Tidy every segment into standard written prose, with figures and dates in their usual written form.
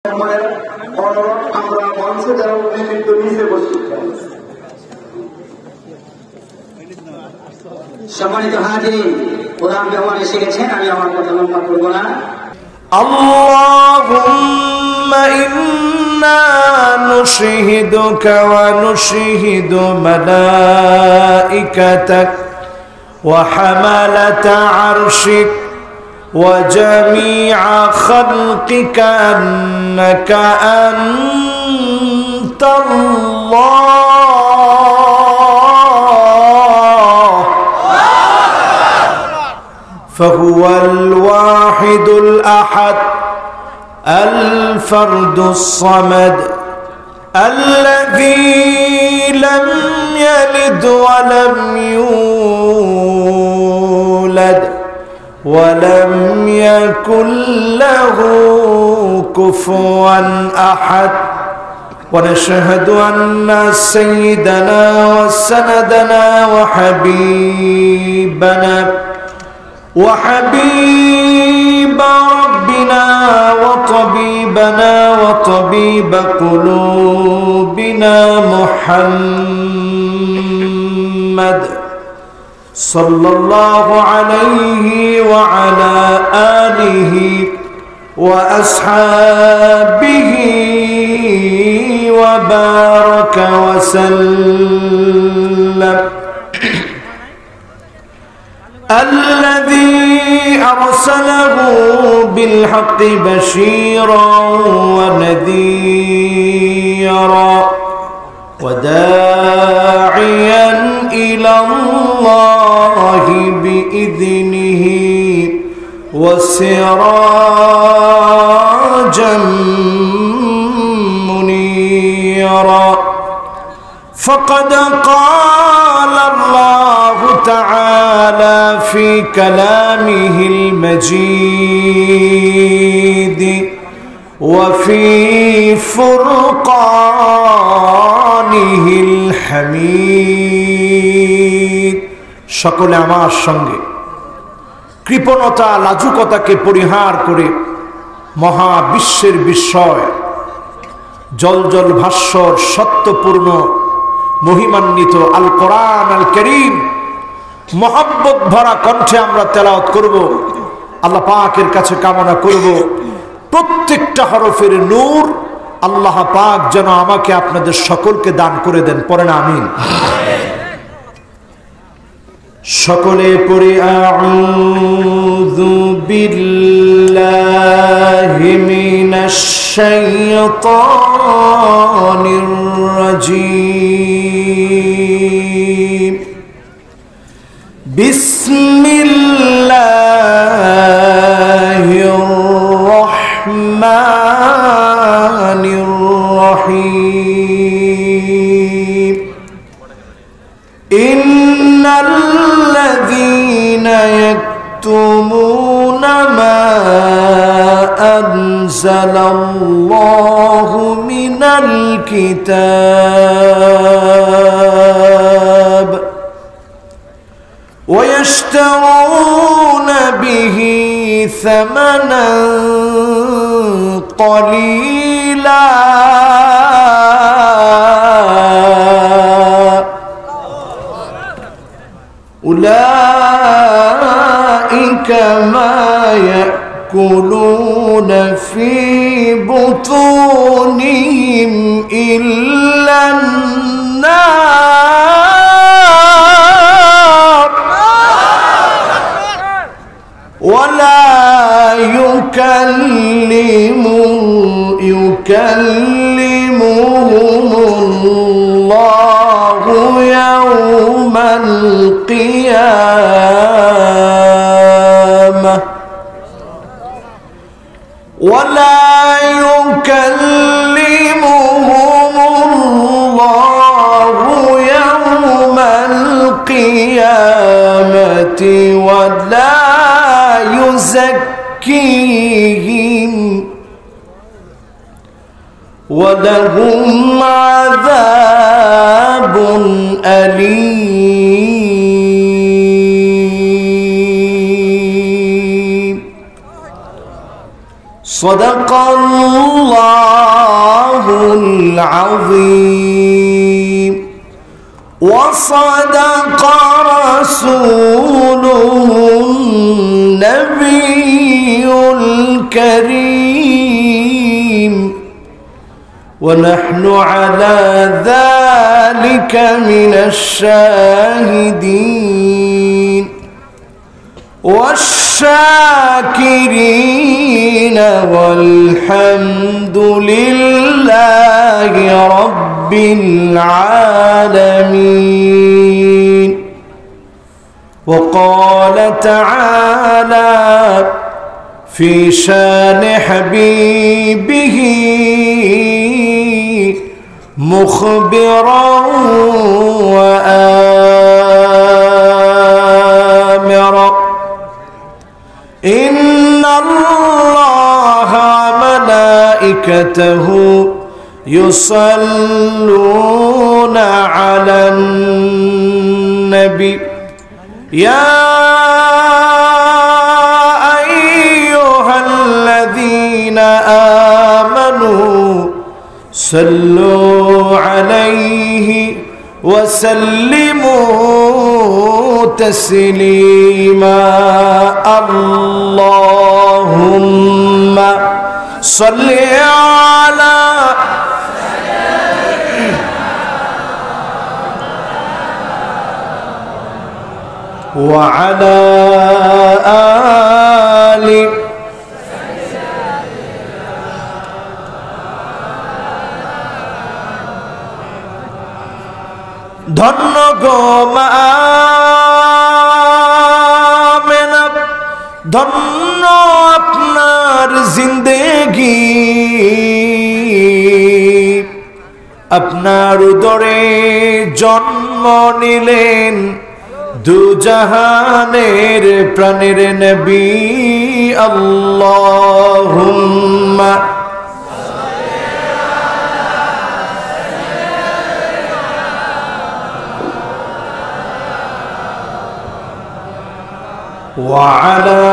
আমরা মঞ্চে যারা নেতৃত্ব নিচে বসি। সম্মানিত হাজিরিন, প্রধান মেহমান এসে গেছেন, আমি আমার কথা লম্বা করব না। আল্লাহুম্মা ইন্না নুশহিদুকা ওয়া নুশহিদু মালাইকাতাক ওয়া হামালাতা আরশিক وجميع خلقك أنك أنت الله فهو الواحد الأحد الفرد الصمد الذي لم يلد ولم يولد ولم يكن له كفوا أحد ونشهد أن سيدنا وسندنا وحبيب ربنا وطبيبنا وطبيب قلوبنا محمد صلى الله عليه وعلى آله وأصحابه وبارك وسلم الذي أرسله بالحق بشيرا ونذيرا وداعيا إلى الله بإذنه وسراجا منيرا فقد قال الله تعالى في كلامه المجيد وفي فرقانه الحميد সকলে আমার সঙ্গে কৃপণতা লাজুকতাকে পরিহার করে মহাবিশ্বের বিস্ময় জলজল ভাস্বর সত্যপূর্ণ মহিমান্বিত আল কোরআন আল কারীম মহব্বত ভরা কণ্ঠে আমরা তেলাওয়াত করব। আল্লাহ পাকের কাছে কামনা করব প্রত্যেকটা হরফের নূর আল্লাহ পাক যেন আমাকে আপনাদের সকলকে দান করে দেন। পড়েন আমিন। সকলে পড়ি আউযু বিল্লাহি মিনাশ শাইতানির রাজীম বিসমিল্লাহির রহমানির রহিম ইন্নাল্লাযীনা ইয়াকতুমুনা মা আনজালাল্লাহু মিনাল কিতাব ويشترون به ثمنا قليلا أولئك ما يأكلون في بطونهم إلا النار ولا يكلمهم الله يوم القيامة ولا يكلمهم الله يوم القيامة ولا يزكيهم ولهم عذاب أليم Sadaqallahul Azim. وصدق رسوله النبي الكريم ونحن على ذلك من الشاهدين والشاكرين والحمد لله رب العالمين. وقال تعالى في شان حبيبه مخبرا وآمرا إن الله وملائكته يصلون على النبي يا أيها الذين آمنوا صلوا عليه وسلموا تسليما. اللهم صل على وعلى آل ধন্য গো মা আমেনা, ধন্য আপনার জিন্দেগি, আপনার উদরে জন্ম নিলেন দুজাহানের প্রাণের নবী। আল্লাহুম্মা وعلى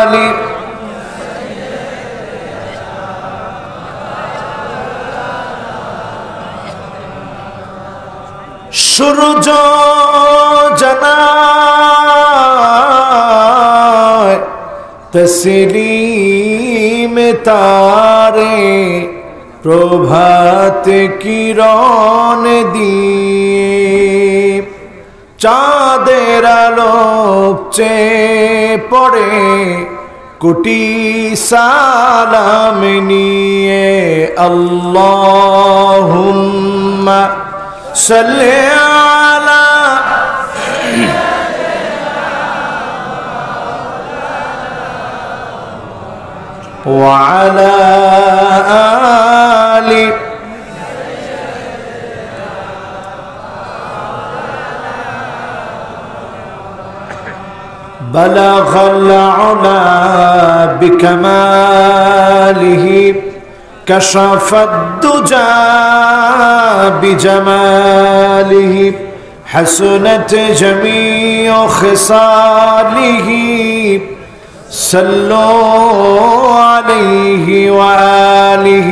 آل সূর্য জানায় তসলিম তারে প্রভাত কিরণ দিয়ে চাঁদের আলোক চেয়ে পড়ে কোটি সালাম নিয়ে। আল্লাহুম্মা সাল্লি আলা ওয়া আলা আলি بلغ العلا بكماله كشف الدجى بجماله حسنت جميع خصاله صلوا عليه وآله.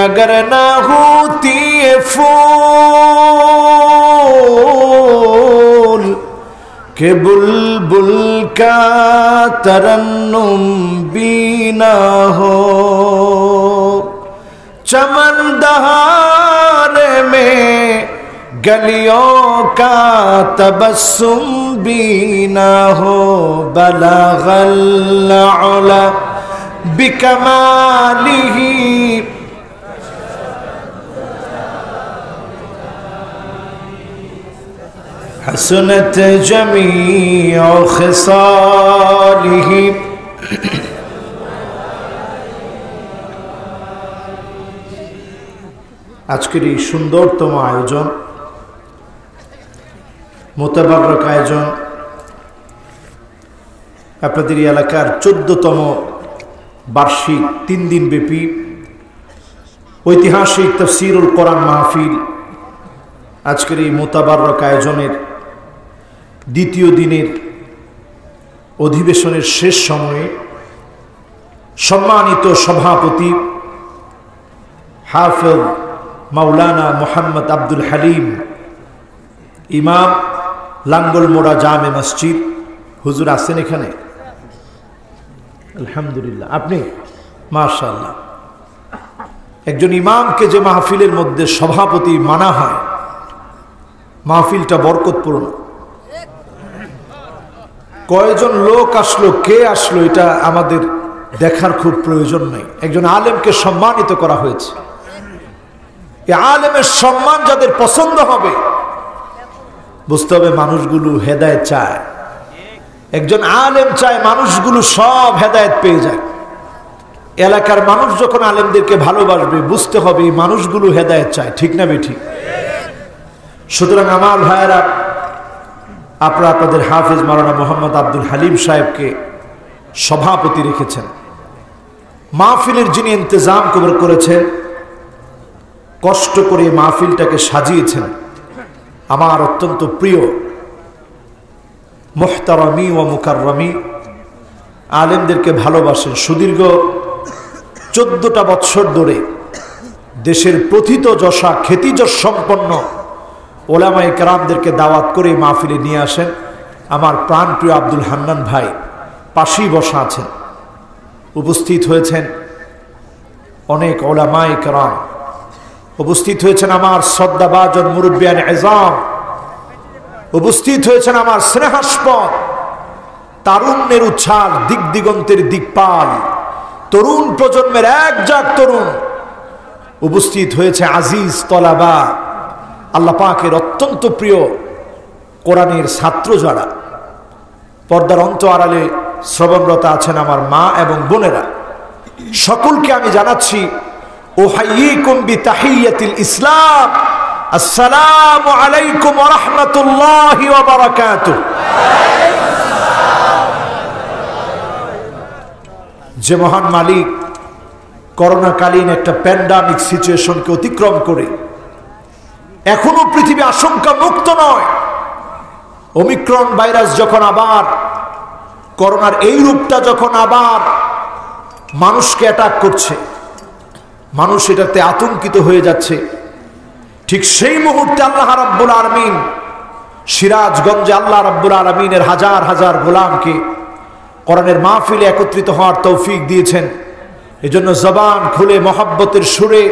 اگر نہ ہوتی پھول کہ بلبل کا ترنم بھی نہ ہو، چمن دہار میں گلیوں کا تبسم بھی نہ ہو، بلغ العلا بکمالہ حسنت جميع خصاله. আজকের এই সুন্দরতম আয়োজন, মোতাবারক আয়োজন, আপনাদের এলাকার 14তম বার্ষিক 3 দিন ব্যাপী ঐতিহাসিক তাফসীরুল কোরআন মাহফিল, আজকের এই মোতাবারক আয়োজনের দ্বিতীয় দিনের অধিবেশনের শেষ সময়ে সম্মানিত সভাপতি হাফেজ মাওলানা মোহাম্মদ আব্দুল হালিম, ইমাম, লাঙ্গলমোড়া জামে মসজিদ। হুজুর আছেন এখানে? আলহামদুলিল্লাহ। আপনি? মাশাআল্লাহ। একজন ইমামকে যে মাহফিলের মধ্যে সভাপতি মানা হয়, মাহফিলটা বরকতপূর্ণ। কয়জন লোক আসলো, কে আসলো, এটা আমাদের দেখার খুব প্রয়োজন নেই। একজন আলেমকে সম্মানিত করা হয়েছে। এই আলেমের সম্মান যাদের পছন্দ হবে, বুঝতে হবে মানুষগুলো হেদায়েত চায়। একজন আলেম চায় মানুষগুলো সব হেদায়েত পেয়ে যায়। এলাকার মানুষ যখন আলেমদেরকে ভালোবাসবে, বুঝতে হবে এই মানুষগুলো হেদায়েত চায়। ঠিক না বেঠিক? সুতরাং আমার ভাইয়েরা, আপনারা আপনাদের হাফেজ মাওলানা মোহাম্মদ আব্দুল হালিম সাহেবকে সভাপতি রেখেছেন। মাহফিলের যিনি ইন্তজাম করেছেন, কষ্ট করে মাহফিলটাকে সাজিয়েছেন, আমার অত্যন্ত প্রিয় মুহতারামি ও মুকাররমি, আলেমদেরকে ভালোবাসেন। সুদীর্ঘ 14টা বৎসর ধরে দেশের প্রথিত যশা খ্যাতিযশ সম্পন্ন ওলামায়ে কেরামদেরকে দাওয়াত করে মাহফিলে নিয়ে আসেন। আমার প্রাণপ্রিয় আব্দুল হান্নান ভাই পাশেই বসা আছেন। উপস্থিত হয়েছেন অনেক ওলামায়ে কেরাম, উপস্থিত হয়েছেন আমার শ্রদ্ধাভাজন মুরব্বিয়ান এজাম, উপস্থিত হয়েছেন আমার স্নেহাস্পদ তারুণ্যের উচ্ছ্বাস, দিক দিগন্তের দিকপাল, তরুণ প্রজন্মের একজাক তরুণ। উপস্থিত হয়েছে আজিজ তলাবা, আল্লাহ পাকের অত্যন্ত প্রিয় কোরআনের ছাত্র যারা পর্দার অন্ত আড়ালে শ্রবণরত আছেন আমার মা এবং বোনেরা, সকলকে আমি জানাচ্ছি উহাইয়িকুম বিতাহিয়াতিল ইসলাম, আসসালামু আলাইকুম ওয়া রাহমাতুল্লাহি ওয়া বারাকাতুহু। যে মহান মালিক করোনাকালীন একটা প্যান্ডামিক সিচুয়েশনকে অতিক্রম করে এখনো পৃথিবী আশঙ্কা মুক্ত নয়। ওমিক্রন ভাইরাস যখন আবার, করোনার এই রূপটা যখন আবার মানুষকে অ্যাটাক করছে, মানুষ এটাতে আতঙ্কিত হয়ে যাচ্ছে, ঠিক সেই মুহূর্তে আল্লাহ রাব্বুল আলামিন সিরাজগঞ্জে আল্লাহ রাব্বুল আলামিনের হাজার হাজার গোলামকে কোরআনের মাহফিলে একত্রিত হওয়ার তৌফিক দিয়েছেন। এজন্য জবান খুলে মহব্বতের সুরে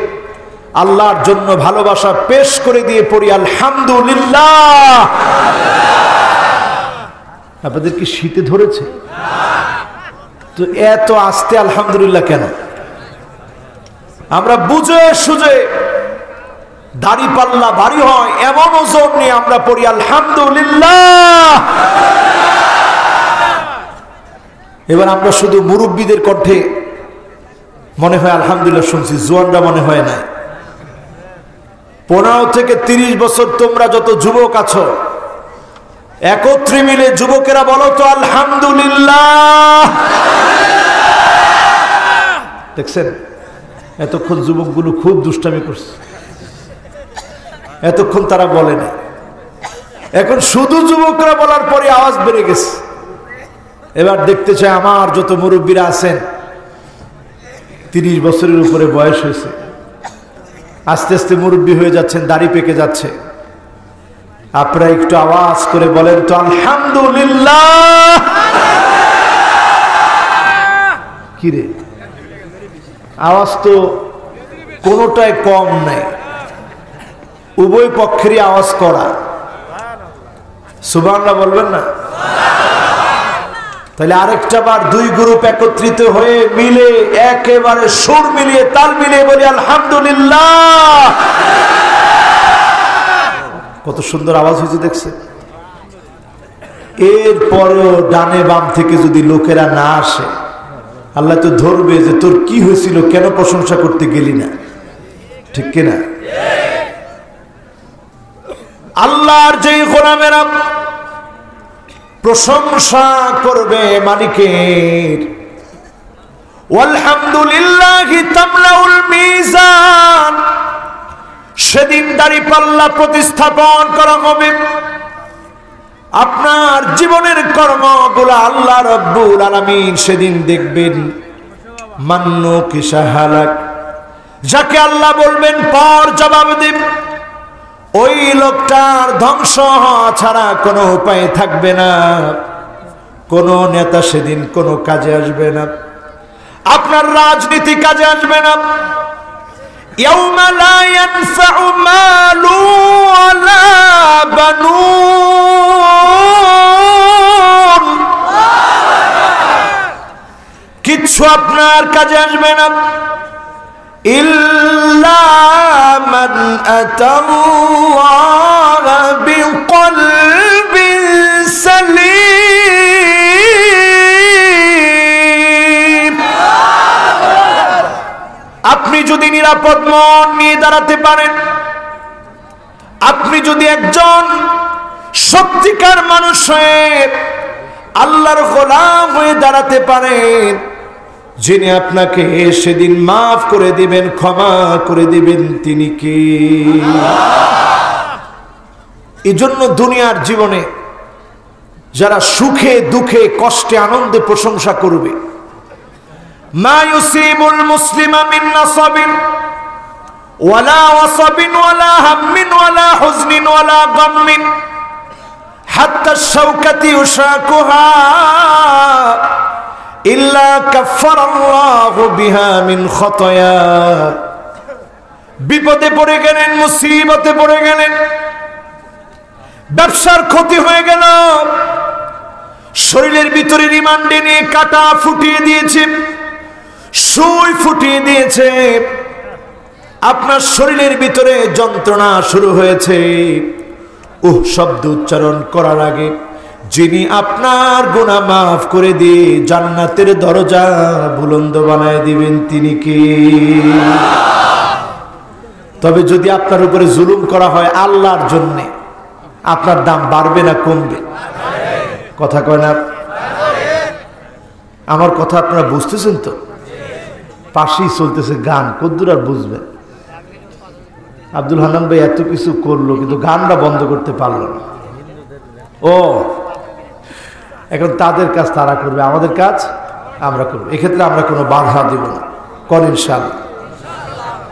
আল্লাহর জন্য ভালোবাসা পেশ করে দিয়ে পড়ি আলহামদুলিল্লাহ। আপনাদের কি শীতে ধরেছে? তো এত আস্তে আলহামদুলিল্লাহ কেন? আমরা বুঝে সুঝে দাড়ি পাল্লা ভারী হয় এমন ওজন নিয়ে আমরা পড়ি আলহামদুলিল্লাহ। এবার আমরা শুধু মুরব্বীদের কণ্ঠে মনে হয় আলহামদুলিল্লাহ শুনছি, জোয়ানরা মনে হয় না। 15 থেকে 30 বছর তোমরা যত যুবক আছো, একত্রে মিলে যুবকেরা বলো তো আলহামদুলিল্লাহ। দেখছেন এতক্ষণ যুবকগুলো খুব দুষ্টামি করছে, এতক্ষণ তারা বলে না। এখন শুধু যুবকরা বলার পরে আওয়াজ বেড়ে গেছে। এবার দেখতে চাই আমার যত মুরব্বীরা আছেন, 30 বছরের উপরে বয়স হয়েছে, আস্তে আস্তে মুরব্বী হয়ে যাচ্ছেন, দাড়ি পেকে যাচ্ছে, আপনারা একটু আওয়াজ করে বলেন তো আলহামদুলিল্লাহ। কি রে, আওয়াজ তো কোনোটাই কম নাই, উভয় পক্ষেরই আওয়াজ করা। সুবহানাল্লাহ বলবেন না? তাহলে আরেকটা বার দুই গ্রুপ একত্রিত হয়ে মিলে একেবারে সুর মিলিয়ে তাল মিলিয়ে বলি আলহামদুলিল্লাহ। কত সুন্দর আওয়াজ হয়েছে দেখছে। এরপরও ডানে বাম থেকে যদি লোকেরা না আসে, আল্লাহ তো ধরবে যে তোর কি হয়েছিল, কেন প্রশংসা করতে গেলি না। ঠিক কিনা? আল্লাহর যেই গোলামেরা প্রশংসা করবে মালিকের, আলহামদুলিল্লাহি তামলাউল মিজান, সেদিন দাঁড়িপাল্লা প্রতিস্থাপন করা হবে। আপনার জীবনের কর্মগুলো আল্লাহ রাব্বুল আলামিন সেদিন দেখবেন, মান্নু কিসা হালাক, যাকে আল্লাহ বলবেন পর জবাব দেব, ওই লোকটার ধ্বংস হওয়া ছাড়া কোনো উপায় থাকবে না। কোন নেতা সেদিন কোনো কাজে আসবে না, আপনার রাজনীতি কাজে আসবে না। ইয়াউমা লা ইয়ানফাউ মালু ওয়ালা বানুন, কিচ্ছু আপনার কাজে আসবে না। ইল্লা মান আতাল্লাহ বিকলবিন সালিম। আপনি যদি নিরাপদ মন নিয়ে দাঁড়াতে পারেন, আপনি যদি একজন সত্যিকার মানুষ হয়ে আল্লাহর গোলাম হয়ে দাঁড়াতে পারেন, যিনি আপনাকে সেদিন মাফ করে দিবেন, ক্ষমা করে দিবেন, তিনি কে? এই জন্য দুনিয়ার জীবনে যারা সুখে দুঃখে কষ্টে আনন্দে প্রশংসা করবে, মা ইউসিবুল মুসলিমা মিন নাসাবিন ওয়ালা ওয়াসাবিন ওয়ালা হাম্মিন ওয়ালা হুজনিন ওয়ালা গাম্মিন হাত্তা শাওকাতি ইউশাকুহা ইল্লা কাফফারাল্লাহু বিহা মিন খাতায়া। বিপদে পড়ে গেলেন, মুসিবতে পড়ে গেলেন, ব্যবসার ক্ষতি হয়ে গেল, শরীরের ভিতরে রিমান্ডে নিয়ে কাটা ফুটিয়ে দিয়েছে, সুই ফুটিয়ে দিয়েছে, আপনার শরীরের ভিতরে যন্ত্রণা শুরু হয়েছে। শব্দ উচ্চারণ করার আগে যিনি আপনার গুনাহ মাফ করে দিয়ে জান্নাতের দরজা বুলন্দ বানায় দিবেন, তিনি কি? তবে যদি আপনার উপরে জুলুম করা হয় আল্লাহর জন্য, আপনার দাম বাড়বে না কমবে? কথা কয় না? আমার কথা আপনারা বুঝতেছেন তো? পাশেই চলতেছে গান, কদ্দুর আর বুঝবেন? আব্দুল হান্নান ভাই এত কিছু করলো কিন্তু গানটা বন্ধ করতে পারলো না। এখন তাদের কাজ তারা করবে, আমাদের কাজ আমরা করবো। এক্ষেত্রে আমরা কোনো বাধা দেব না, কর ইনশাআল্লাহ।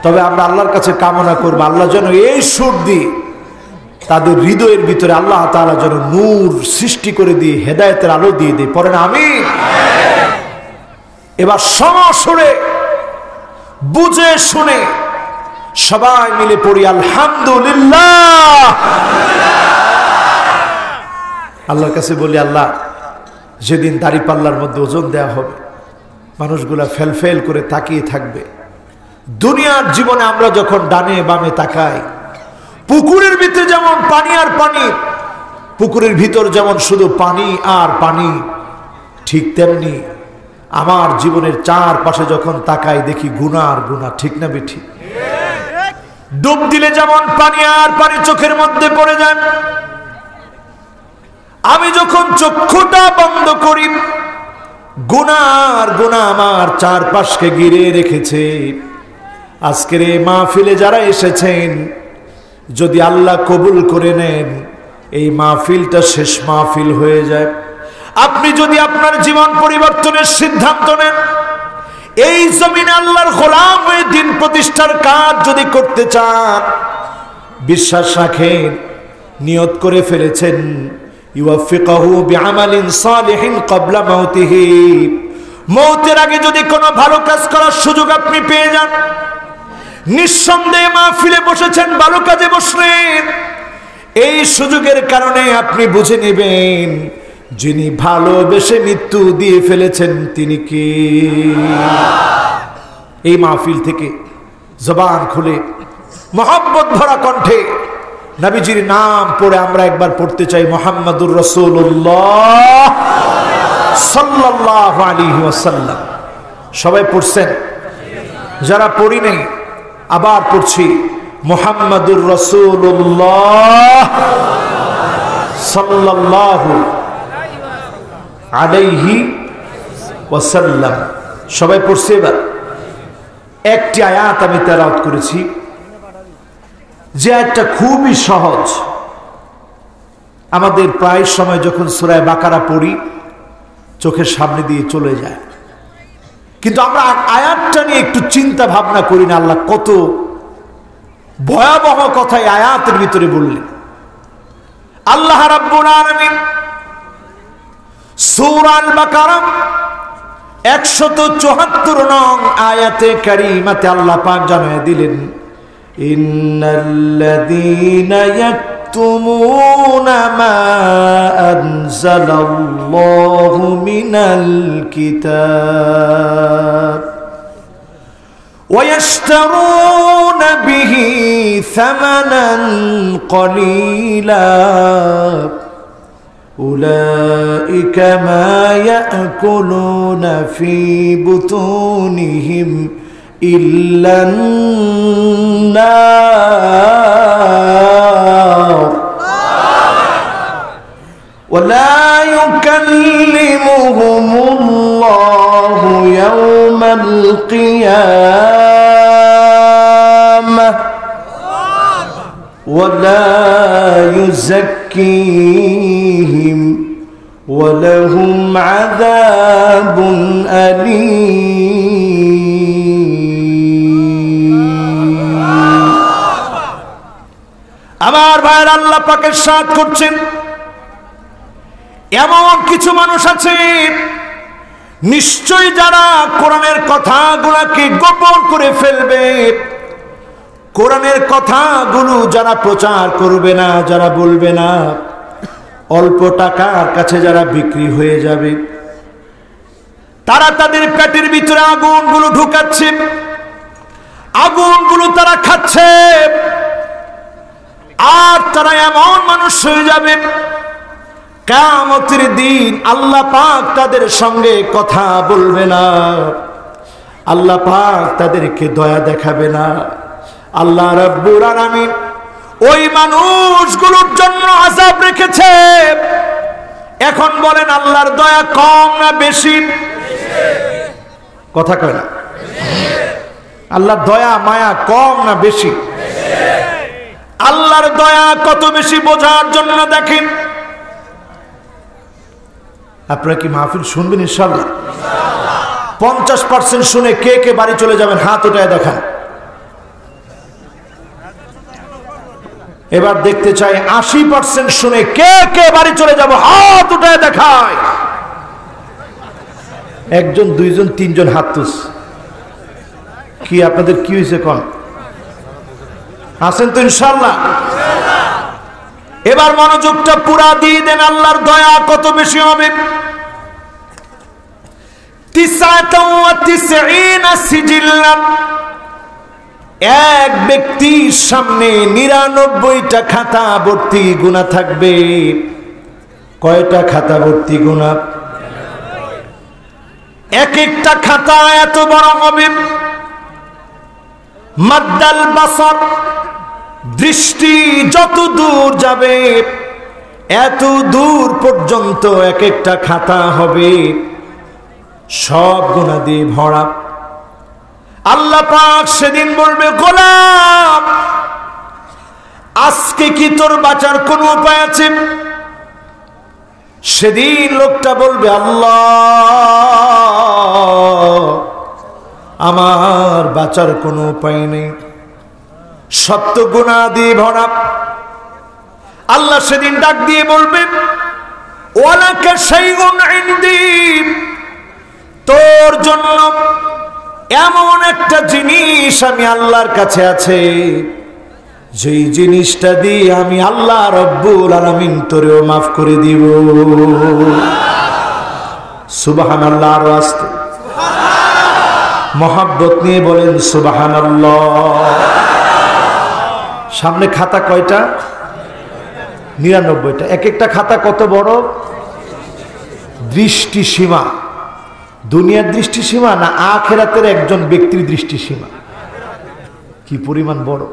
তবে আমরা আল্লাহর কাছে কামনা করবো, আল্লাহ যেন এই সুর দিয়ে তাদের হৃদয়ের ভিতরে আল্লাহ তাআলা যেন নূর সৃষ্টি করে দিয়ে হেদায়েতের আলো দিয়ে দেয়। পড়েন আমিন। এবার সমসুরে বুঝে শুনে সবাই মিলে পড়ি আলহামদুলিল্লাহ। আল্লাহর কাছে বলি, আল্লাহ যেদিন দাড়িপাল্লার মধ্যে ওজন দেয়া হবে, মানুষগুলা ফেলফেল করে তাকিয়ে থাকবে। দুনিয়ার জীবনে আমরা যখন ডানে বামে তাকাই, পুকুরের ভিতরে যেমন পানি আর পানি, পুকুরের ভিতর যেমন শুধু পানি আর পানি, ঠিক তেমনি আমার জীবনের চারপাশে যখন তাকাই দেখি গুনাহ আর গুনাহ। ঠিক না বেঠি? ডুব দিলে যেমন পানি আর পানি চোখের মধ্যে পড়ে যায়, আমি যখন চক্ষুটা বন্ধ করি গুনাহ আর গুনাহ আমার চারপাশকে ঘিরে রেখেছে। আজকের এই মাহফিলে যারা এসেছেন, যদি আল্লাহ কবুল করে নেন, এই মাহফিলটা শেষ মাহফিল হয়ে যায়। আপনি যদি আপনার জীবন পরিবর্তনের সিদ্ধান্ত নেন, এই জমিনে আল্লাহর গোলাম হয়ে দিন প্রতিষ্ঠার কাজ যদি করতে চান, বিশ্বাস রাখেন, নিয়ত করে ফেলেছেন, ইউফিকাহু বিআমালিন সালিহিন ক্বাবলা মাউতিহি, মওতের আগে যদি কোনো ভালো কাজ করার সুযোগ আপনি পেয়ে যান, নিঃসন্দেহে মাহফিলে বসেছেন, ভালো কাজে বসলেন, এই সুযোগের কারণে আপনি বুঝে নেবেন যিনি ভালোবেসে মৃত্যু দিয়ে ফেলেছেন তিনি কে। এই মাহফিল থেকে জবান খুলে মোহাম্মদ ভরা কণ্ঠে নবীজির নাম পড়ে আমরা একবার পড়তে চাই, মুহাম্মাদুর রাসূলুল্লাহ সাল্লাল্লাহু আলাইহি ওয়াসাল্লাম। সবাই পড়ছেন? যারা পড়ি নাই আবার পড়ছি, মুহাম্মাদুর রাসূলুল্লাহ সাল্লাল্লাহু আলাইহি ওয়াসাল্লাম। সবাই পড়ছে? এবার একটি আয়াত আমি তেলাওয়াত করেছি, যে আয়াতটা খুবই সহজ। আমাদের প্রায় সময় যখন সূরা বাকারা পড়ি চোখের সামনে দিয়ে চলে যায়, কিন্তু আমরা আয়াতটা নিয়ে একটু চিন্তা ভাবনা করি না। আল্লাহ কত ভয়াবহ কথা এই আয়াতের ভিতরে বললেন। আল্লাহ রাব্বুল আলামিন সূরা আল বাকারা 174 নং আয়াতে কারিমাতে আল্লাহ পাক জানিয়ে দিলেন, ইন্নাল্লাযীনা ইয়াকতুমুনা মা আনজালাল্লাহু মিনাল কিতাব ويشترون به ثمنا قليلا أولئك ما يأكلون في بطونهم إلا النار ولا يكلمهم الله يوم القيامة ولا يزكيهم ولهم عذاب أليم। আমার ভাইয়ের আল্লাহ পাক ইরশাদ করছেন, এমন কিছু মানুষ আছে নিশ্চয় যারা কোরআনের কথাগুলোকে গোপন করে ফেলবে, কোরআনের কথাগুলো যারা প্রচার করবে না, যারা বলবে না, অল্প টাকার কাছে যারা বিক্রি হয়ে যাবে, তারা তাদের পেটের ভিতরে আগুনগুলো ঢুকাচ্ছে, আগুনগুলো তারা খাচ্ছে, আর তারা এমন মানুষ হয়ে যাবে কিয়ামতের দিন আল্লাহ পাক তাদের সঙ্গে কথা বলবে না, আল্লাহ পাক তাদেরকে দয়া দেখাবে না। আল্লাহ রাব্বুল আলামিন ওই মানুষগুলোর জন্য আযাব রেখেছে। এখন বলেন আল্লাহর দয়া কম না বেশি? কথা কয় না? আল্লাহর দয়া মায়া কম না বেশি? আল্লাহর দয়া কত বেশি বোঝার জন্য দেখেন, আপনারা কি মাহফিল শুনবেন ইনশাআল্লাহ? 50% শুনে কে কে বাড়ি চলে যাবেন হাত উঠায় দেখান। এবার দেখতে চাই 80% শুনে কে কে বাড়ি চলে যাব, হাত উঠায় দেখায়। একজন, দুইজন, তিনজন হাত তুস। কি আপনাদের কি হয়েছে কোন? আছেন তো ইনশাআল্লাহ? এবার মনোযোগটা পুরা দিয়ে দেন, আল্লাহর দয়া কত বেশি হবে। 99 সিজিল্লাম, এক ব্যক্তির সামনে 99টা খাতা ভর্তি গুনাহ থাকবে। কয়টা খাতা ভর্তি গুনাহ? এক একটা খাতা এত বড় হবে, মাদ্দাল বাসর, দৃষ্টি যত দূর যাবে এত দূর পর্যন্ত এক একটা খাতা হবে, সব গুনাহ দিয়ে ভরা। আল্লাহ পাক সেদিন বলবে, গোলাম আজকে কি তোর বাঁচার কোনো উপায় আছে? সেদিন লোকটা বলবে, আল্লাহ আমার বাঁচার কোনো উপায় নেই, সত্য গুনাহ দিয়ে ভরা। আল্লাহ সেদিন ডাক দিয়ে বলবেন, ওয়ালাকা শাইউন ইনদি, তোর জন্য এমন একটা জিনিস আমি আল্লাহর কাছে আছে, যেই জিনিসটা দিয়ে আমি আল্লাহ রব্বুল আলামিন তোরেও মাফ করে দিব। সুবহানাল্লাহ। আর আস্তে মহাব্বত নিয়ে বলেন সুবহানাল্লাহ। সামনে খাতা কয়টা? 99টা। এক একটা খাতা কত বড়? দৃষ্টি সীমা। দুনিয়ার দৃষ্টি সীমা না আখিরাতের একজন ব্যক্তির দৃষ্টি সীমা? কি পরিমাণ বড়!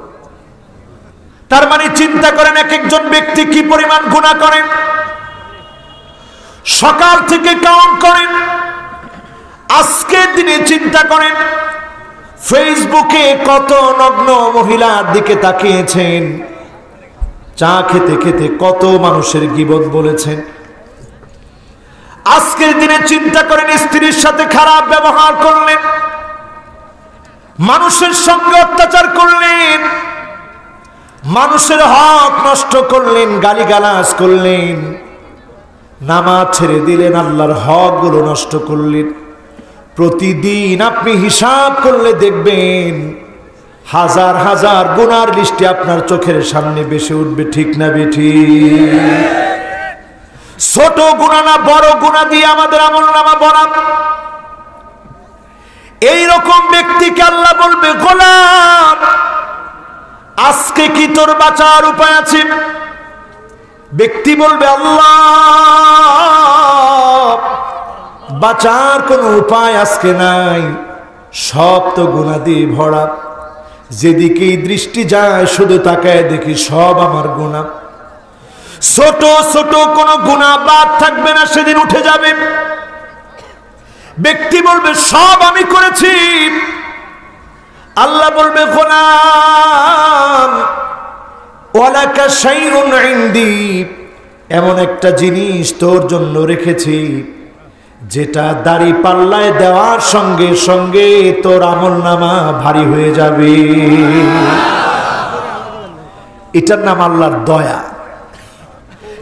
তার মানে চিন্তা করেন এক একজন ব্যক্তি কি পরিমাণ গুনাহ করেন। সকাল থেকে কাউন্ট করেন, আজকের দিনে চিন্তা করেন ফেসবুকে কত নগ্ন মহিলার দিকে তাকিয়েছেন, চা খেতে খেতে কত মানুষের গীবত বলেছেন। আজকের দিনে চিন্তা করেন, স্ত্রীর সাথে খারাপ ব্যবহার করলেন, মানুষের সঙ্গে অত্যাচার করলেন, মানুষের হক নষ্ট করলেন, গালিগালাজ করলেন, নামাজ ছেড়ে দিলেন, আল্লাহর হক গুলো নষ্ট করলেন। প্রতিদিন আপনি হিসাব করলে দেখবেন হাজার হাজার গুনার লিস্টে আপনার চোখের সামনে বেশি উঠবে, ঠিক না বেঠিক? ছোট গুনাহ না বড় গুনাহ দিয়ে আমাদের আমলনামা ভরা। এইরকম ব্যক্তিকে আল্লাহ বলবে, গোলাম আজকে কি তোর বাঁচার উপায় আছে? ব্যক্তি বলবে, আল্লাহ বাঁচার কোনো উপায় আজকে নাই, সব তো গুনাহ দিয়ে ভরা, যেদিকেই দৃষ্টি যায় শুধু তাকায় দেখি সব আমার গুনাহ। ছোট ছোট কোনো গুনাহ বাদ থাকবে না, সেদিন উঠে যাবে। ব্যক্তি বলবে, সব আমি করেছি। আল্লাহ বলবে, গোলাম ওয়ালাকা শাইউন ইনদি, এমন একটা জিনিস তোর জন্য রেখেছি যেটা দাড়ি পাল্লায় দেওয়ার সঙ্গে সঙ্গে তোর আমলনামা ভারী হয়ে যাবে। এটার নাম আল্লাহর দয়া।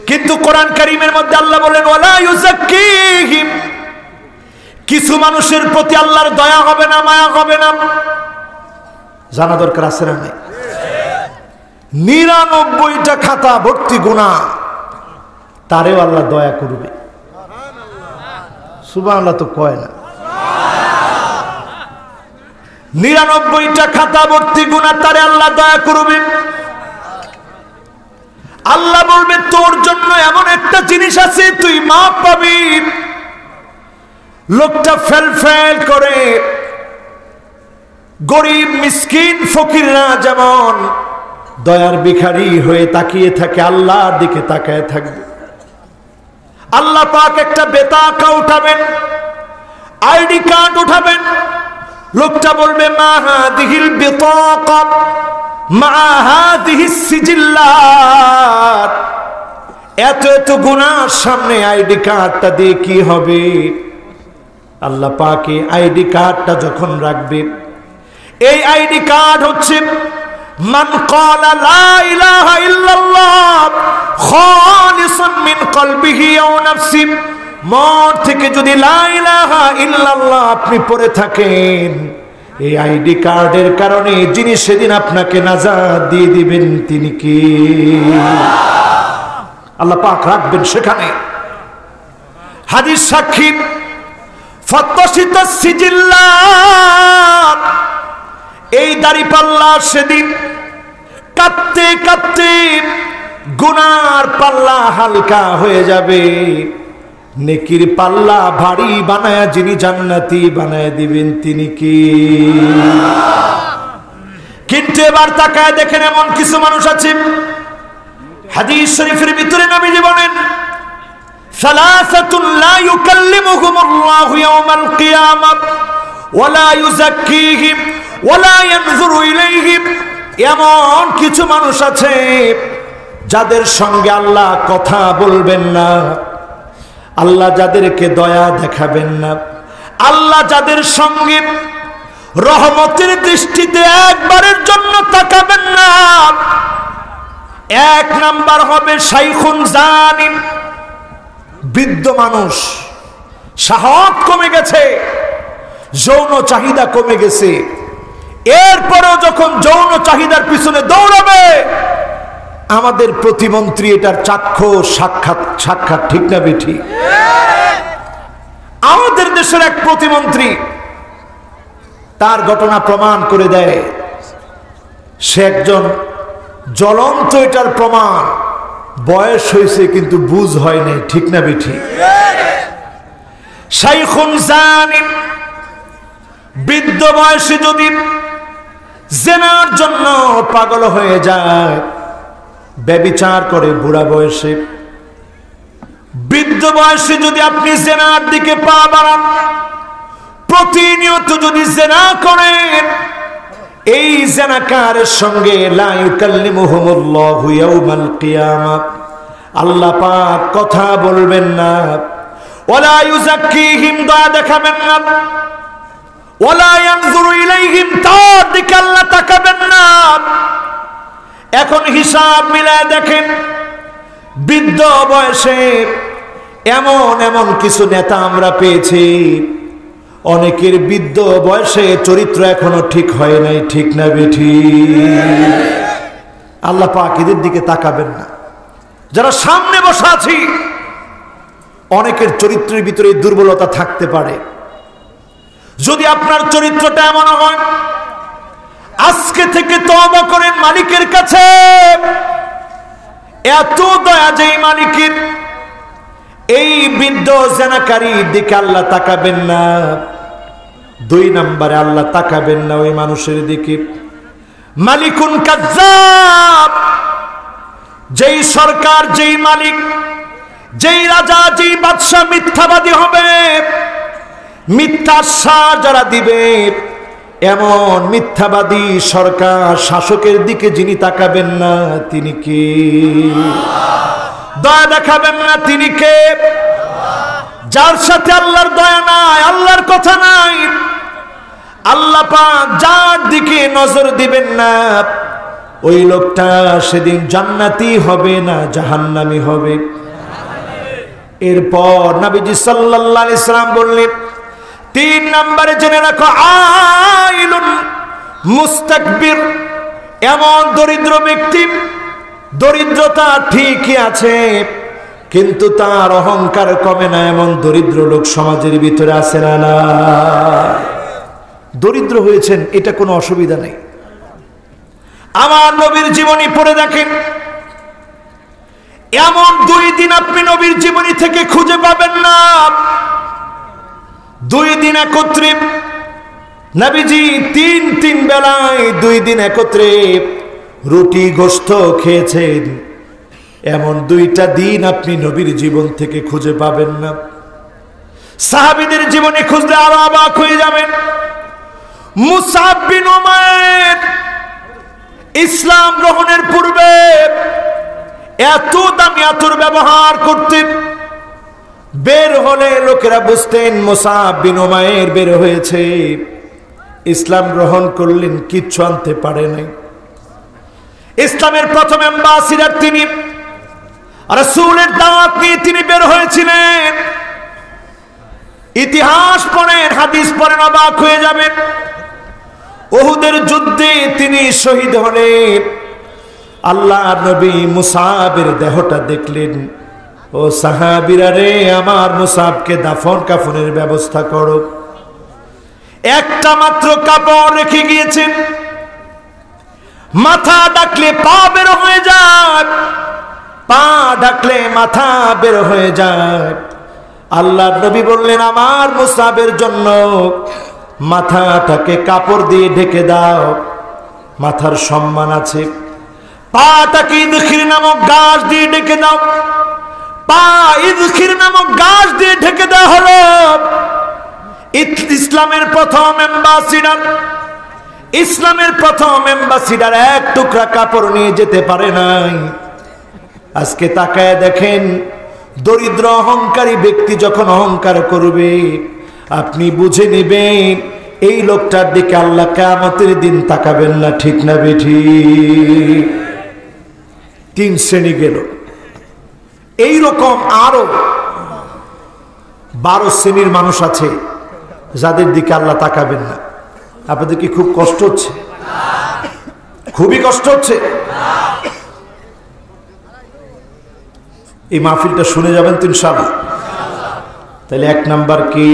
কিন্তু কোরআন কারীমের মধ্যে আল্লাহ বলেন, ওয়ালা ইউযাক্কিহিম, কিছু মানুষের প্রতি আল্লাহর দয়া হবে না, মায়া হবে না। জানা দরকার আছে না নাই? 99টা খাতা ভর্তি গুনাহ, তারেও আল্লাহ দয়া করবে। সুবহানাল্লাহ তো কয় না? 99টা খাতা ভর্তি গুনাহ, তারে আল্লাহ দয়া করবে। আল্লাহ বলবে, তোর জন্য এমন একটা জিনিস আছে, তুই মাপ পাবি। লোকটা ফেল ফেল করে, গরিব মিসকিন ফকিররা যেমন দয়ার ভিখারি হয়ে তাকিয়ে থাকে, আল্লাহর দিকে তাকায় থাকবে। আল্লাহ পাক একটা বেতাকা উঠাবেন, আইডি কার্ড উঠাবেন। লোকটা বলবে, মা হাদিহিল বিতাকা মা হাদিহিস সিজিল্লাত, এত এত গুনার সামনে আইডি কার্ডটা দিয়ে কি হবে? আল্লাহ পাক এই আইডি কার্ডটা যখন রাখবে, এই আইডি কার্ড হচ্ছে মান ক্বালা লা ইলাহা ইল্লাল্লাহ খালিসান মিন কলবিহি আও নাফসি, মন থেকে যদি লা ইলাহা ইল্লাল্লাহ আপনি পড়ে থাকেন, এই আইডি কার্ডের কারণে যিনি সেদিন আপনাকে নাজাত দিয়ে দিবেন তিনি কি? আল্লাহ পাক রাখবেন সেখানে। হাদিস সাক্ষী, ফাত্তাশিতাস সিজিল্লাত, এই দাড়িপাল্লা সেদিন কাঁপতে কাঁপতে গুনার পাল্লা হালকা হয়ে যাবে, নেকির পাল্লা ভারী বানায়া যিনি জান্নাতি বানায় দিবেন তিনি কি? কিন্তু এবার তাকায় দেখেন, এমন কিছু মানুষ আছে, হাদিস শরীফের ভিতরে নবীজি বলেন, সালাসাতুন লা ইউকাল্লিমুহুমুল্লাহু ইয়াওমাল কিয়ামাহ ওয়া লা ইউযাক্কিহিম ওয়া লা ইয়ানজুরু ইলাইহিম, এমন কিছু মানুষ আছে যাদের সঙ্গে আল্লাহ কথা বলবেন না, আল্লাহ যাদেরকে দয়া দেখাবেন না, আল্লাহ যাদের সঙ্গে রহমতের দৃষ্টিতে একবারের জন্য তাকাবেন না। এক নাম্বার হবে শাইখুন জানিন, বৃদ্ধ মানুষ, সাহস কমে গেছে, যৌন চাহিদা কমে গেছে, এরপরেও যখন যৌন চাহিদার পিছনে দৌড়াবে, আমাদের প্রতিমন্ত্রী এটার সাক্ষাৎ ঠিক না বেঠি? আমাদের দেশের এক প্রতিমন্ত্রী তার ঘটনা প্রমাণ করে দেয়, সে একজন জ্বলন্ত এটার প্রমাণ। বয়স হয়েছে কিন্তু বুঝ হয় নাই, ঠিক না বেঠি? শাইখুন জানিন, বৃদ্ধ বয়সে যদি জেনার জন্য পাগল হয়ে যায়, ব্যভিচার করে বুড়া বয়সে, বৃদ্ধ বয়সে যদি আপনি জেনার দিকে পা বাড়ান, প্রতিনিয়ত যদি জেনা করেন, এই জেনাকারের সঙ্গে লা ইউকাল্লিমুহুমুল্লাহু ইয়াওমাল কিয়ামাহ, আল্লাহ পাক কথা বলবেন না। ওয়ালা ইউযাক্কিহিম, দয়া দেখাবেন না। ওয়ালা ইয়ানজুরু ইলাইহিম, তার দিকে আল্লাহ তাকাবেন না। এখন হিসাব মিলায় দেখেন, বৃদ্ধ বয়সে এমন এমন কিছু নেতা আমরা পেয়েছি, অনেকের বৃদ্ধ বয়সে চরিত্র এখনো ঠিক হয় নাই, ঠিক না বেঠি? আল্লাহ পাক এদের দিকে তাকাবেন না। যারা সামনে বসে আছি, অনেকের চরিত্রের ভিতরে দুর্বলতা থাকতে পারে। যদি আপনার চরিত্রটা এমন হয়, আজকে থেকে তওবা করেন মালিকের কাছে। এত দয়া যেই মালিকের, এই বৃদ্ধ জেনাকারীর দিকে আল্লাহ তাকাবেন না। 2 নম্বরে আল্লাহ তাকাবেন না ওই মানুষের দিকে। মালিকুন কাজ্জাব, যেই সরকার, যেই মালিক, যেই রাজা, যেই বাদশা মিথ্যাবাদী হবে, মিথ্যা আশ্বাস যারা দিবে, এমন মিথ্যাবাদী সরকার শাসকের দিকে যিনি তাকাবেন না, তিনি কে? দয়া দেখাবেন না, তিনি কে? যার সাথে আল্লাহর দয়া নাই, আল্লাহর কথা নাই, আল্লাহ পাক যার দিকে নজর দিবেন না, ওই লোকটা সেদিন জান্নাতি হবে না জাহান্নামী হবে। এরপর নবীজি সাল্লাল্লাহু আলাইহি সাল্লাম বললেন, 3 নম্বরে জেনে রাখো, আইলুন মুস্তাকবির, এমন দরিদ্র ব্যক্তি, দরিদ্রতা ঠিকই আছে কিন্তু তার অহংকার কমে না, এমন দরিদ্র লোক সমাজের ভিতরে আছে না? না, দরিদ্র হয়েছেন এটা কোনো অসুবিধা নেই। আমার নবীর জীবনী পড়ে দেখেন, এমন 2 দিন আপনি নবীর জীবনী থেকে খুঁজে পাবেন না। 2 দিন একত্রে নবীজি 3 বেলায় 2 দিন একত্রে রুটি গোশত খেয়েছেন, এমন 2টা দিন আপনি নবীর জীবন থেকে খুঁজে পাবেন না। সাহাবীদের জীবনে খুঁজলে আরো অবাক হয়ে যাবেন। মুসআব বিন উমাইর ইসলাম গ্রহণের পূর্বে এত দামি আতর ব্যবহার করতেন, বের হলে লোকেরা বুঝতেন মুসআব বিন উমাইর বের হয়েছে। ইসলাম গ্রহণ করলেন, কিচ্ছু আনতে পারে নাই। ইসলামের প্রথম অ্যাম্বাসিডার তিনি, রাসূলের দাওয়াত নিয়ে তিনি বের হয়েছিলেন। ইতিহাস পড়েন, হাদিস পড়েন, অবাক হয়ে যাবেন। উহুদের যুদ্ধে তিনি শহীদ হলেন। আল্লাহ নবী মুসআবের দেহটা দেখলেন, ও সাহাবীরা রে, আমার মুসআবকে দাফন কাফনের ব্যবস্থা করো। একটা মাত্র কাপড় রেখে গিয়েছেন, মাথা ঢাকলে পা বের হয়ে যায়, পা ঢাকলে মাথা বের হয়ে যায়। আল্লাহ নবী বললেন, আমার মুসআবের জন্য মাথাটাকে কাপড় দিয়ে ঢেকে দাও, মাথার সম্মান আছে। পাটাকে ইদখির নামক গাছ দিয়ে ঢেকে দাও, পা ইদখির নামক গাছ দিয়ে ঢেকে দেওয়া হলো। ইসলামের প্রথম অ্যাম্বাসিডার, ইসলামের প্রথম অ্যাম্বাসিডার 1 টুকরা কাপড় নিয়ে যেতে পারে নাই। আজকে তাকায় দেখেন, দরিদ্র অহংকারী ব্যক্তি যখন অহংকার করবে, আপনি বুঝে নেবেন এই লোকটার দিকে আল্লাহ কিয়ামতের দিন তাকাবেন না, ঠিক না বেঠি? 3 শ্রেণী গেল। এই রকম আরো 12 শ্রেণীর মানুষ আছে যাদের দিকে আল্লাহ তাকাবেন না। আপনাদের কি খুব কষ্ট হচ্ছে? খুবই কষ্ট হচ্ছে? এই মাহফিলটা শুনে যাবেন তো ইনশাআল্লাহ। তাহলে 1 নাম্বার কি,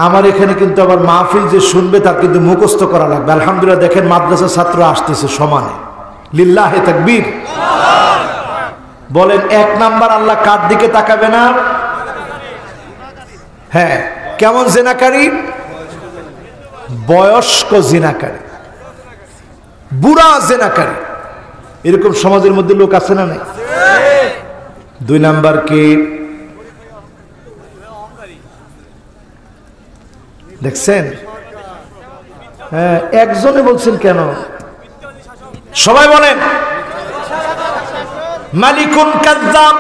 আমার এখানে কিন্তু আবার মাহফিল যে শুনবে তার কিন্তু মুখস্থ করা লাগবে। আলহামদুলিল্লাহ, দেখেন মাদ্রাসা ছাত্র আসতেছে সমানে, লিল্লাহে তাকবীর বলেন। 1 নাম্বার আল্লাহ কার দিকে তাকাবে না? হ্যাঁ, কেমন জিনাকারী? বয়স্ক জিনাকারী, বুড়া জিনাকারী। এরকম সমাজের মধ্যে লোক আছে না নাই? 2 নাম্বার কি? দেখছেন? হ্যাঁ, একজনে বলছেন কেন? সবাই বলেন। মালিকুন কাযযাব,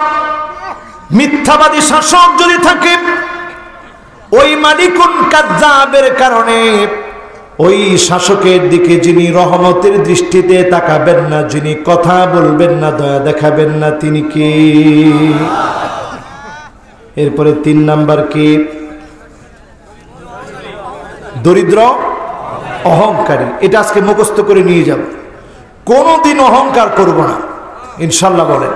মিথ্যাবাদী শাসক যদি থাকে, ওই মালিকুন কাযযাবের কারণে ওই শাসকের দিকে যিনি রহমতের দৃষ্টিতে তাকাবেন না, যিনি কথা বলবেন না, দয়া দেখাবেন না, তিনি কে? এরপরে 3 নাম্বার কি? দরিদ্র অহংকারী। এটা আজকে মুখস্থ করে নিয়ে যাব, কোনদিন অহংকার করব না ইনশাল্লাহ। বলেন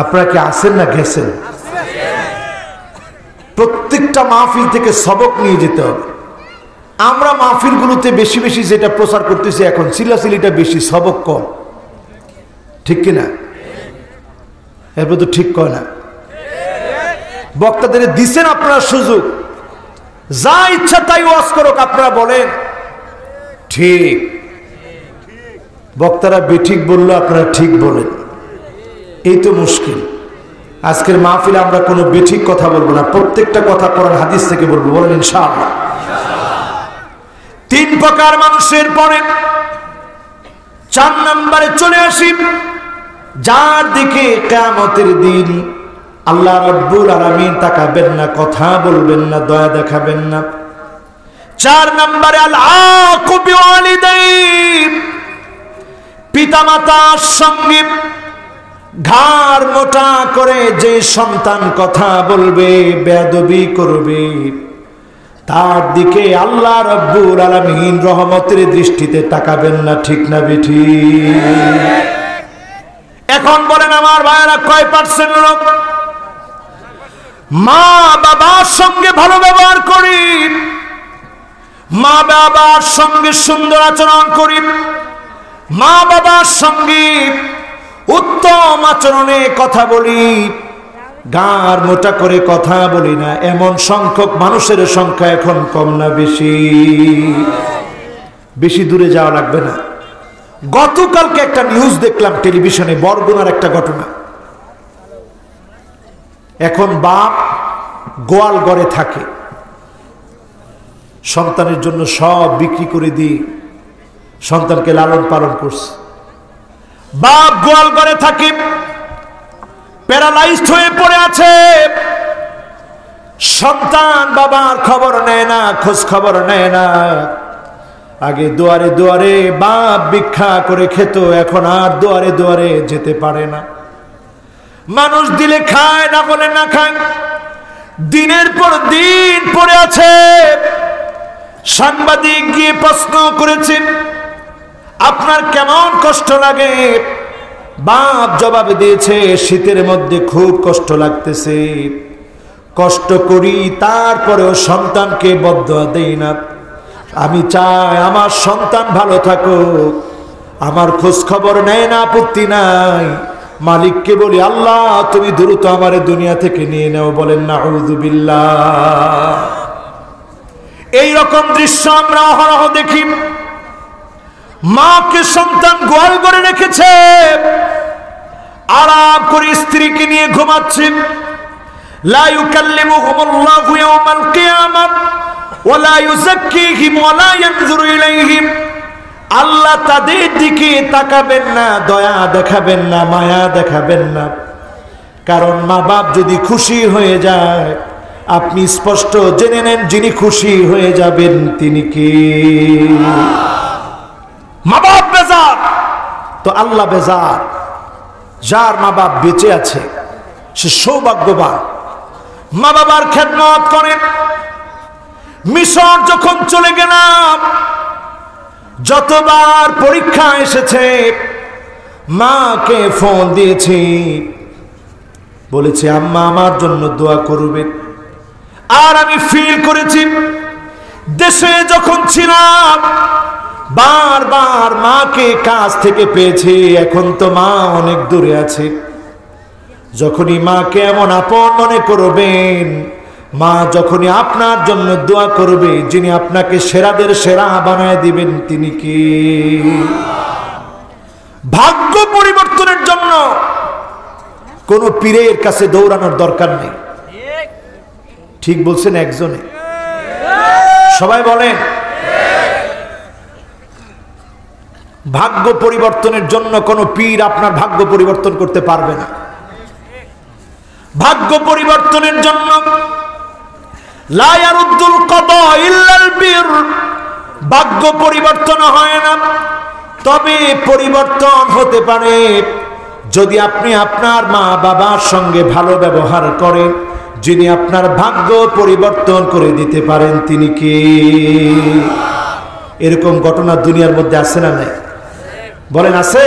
আপনারা কি আছেন না গেছেন? প্রত্যেকটা মাহফিল থেকে সবক নিয়ে যেতে হবে। আমরা মাহফিলগুলোতে বেশি বেশি যেটা প্রচার করতেছি এখন, চিল্লাচিল্লিটা বেশি, সবক কম, ঠিক কিনা? এরপর তো ঠিক কয় না। বক্তাদের দিচ্ছেন আপনারা সুযোগ, যা ইচ্ছা তাই ওয়াজ করুক, আপনারা বলেন ঠিক। বক্তারা বেঠিক বললো, আপনারা ঠিক বলেন, এই তো মুশকিল। আজকের মাহফিলে আমরা কোনো বেঠিক কথা বলবো না, প্রত্যেকটা কথা কোরআন হাদিস থেকে বলবো। বলেন ইনশাআল্লাহ। 3 প্রকার মানুষের পরে 4 নম্বরে চলে আসি, যার দিকে কিয়ামতের দিন আল্লাহ রাব্বুল আলামিন তাকাবেন না, কথা বলবেন না, দয়া দেখাবেন না। 4 নম্বরে আল আকু বিওয়ালিদাইন, পিতামাতার সঙ্গে ঘাড় মোটা করে যে সন্তান কথা বলবে, বেয়াদবি করবে, তার দিকে আল্লাহ রাব্বুল আলামিন রহমতের দৃষ্টিতে তাকাবেন না, ঠিক না বেঠিক? এখন বলেন আমার ভাইরা, কয় পার্সেন্ট লোক মা বাবার সঙ্গে ভালো ব্যবহার করি, মা বাবার সঙ্গে সুন্দর আচরণ করি, মা বাবার সঙ্গে উত্তম আচরণে কথা বলি, গাঁর মোটা করে কথা বলি না? এমন সংখ্যক মানুষের সংখ্যা এখন কম না বেশি? বেশি দূরে যাওয়া লাগবে না। গতকালকে একটা নিউজ দেখলাম টেলিভিশনে, বরগুনার একটা ঘটনা। এখন বাপ গোয়াল ঘরে থাকে, সন্তানের জন্য সব বিক্রি করে দিয়ে সন্তানকে লালন পালন করছে। বাপ গোয়াল ঘরে থাকে, প্যারালাইজড হয়ে পড়ে আছে। সন্তান বাবার খবর নেয় না, খোঁজ খবর নেয় না। আগে দুয়ারে দুয়ারে বাপ ভিক্ষা করে খেত, এখন আর দুয়ারে দুয়ারে যেতে পারে না। মানুষ দিলে খায়, না বলে না খায়। দিনের পর দিন পড়ে আছে। সাংবাদিক গিয়ে প্রশ্ন করেছে, আপনার কেমন কষ্ট লাগে? বাপ জবাব দিয়েছে, শীতের মধ্যে খুব কষ্ট লাগতেছে, কষ্ট করি তারপরেও সন্তানকে বদদোয়া দেই না। আমি চাই আমার সন্তান ভালো থাকুক, আমার খোঁজ খবর নেয় না, আপত্তি নাই। মালিককে বলি, আল্লাহ তুমি দ্রুত আমার দুনিয়া থেকে নিয়ে নাও। বলেন নাউযুবিল্লাহ। এই রকম দৃশ্য আমরা অহরহ দেখি। মাকে সন্তান গোয়াল করে রেখেছে, আরাম করে স্ত্রীকে নিয়ে ঘুমাচ্ছে। লা ইউকাল্লিমুহুমুল্লাহু ইয়াওমাল কিয়ামাহ ওয়া লা ইউযাক্কিহিম ওয়া লা ইয়ানজুরু ইলাইহিম। আল্লাহ তাদের দিকে তাকাবেন না, দয়া দেখাবেন না, মায়া দেখাবেন না। কারণ মা বাপ যদি খুশি হয়ে যায়, আপনি স্পষ্ট জেনে নেন যিনি খুশি হয়ে যাবেন তিনি কে? মা বাপ বেজার তো আল্লাহ বেজার। যার মা বাপ বেঁচে আছে সে সৌভাগ্যবান। মা বাবার খেদমত করেন। মিশর যখন চলে গেলাম, যতবার পরীক্ষা এসেছে মাকে ফোন দিয়েছি, বলেছি আম্মা আমার জন্য দোয়া করবেন। আর আমি ফিল করেছি দেশে যখন ছিলাম বারবার মাকে কাছ থেকে পেয়েছি, এখন তো মা অনেক দূরে আছে। যখনই মাকে এমন আপন মনে করবেন, মা যখনই আপনার জন্য দোয়া করবে, যিনি আপনাকে সেরাদের সেরা বানায় দিবেন তিনি কি? ভাগ্য পরিবর্তনের জন্য কোন পীরের কাছে দৌড়ানোর দরকার নেই। ঠিক বলছেন একজনে? সবাই বলেন। ভাগ্য পরিবর্তনের জন্য কোনো পীর আপনার ভাগ্য পরিবর্তন করতে পারবে না। ভাগ্য পরিবর্তনের জন্য লা ইয়ারুদ্দুল কাদা ইল্লাল বীর, ভাগ্য পরিবর্তন হয় না, তবে পরিবর্তন হতে পারে যদি আপনি আপনার মা বাবার সঙ্গে ভালো ব্যবহার করেন। যিনি আপনার ভাগ্য পরিবর্তন করে দিতে পারেন তিনি কে? এরকম ঘটনা দুনিয়ার মধ্যে আছে না নাই? বলেন আছে?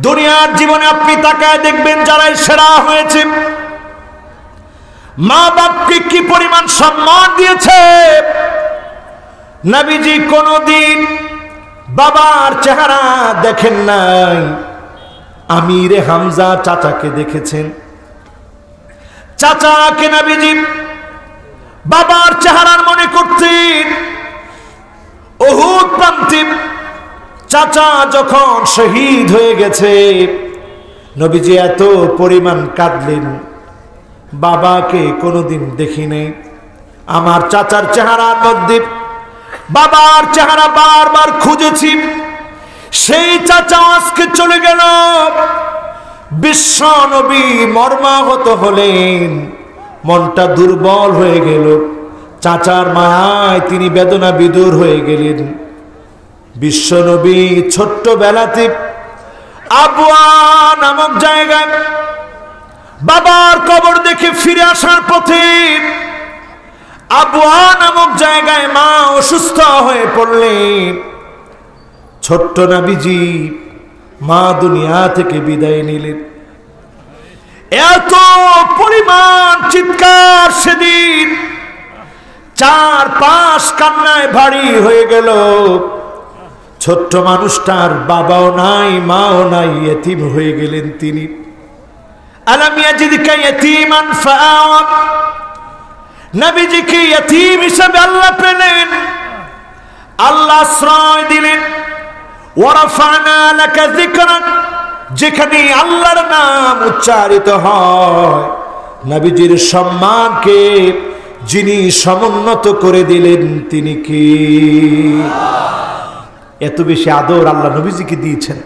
দুনিয়ার জীবনে আপনি তাকায় দেখবেন যারাই সেরা হয়েছে, মা বাপকে কি পরিমাণ সম্মান দিয়েছে। নবীজি কোনদিন বাবার চেহারা দেখেন নাই, আমিরে হামজা চাচাকে দেখেছেন। চাচাকে নবীজি বাবার চেহারার মনে করতেন। উহুদ প্রান্তে চাচা যখন শহীদ হয়ে গেছে, নবীজি এত পরিমাণ কাঁদলেন, বাবাকে কোনোদিন দেখি নাই। আমার চাচার চেহারার মধ্যে বাবার চেহারা বারবার খুঁজেছি, সেই চাচা আজকে চলে গেল। বিশ্ব নবী মর্মাহত হলেন, মনটা দুর্বল হয়ে গেল। চাচার মায়ায় তিনি বেদনা বিদুর হয়ে গেলেন। বিশ্ব নবী ছোট্টবেলাতে আবওয়া নামক জায়গায় বাবার কবর দেখে ফিরে আসার পথে আবওয়া নামক জায়গায় মা অসুস্থ হয়ে পড়লেন। ছোট্ট নবীজি মা দুনিয়া থেকে বিদায় নিলেন। এত পরিমাণ চিৎকার, সেদিন চারপাশ কান্নায় ভারী হয়ে গেল। ছোট্ট মানুষটার বাবাও নাই, মাও নাই, এতিম হয়ে গেলেন তিনি। আলাম ইয়াজিদকা ইয়াতীমান ফাআওয়া, নবীজিকে ইতিম হিসেবে আল্লাহ পেলেন, আল্লাহ আশ্রয় দিলেন। ওয়ারাফানা লাকা যিকরাক, যেখানে আল্লাহর নাম উচ্চারিত হয়, নবীজির সম্মানকে যিনি সমুন্নত করে দিলেন তিনি কি? এত বেশি আদর আল্লাহ নবীজিকে দিয়েছেন।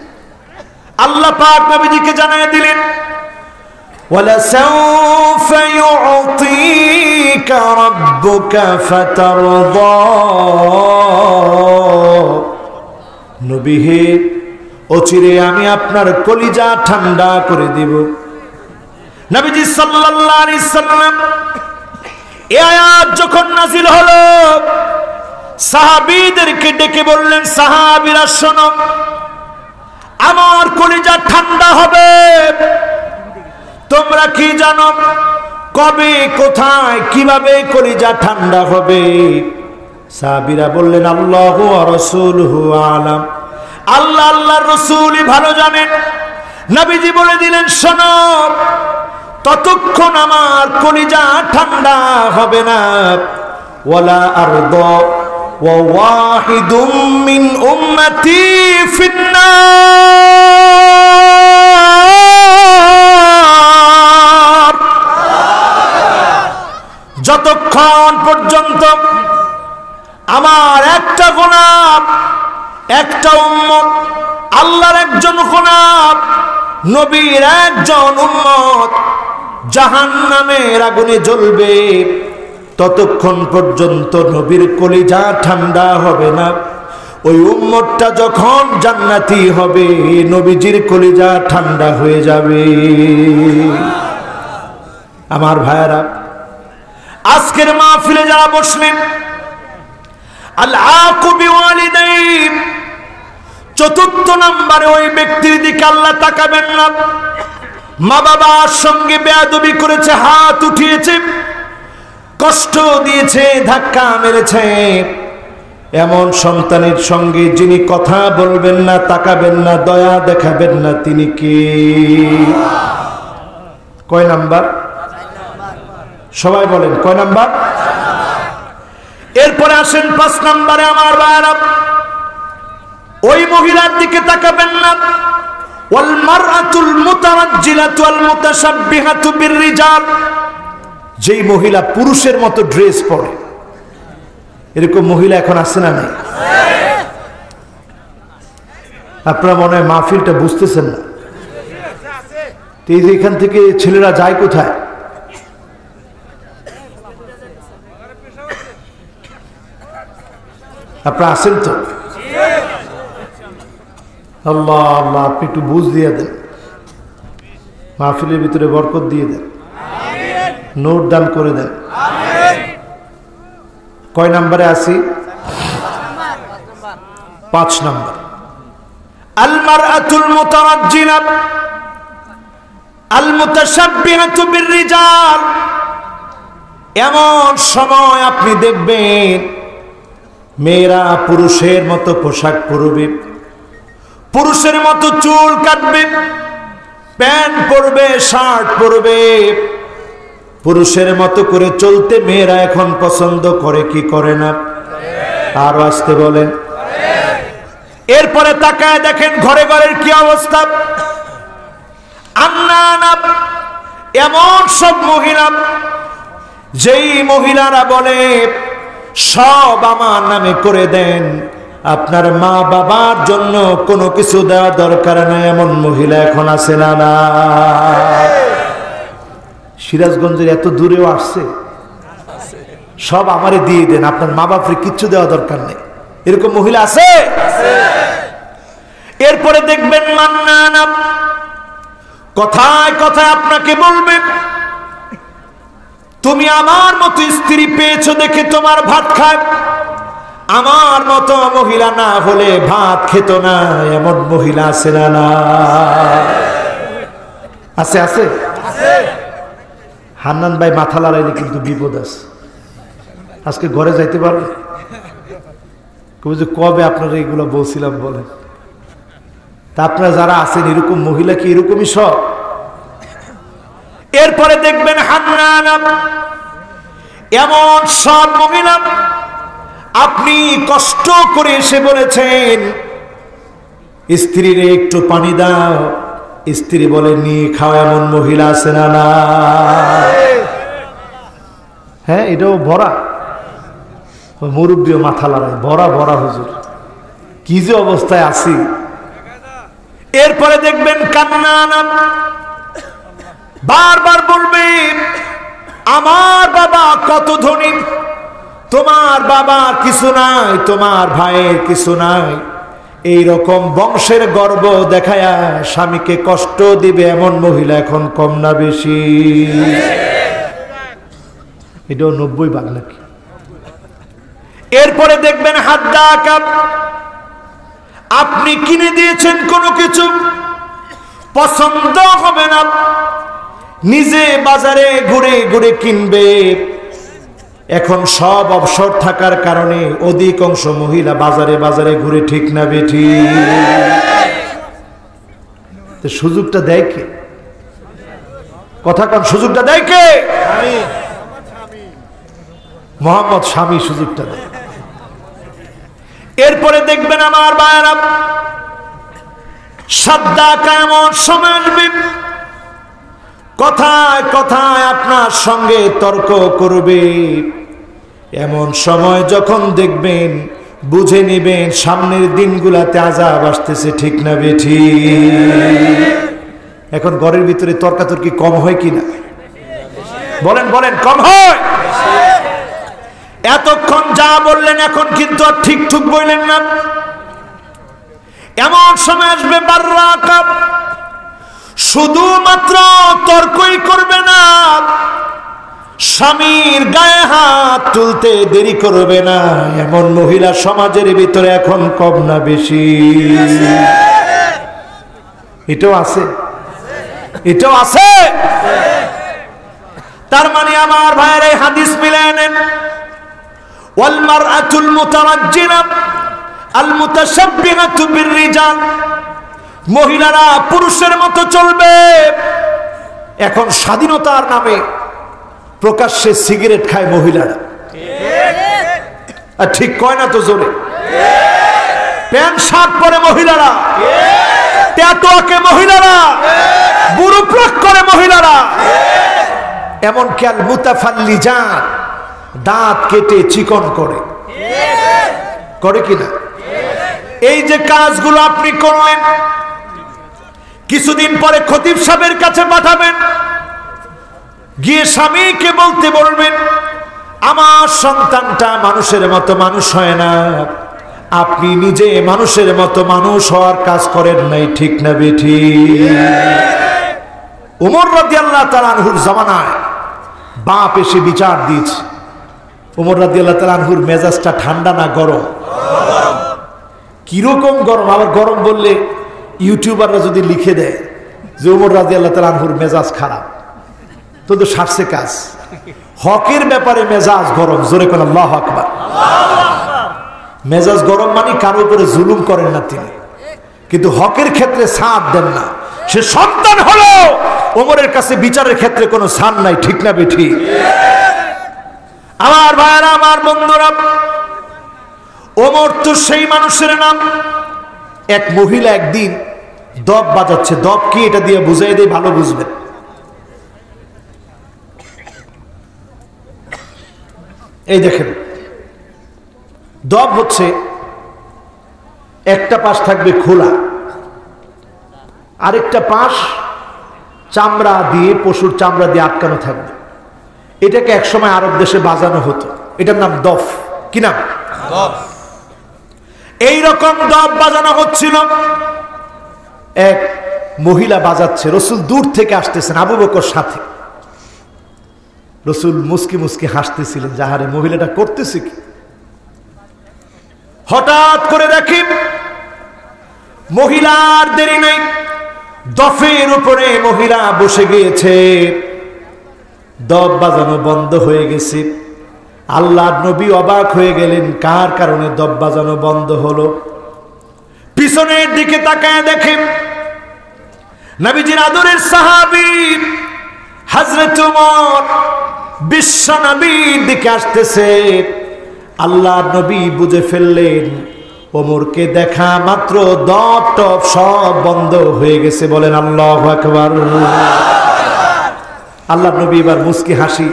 আল্লাহ পাক নবীজিকে জানায় দিলেন, وَلَسَوْفَ يُعْطِيكَ رَبُّكَ فَتَرْضَى, নবী হে, অচিরে আমি আপনার কলিজা ঠান্ডা করে দিব। নবীজি সাল্লাল্লাহু আলাইহি সাল্লাম এই আয়াত যখন নাযিল হলো, সাহাবীদেরকে ডেকে বললেন, সাহাবীরা শোনো, আমার কলিজা ঠান্ডা হবে। তোমরা কি জানো কবে, কোথায়, কিভাবে কলিজা ঠান্ডা হবে? সাহাবীরা বললেন, আল্লাহু ওয়া রাসূলুহু আলাম, আল্লাহ আল্লাহর রাসূলই ভালো জানেন। নবীজি বলে দিলেন, শোনো, ততক্ষণ আমার কলিজা ঠান্ডা হবে না। ওয়ালা আরদা ওয়া ওয়াহিদুম মিন উম্মতি ফিন্নার, যতক্ষণ পর্যন্ত আমার একটা গোলাম, একটা উম্মত, আল্লাহর একজন গোলাম, নবীর একজন উম্মত জাহান্নামের আগুনে জ্বলবে, ততক্ষণ পর্যন্ত নবীর কলিজা ঠান্ডা হবে না। ওই উম্মতটা যখন জান্নাতি হবে, নবীজির কলিজা ঠান্ডা হয়ে যাবে। আমার ভাইয়েরা, আজকের মাহফিলে যারা বসলেন, আল আকু বিওয়ালিদাইন, চতুর্থ নম্বরে ওই ব্যক্তির দিকে আল্লাহ তাকাবেন না। মা বাবার সঙ্গে বেয়াদবি করেছে, হাত উঠিয়েছে, কষ্ট দিয়েছে, ধাক্কা মেরেছে, এমন সন্তানের সঙ্গে যিনি কথা বলবেন না, তাকাবেন না, দয়া দেখাবেন না, তিনি কি? কয় নাম্বার? সবাই বলেন কয় নাম্বার? এরপরে আসেন 5 নম্বরে। আমার ভাইরা, ওই মহিলার দিকে তাকাবেন না। ওয়াল মারআতুল মুতারাজ্জিলাতু ওয়াল মুতাশাব্বিহাতু বিররিজাল, যেই মহিলা পুরুষের মতো ড্রেস পরে, এরকম মহিলা এখন আছে না নাই? আপনারা মনে হয় মাহফিলটা বুঝতেছেন না। তো এই যে এখান থেকে ছেলেরা যায় কোথায়? আপনারা আসেন তো? আল্লাহ আল্লাহ, আপনি একটু বুঝ দিয়ে দেন, মাহফিলের ভিতরে বরকত দিয়ে দেন, নোট দান করে দেন। কয় নম্বরে আছি? 5 নম্বর। আল মারআতুল মুতারাজ্জিলা আল মুতাশাব্বিহাতু বিররিজাল। এমন সময় আপনি দেখবেন মেয়েরা পুরুষের মতো পোশাক পরবে, পুরুষের মতো চুল কাটবে, প্যান্ট পরবে, শার্ট পরবে, পুরুষের মতো করে চলতে মেয়েরা এখন পছন্দ করে কি করে না? আরো আসতে বলেন। এরপরে তাকায় দেখেন ঘরে ঘরের কি অবস্থা। আন্নানা, এমন সব মহিলা, যেই মহিলারা বলে সব আমার নামে করে দেন, আপনার মা বাবার জন্য কোনো কিছু দেওয়া দরকার নাই, এমন মহিলা এখন আছে না? না, সিরাজগঞ্জের এত দূরেও আসছে, সব আমারে দিয়ে দেন, আপনার মা বাপরে কিচ্ছু দেওয়া দরকার নেই, এরকম মহিলা আছে। এরপরে দেখবেন মান্নানা, কথায় কথায় আপনাকে বলবে তুমি আমার মতো স্ত্রী পেয়েছো দেখে তোমার ভাত খায়, আমার মতো মহিলা না হলে ভাত খেত না, এমন মহিলা আছে না? না, আছে আছে। হান্নান ভাই মাথা লড়াইলে কিন্তু বিপদ আছে, আজকে ঘরে যাইতে পারবে? কবে আপনারা এগুলো বলছিলাম বলেন? তা আপনারা যারা আছেন এরকম মহিলা কি এরকমই সব? এরপরে দেখবেন হান্নানা, এমন সব মহিলা আপনি কষ্ট করে এসে বলেছেন স্ত্রীরে একটু পানি দাও, স্ত্রী বলে নিয়ে খাও, এমন মহিলা আছে না? না, হ্যাঁ, এটাও ভরা। মুরব্বীও মাথা লড়াই, ভরা ভরা হুজুর, কি যে অবস্থায় আছি। এরপরে দেখবেন কান্নানা, বারবার বলবে আমার বাবা কত ধনী, তোমার বাবার কিছু নাই, তোমার ভাইয়ের কিছু নাই, এই রকম বংশের গর্ব দেখায়া স্বামীকে কষ্ট দিবে, এমন মহিলা এখন কম না বেশি? এটাও 90 ভাগ নাকি? এরপরে দেখবেন হাদ্দাকা, আপনি কিনে দিয়েছেন কোনো কিছু, পছন্দ হবে না, নিজে বাজারে ঘুরে ঘুরে কিনবে। এখন সব অবসর থাকার কারণে অধিকাংশ মহিলা বাজারে বাজারে ঘুরে, ঠিক না বেঠি? সুযোগটা দেয় কে? কথা কন, সুযোগটা দেয় কে? মোহাম্মদ স্বামী সুযোগটা দেয়। এরপরে দেখবেন আমার ভাইরা, সাদ্দা কেমন সময় আসবে, কথায় কথায় আপনার সঙ্গে তর্ক করবে, এমন সময় যখন দেখবেন বুঝে নেবেন সামনের দিনগুলাতে আযাব আসতেছে, ঠিক না বেঠি? এখন ঘরের ভিতরে তর্কাতর্কি কম হয় কিনা? বলেন বলেন, কম হয়? এতক্ষণ যা বললেন এখন কিন্তু আর ঠিক ঠিক বললেন না। এমন সময় আসবে বাররাকা, শুধুমাত্র তর্কই করবে না, স্বামীর গায়ে হাত তুলতে দেরি করবে না, এমন মহিলা সমাজের ভিতরে এখন কম না বেশি? এটাও আছে, এটাও আছে। তার মানে আমার ভাইয়ের এই হাদিস মিলায় নেন, ওয়াল মারআতুল মুতারাজ্জিলা আল মুতাশাব্বিহাতু বিররিজাল, মহিলারা পুরুষের মতো চলবে। এখন স্বাধীনতার নামে প্রকাশ্যে সিগারেট খায় মহিলারা, আর ঠিক কয় না তো জোরে? প্যান্ট শার্ট পরে মহিলারা, ট্যাটু আঁকে মহিলারা, বুড়ো প্লাক করে মহিলারা, এমনকি আল মুতাফাল্লিজাত, দাঁত কেটে চিকন করে, করে কিনা? এই যে কাজগুলো আপনি করলেন, কিছুদিন পরে খতিব সাহেবের কাছে পাঠাবেন, গিয়ে স্বামীকে বলতে বলবেন, আমার সন্তানটা মানুষের মতো মানুষ হয় না, আপনি নিজে মানুষের মতো মানুষ হওয়ার কাজ করেন নাই, ঠিক না বেঠিক? ওমর রাদিয়াল্লাহু তাআলা আনহুর জামানায় বাপ এসে বিচার দিয়েছে। ওমর রাদিয়াল্লাহু তাআলা আনহুর মেজাজটা ঠান্ডা না গরম? কিরকম গরম! আবার গরম বললে ইউটিউবাররা যদি লিখে দেয় যে ওমর রাদিয়াল্লাহু তাআলা আনহুর মেজাজ খারাপ, তো সারছে কাজ। হকের ব্যাপারে মেজাজ গরম, জোরে কোন আল্লাহু আকবার। মেজাজ গরম মানে কারো উপরে জুলুম করেন না তিনি, কিন্তু হকের ক্ষেত্রে সাথ দেন না। সে সন্তান হলো, ওমরের কাছে বিচারের ক্ষেত্রে কোনো ছাড় নাই, ঠিক না বেঠি? আমার ভাইরা, আমার বন্ধুরা, ওমর তো সেই মানুষের নাম। এক মহিলা একদিন দব বাজাচ্ছে। দব কি এটা দিয়ে বুঝাই দেয়, ভালো বুঝবেন। এই দেখেন, দব হচ্ছে একটা পাশ থাকবে খোলা, আরেকটা পাশ চামড়া দিয়ে, পশুর চামড়া দিয়ে আটকানো থাকবে। এটাকে একসময় আরব দেশে বাজানো হতো, এটার নাম দফ। কি নাম? দফ। এইরকম দফ বাজানো হচ্ছিল, এক মহিলা বাজাচ্ছে, রসুল দূর থেকে আসতেছেন, আবু বকর সাথে। রসুল মুস্কি মুস্কি হাসতেছিলেন, যাহারে মহিলাটা করতেছে কি। হঠাৎ করে দেখি মহিলার দেরি নেই, দফের উপরে মহিলা বসে গিয়েছে, দফ বাজানো বন্ধ হয়ে গেছে। আল্লাহর নবী অবাক হয়ে গেলেন, কার কারণে দফ বাজানো বন্ধ হলো। পিছনের দিকে তাকায় দেখেন নবীজির আদরের সাহাবী হযরত ওমর বিশ্ব নবীর দিকে আসতেছে। আল্লাহর নবী বুঝে ফেললেন, ওমরকে দেখা মাত্র দফ টপ সব বন্ধ হয়ে গেছে। বলেন আল্লাহু আকবার। আল্লাহর নবী এবার মুস্কি হাসি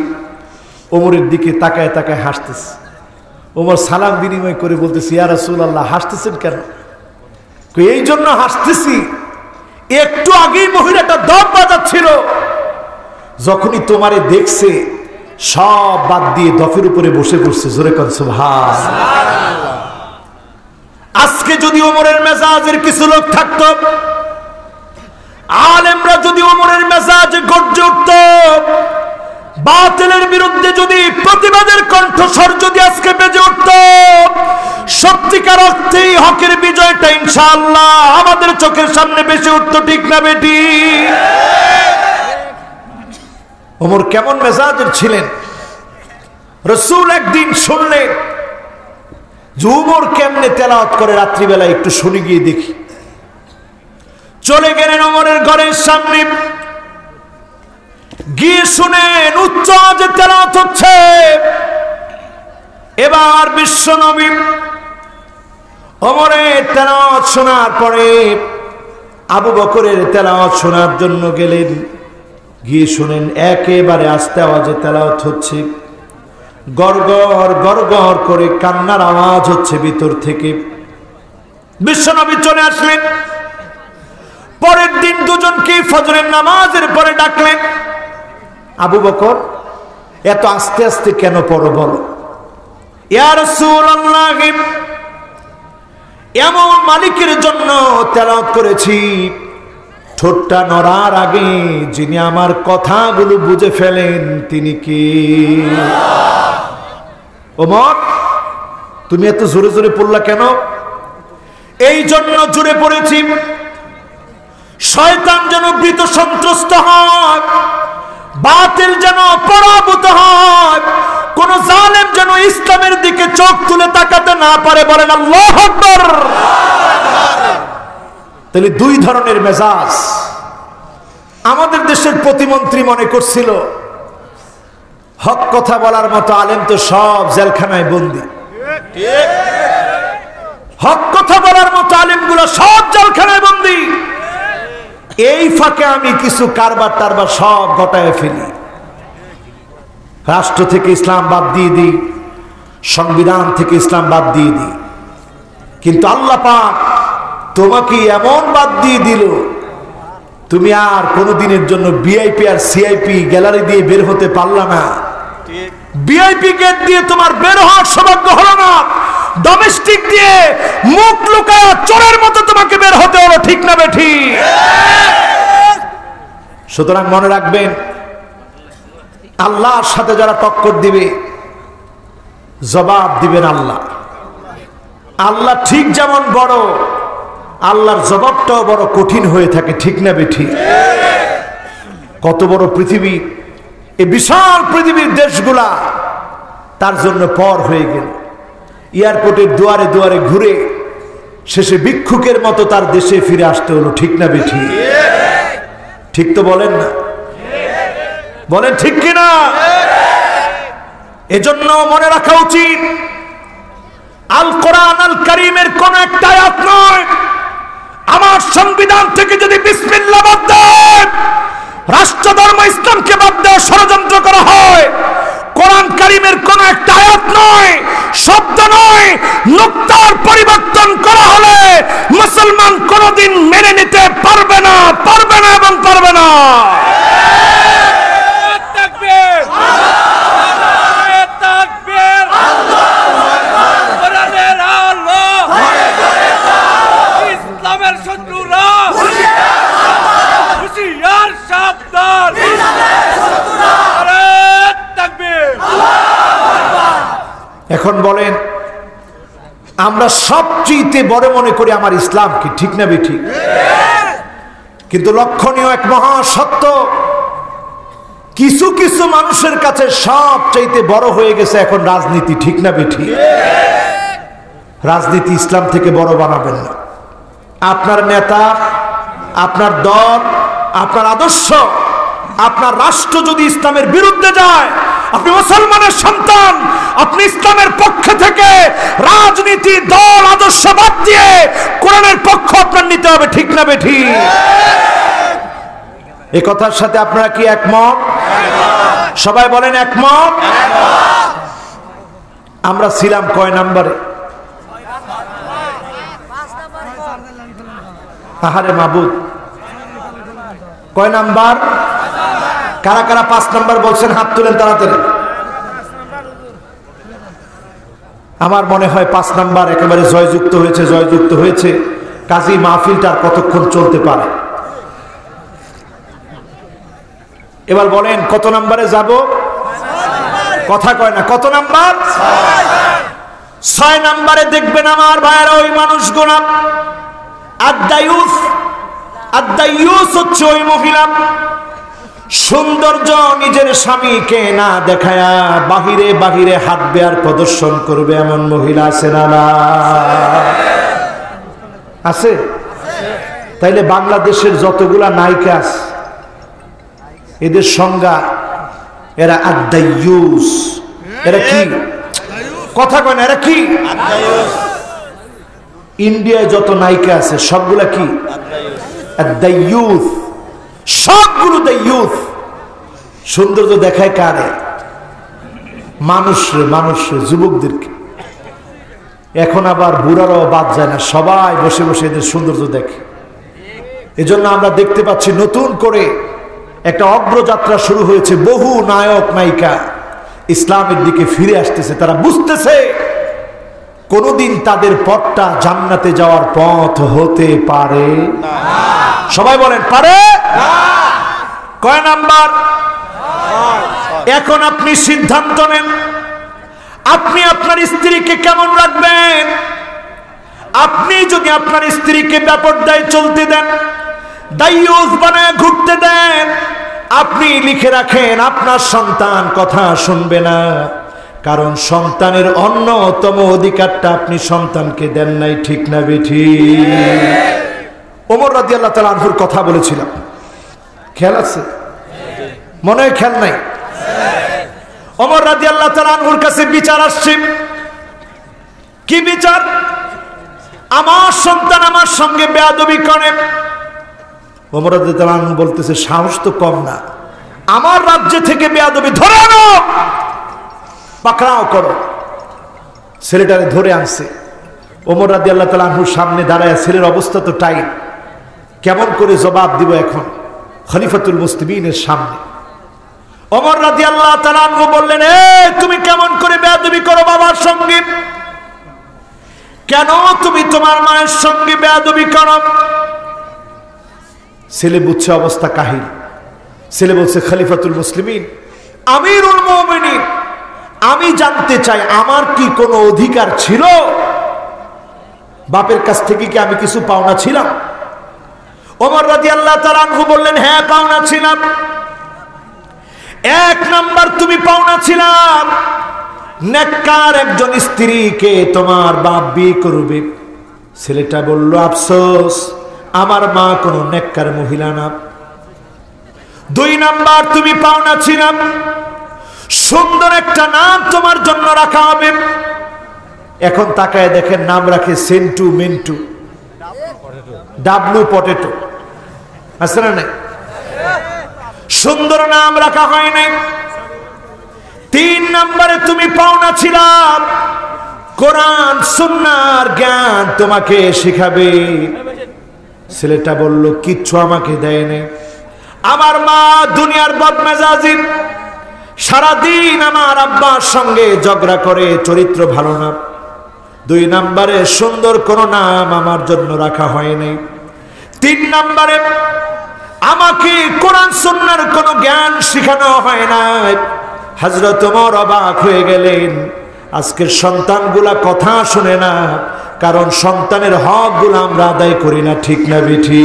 ওমরের দিকে তাকায় তাকায় হাসতেছে। ওমর সালাম বিনিময় করে বলতেছে, ইয়া রাসূলুল্লাহ, হাসতেছেন কেন? এই জন্য হাসতেছি, একটু আগেই মহিলাটা দফ বাজাচ্ছিল, যখনই তোমারে দেখছে সব বাদ দিয়ে দফের উপরে বসে পড়ছে। জোরে কোন সুবহানাল্লাহ। আজকে যদি ওমরের মেজাজের কিছু লোক থাকতো, আলেমরা যদি ওমরের মেজাজে গর্জে উঠত, বাতিলের বিরুদ্ধে যদি প্রতিবাদের কণ্ঠস্বর যদি আজকে বেজে উঠত, সত্যিকার অর্থেই হকের বিজয়টা ইনশাআল্লাহ আমাদের চোখের সামনে বেশি উঠত, ঠিক না বেটি? ওমর কেমন মেজাজের ছিলেন, রাসূল একদিন শুনলেন যে ওমর কেমনে তেলাওয়াত করে রাত্রিবেলা, একটু শুনে গিয়ে দেখি। চলে গেলেন ওমরের ঘরের সামনে, গিয়ে শুনেন উচ্চ আওয়াজে তেলাওয়াত হচ্ছে। এবার বিশ্ব নবী ওমরের তেলাওয়াত শোনার পরে আবু বকরের তেলাওয়াত শোনার জন্য গেলেন। গিয়ে শুনেন একেবারে আস্তে আওয়াজে তেলাওয়াত হচ্ছে, গড়গড় গড়গড় করে কান্নার আওয়াজ হচ্ছে ভিতর থেকে। বিশ্বনবী চলে আসলেন। পরের দিন দুজনকে ফজরের নামাজের পরে ডাকলেন। আবু বকর, এত আস্তে আস্তে কেন পড়ো বলো? ইয়া রাসূলুল্লাহ, এমন মালিকের জন্য তেলাওয়াত করেছি, ঠোঁটটা নড়ার আগে যিনি আমার কথাগুলো বুঝে ফেলেন তিনি কি? ওমর, তুমি এত জোরে জোরে পড়লা কেন? এই জন্য জোরে পড়েছি, শয়তান যেন ভীত সন্ত্রস্ত হয়, বাতিল যেন পরাভূত হয়, কোন জালেম যেন ইসলামের দিকে চোখ তুলে তাকাতে না পারে। বলেন আল্লাহু আকবার। তাহলে দুই ধরনের মেজাজ। আমাদের দেশের প্রতিমন্ত্রী মনে করছিল হক কথা বলার মতো আলেম তো সব জেলখানায় বন্দী। হক কথা বলার মতো আলেমগুলো সব জেলখানায় বন্দী। এই ফাঁকে আমি কিছু কারবার টারবার সব ঘটায় ফেলি, রাষ্ট্র থেকে ইসলাম বাদ দিয়ে দিই, সংবিধান থেকে ইসলাম বাদ দিয়ে দিই। কিন্তু আল্লাহ পাক তোমাকে এমন বাদ দিয়ে দিল, তুমি আর কোনোদিনের জন্য ভিআইপি আর সিআইপি গ্যালারি দিয়ে বের হতে পারলা না। ভিআইপি গেট দিয়ে তোমার বের হওয়ার সৌভাগ্য হলো না, ডোমেস্টিক দিয়ে মুখ লুকায়া চোরের মতো তোমাকে বের হতে হলো, ঠিক না বেঠি? সুতরাং মনে রাখবেন, আল্লাহর সাথে যারা টক্কর দিবে জবাব দিবেন আল্লাহ। আল্লাহ ঠিক যেমন বড়, আল্লাহর জবাবটাও বড় কঠিন হয়ে থাকে, ঠিক না বেঠি? কত বড় পৃথিবী, এই বিশাল পৃথিবীর দেশগুলা তার জন্য পর হয়ে গেল। এয়ারপোর্টের দুয়ারে দুয়ারে ঘুরে শেষে ভিক্ষুকের মতো তার দেশে ফিরে আসতে হলো, ঠিক না বেঠি? ঠিক তো বলেন না? বলেন ঠিক কিনা? এজন্য মনে রাখা উচিত, আল কোরআন আল কারীমের কোন একটা আয়াত নয়, আমার সংবিধান থেকে যদি বিসমিল্লাহ বাদ দেয়, রাষ্ট্র ধর্ম ইসলামকে বাদ দেওয়া ষড়যন্ত্র করা হয়, কোরআন কারীমের কোন একটা আয়াত নয়, শব্দ নয়, নুক্তার পরিবর্তন করা হলে মুসলমান কোনদিন মেনে নিতে পারবে না, পারবে না এবং পারবে না। এখন বলেন, আমরা সবচেয়ে বড় মনে করি আমার ইসলামকে, ঠিক না বেঠি? কিন্তু লক্ষণীয় এক মহা সত্য, কিছু কিছু মানুষের কাছে সবচেয়ে বড় হয়ে গেছে এখন রাজনীতি, ঠিক না বেঠি? রাজনীতি ইসলাম থেকে বড় বানাবেন না। আপনার নেতা, আপনার দল, আপনার আদর্শ, আপনার রাষ্ট্র যদি ইসলামের বিরুদ্ধে যায়, আপনি মুসলমানের সন্তান, আপনি ইসলামের পক্ষ থেকে রাজনীতি, দল, আদর্শ বাদ দিয়ে কোরআনের পক্ষ আপনার নিতে হবে, ঠিক না বেঠি? এই কথার সাথে আপনারা কি একমত? সবাই বলেন একমত। আমরা ছিলাম কয় নাম্বারে? আহারে মাবুদ, কয় নাম্বার? কারা কারা 5 নাম্বার বলছেন হাত তুলেন তাড়াতাড়ি। আমার মনে হয় 5 নাম্বার একেবারে জয়যুক্ত হয়েছে, জয়যুক্ত হয়েছে। কাজী মাহফিলটা কতক্ষণ চলতে পারে? এবার বলেন কত নাম্বারে যাব? কথা কয় না, কত নাম্বার? 6 নাম্বারে দেখবেন আমার ভাইয়েরা, ওই মানুষগুলো আদ-দায়ুস, আদ-দায়ুস হচ্ছে ওই মহিলা, সৌন্দর্য নিজের স্বামীকে না দেখায়া বাহিরে বাহিরে হাঁটবে আর প্রদর্শন করবে, এমন মহিলা আছে না? আছে? তাইলে বাংলাদেশের যতগুলা নায়িকা আছে এদের সংজ্ঞা, এরা আদ-দায়ুস। এরা কি? কথা কয় না, এরা কি? ইন্ডিয়ায় যত নায়িকা আছে সবগুলা কি? আদ-দায়ুস। সবগুলো দায়ুস। সৌন্দর্য দেখায় কারে? মানুষরে, যুবকদেরকে। এখন আবার বুড়ারাও বাদ যায় না, সবাই বসে বসে এদের সৌন্দর্য দেখে। এজন্য আমরা দেখতে পাচ্ছি নতুন করে একটা অগ্রযাত্রা শুরু হয়েছে, বহু নায়ক নায়িকা ইসলামের দিকে ফিরে আসতেছে। তারা বুঝতেছে কোনদিন তাদের পথটা জান্নাতে যাওয়ার পথ হতে পারে না। সবাই বলেন পারে না। কয় নাম্বার? এখন আপনি সিদ্ধান্ত নেন, আপনি আপনার স্ত্রীকে কেমন রাখবেন। আপনি যদি আপনার স্ত্রীকে বেপরদায় চলতে দেন, দায়ুস বানায় ঘুরতে দেন, আপনি লিখে রাখেন আপনার সন্তান কথা শুনবে না, কারণ সন্তানের অন্যতম অধিকারটা আপনি সন্তানকে দেন নাই, ঠিক না বেঠি? ওমর রাদিয়াল্লাহু তাআলা আনহুর কথা বলেছিলাম, খেয়াল আছে? মনে হয় খেয়াল নাই? ওমর রাদিয়াল্লাহু তাআলা আনহুর কাছে বিচার আসছে। কি বিচার? আমার সন্তান আমার সঙ্গে বেয়াদবি করে। ওমর রাদিয়াল্লাহু তাআলা আনহু বলতেছে, সাহস তো কম না, আমার রাজ্য থেকে বেয়াদবি ধরে আনো, পাকড়াও করো। ছেলেটারে ধরে আনছে, ওমর রাদিয়াল্লাহু তাআলা আনহুর সামনে দাঁড়ায়, ছেলের অবস্থা তো টাইট, কেমন করে জবাব দিব এখন খলিফাতুল মুসলিমিনের সামনে। ওমর রাদিয়াল্লাহু তাআলা আনহু বললেন, তুমি কেমন করে বেয়াদবি করো বাবার সঙ্গে? কেন তুমি তোমার মায়ের সঙ্গে বেয়াদবি করো? ছেলে বুঝছে অবস্থা কাহিল। ছেলে বলছে, খলিফাতুল মুসলিমিন, আমিরুল মুমিনিন, আমি জানতে চাই আমার কি কোনো অধিকার ছিল? বাপের কাছ থেকে কি আমি কিছু পাওনা ছিলাম? ওমর রাদিয়াল্লাহু তাআলা আনহু বললেন, হ্যাঁ পাওনা ছিলাম। এক নাম্বার তুমি পাওনা ছিলাম নেককার একজন স্ত্রীকে তোমার বাপ বিয়ে করবে। ছেলেটা বলল, আফসোস, আমার মা কোনো নেককার মহিলা না। দুই নাম্বার তুমি পাওনা ছিলাম সুন্দর একটা নাম তোমার জন্য রাখা হবে। এখন তাকায় দেখেন নাম রাখে সেন্টু, মিন্টু, ডাবলু পটেটো, আছে না নাই? সুন্দর নাম রাখা হয় নাই। তিন নম্বরে তুমি পাওনা ছিলাম কোরআন সুন্নাহর জ্ঞান তোমাকে শিখাবে। ছেলেটা বলল, কিচ্ছু আমাকে দেয় নাই। আমার মা দুনিয়ার বদমেজাজি, সারাদিন আমার আব্বার সঙ্গে ঝগড়া করে, চরিত্র ভালো না। দুই নম্বরে সুন্দর কোন নাম আমার জন্য রাখা হয় নাই। তিন নম্বরে আমাকে কোরআন সুন্নাহর কোনো জ্ঞান শেখানো হয় না। হযরত ওমর অবাক হয়ে গেলেন, আজকের সন্তানগুলা কথা শুনে না, কারণ সন্তানের হকগুলো আমরা আদায় করি না, ঠিক না বেঠি?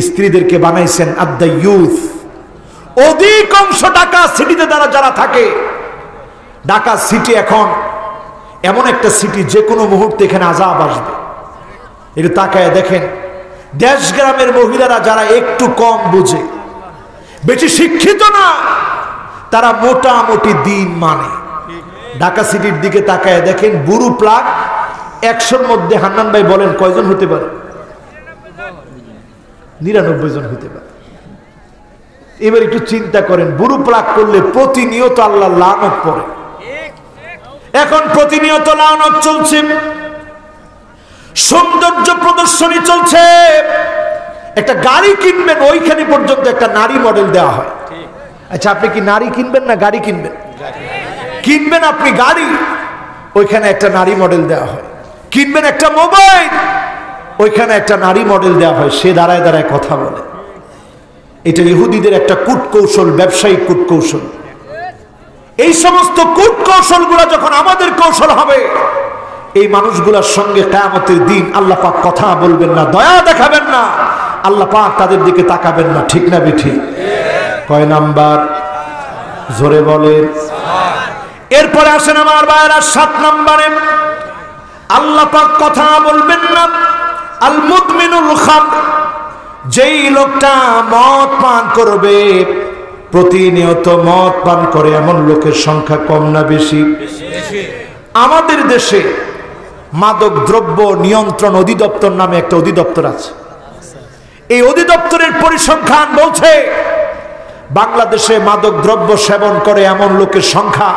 স্ত্রীদেরকে বানাইছেন আদ-দায়ুস। অধিকাংশ ঢাকা সিটিতে যারা থাকে, ঢাকা সিটি এখন এমন একটা সিটি, যে কোনো মুহূর্তে এখানে আযাব আসবে। একটু তাকায় দেখেন, দেশ গ্রামের মহিলারা যারা একটু কম বুঝে, বেশি শিক্ষিত না, তারা মোটামুটি দিন মানে। ঢাকা সিটির দিকে তাকায় দেখেন, বুড়ো প্লাগ 100-র মধ্যে হান্নান ভাই বলেন কয়জন হতে পারে? 99 জন হতে পারে। এবার একটু চিন্তা করেন, বুড়ো প্লাগ করলে প্রতিনিয়ত আল্লাহ লানত পড়ে। এখন প্রতিনিয়ত লানত চলছে, সৌন্দর্য প্রদর্শনী চলছে। একটা গাড়ি কিনবেন, ওইখানে পর্যন্ত একটা নারী মডেল দেওয়া হয়। আচ্ছা, আপনি কি নারী কিনবেন না গাড়ি কিনবেন? কিনবেন আপনি গাড়ি, ওইখানে একটা নারী মডেল দেওয়া হয়। কিনবেন একটা মোবাইল, ওইখানে একটা নারী মডেল দেওয়া হয়, সে দাঁড়ায় দাঁড়ায় কথা বলে। এটা ইহুদিদের একটা কূটকৌশল, ব্যবসায়িক কূটকৌশল। এই সমস্ত কূটকৌশলগুলো যখন আমাদের কৌশল হবে, এই মানুষগুলোর সঙ্গে কিয়ামতের দিন আল্লাহ পাক কথা বলবেন না, দয়া দেখাবেন না, আল্লাহ পাক তাদের দিকে তাকাবেন না, ঠিক না বেঠি? কয় নাম্বার? জোরে বলেন। এরপরে আসেন আমার ভাইরা 7 নম্বরে, আল্লাহ পাক কথা বলবেন না আল মুদমিনুল খামর, যেই লোকটা মদ পান করবে, প্রতিনিয়ত মদ পান করে, এমন লোকের সংখ্যা কম না বেশি? আমাদের দেশে মাদক দ্রব্য নিয়ন্ত্রণ অধিদপ্তর নামে একটা অধিদপ্তর আছে। এই অধিদপ্তরের পরিসংখ্যান বলছে, বাংলাদেশে মাদক দ্রব্য সেবন করে এমন লোকের সংখ্যা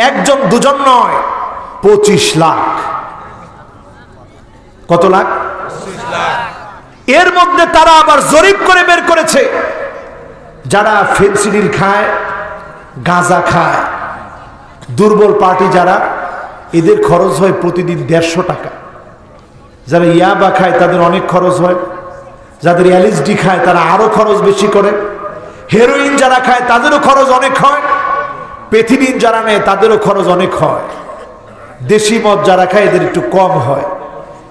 একজন দুজন নয়, 25 লাখ। কত লাখ? 25 লাখ। এর মধ্যে তারা আবার জরিপ করে বের করেছে, যারা ফেনসিডিল খায়, গাঁজা খায়, দুর্বল পার্টি যারা, এদের খরচ হয় প্রতিদিন 150 টাকা। যারা ইয়াবা খায় তাদের অনেক খরচ হয়, যাদের এলএসডি খায় তারা আরো খরচ বেশি করে, হেরোইন যারা খায় তাদেরও খরচ অনেক হয়, পেথিনিন যারা নেয় তাদেরও খরচ অনেক হয়, দেশি মদ যারা খায় এদের একটু কম হয়।